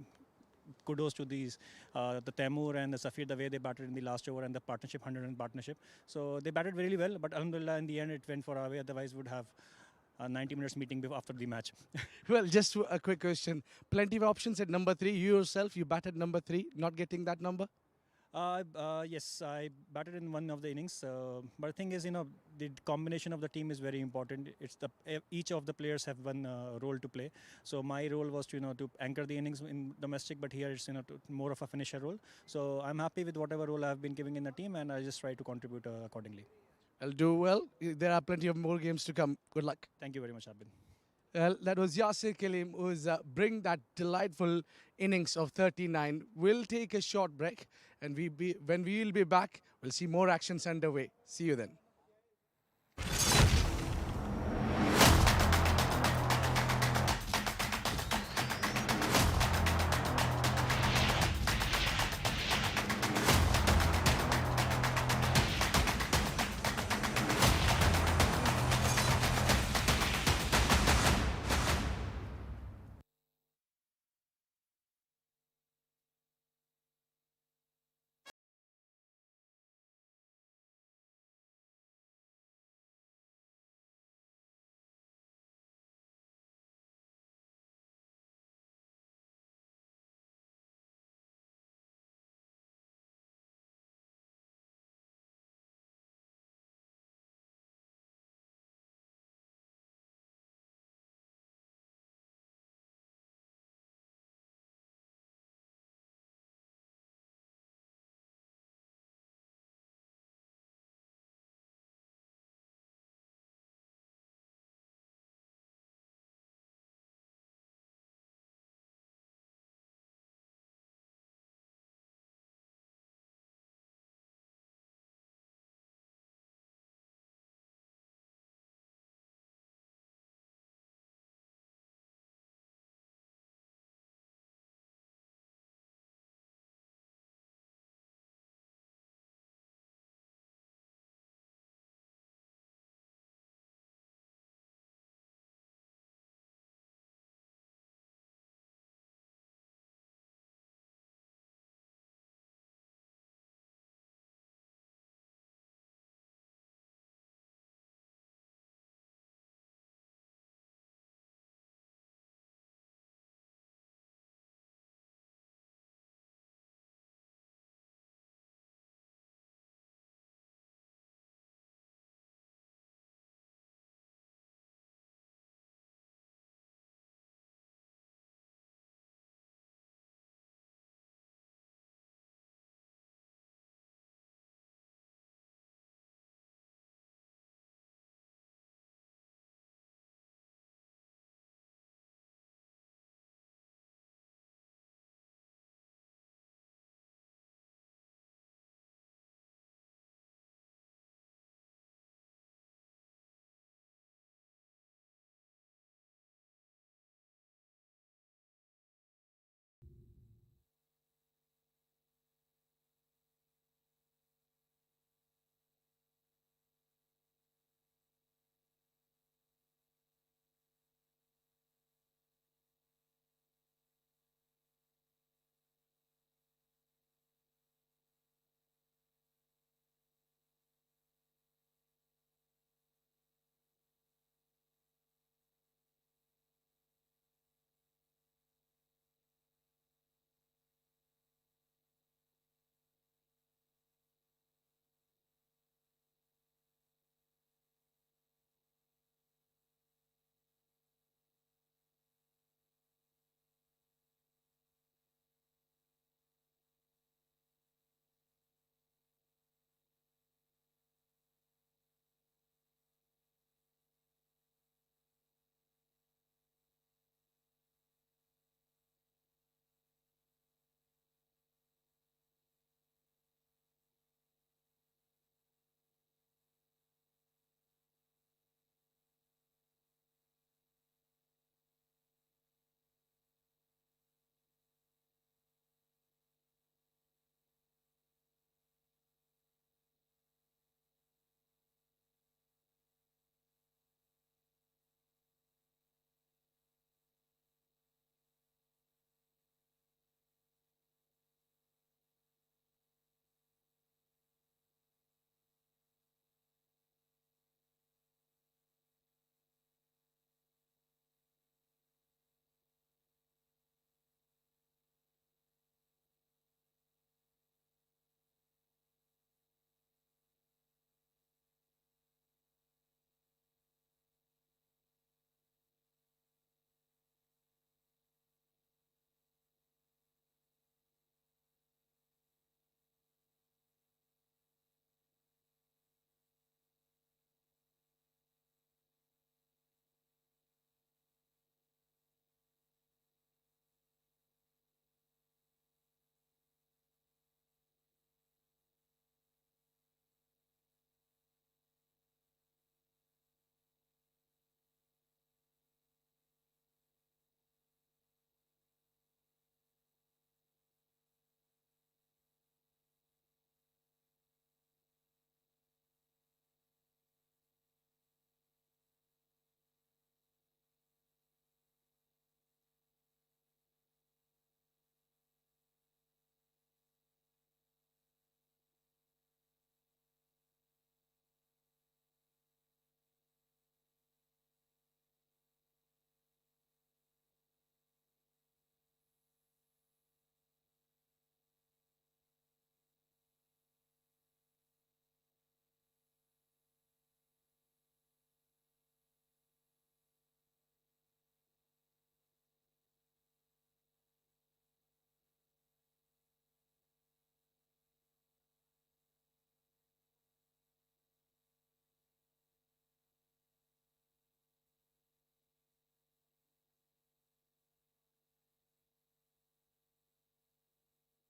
kudos to these, the Taimur and the Safir, the way they batted in the last over and the partnership, 100-run partnership. So they batted really well, but Alhamdulillah, in the end, it went for our way. Otherwise, would have 90 minutes meeting after the match. Well, just a quick question. Plenty of options at number 3. You yourself, you batted number 3, not getting that number? Yes, I batted in one of the innings. But the thing is, the combination of the team is very important. It's each of the players have one role to play. So my role was to anchor the innings in domestic, but here it's more of a finisher role. So I'm happy with whatever role I've been giving in the team, and I just try to contribute accordingly. I'll do well. There are plenty of more games to come. Good luck. Thank you very much, Abin. Well, that was Yasir Kaleem, who's bring that delightful innings of 39. We'll take a short break, and when we will be back, we'll see more actions underway. See you then.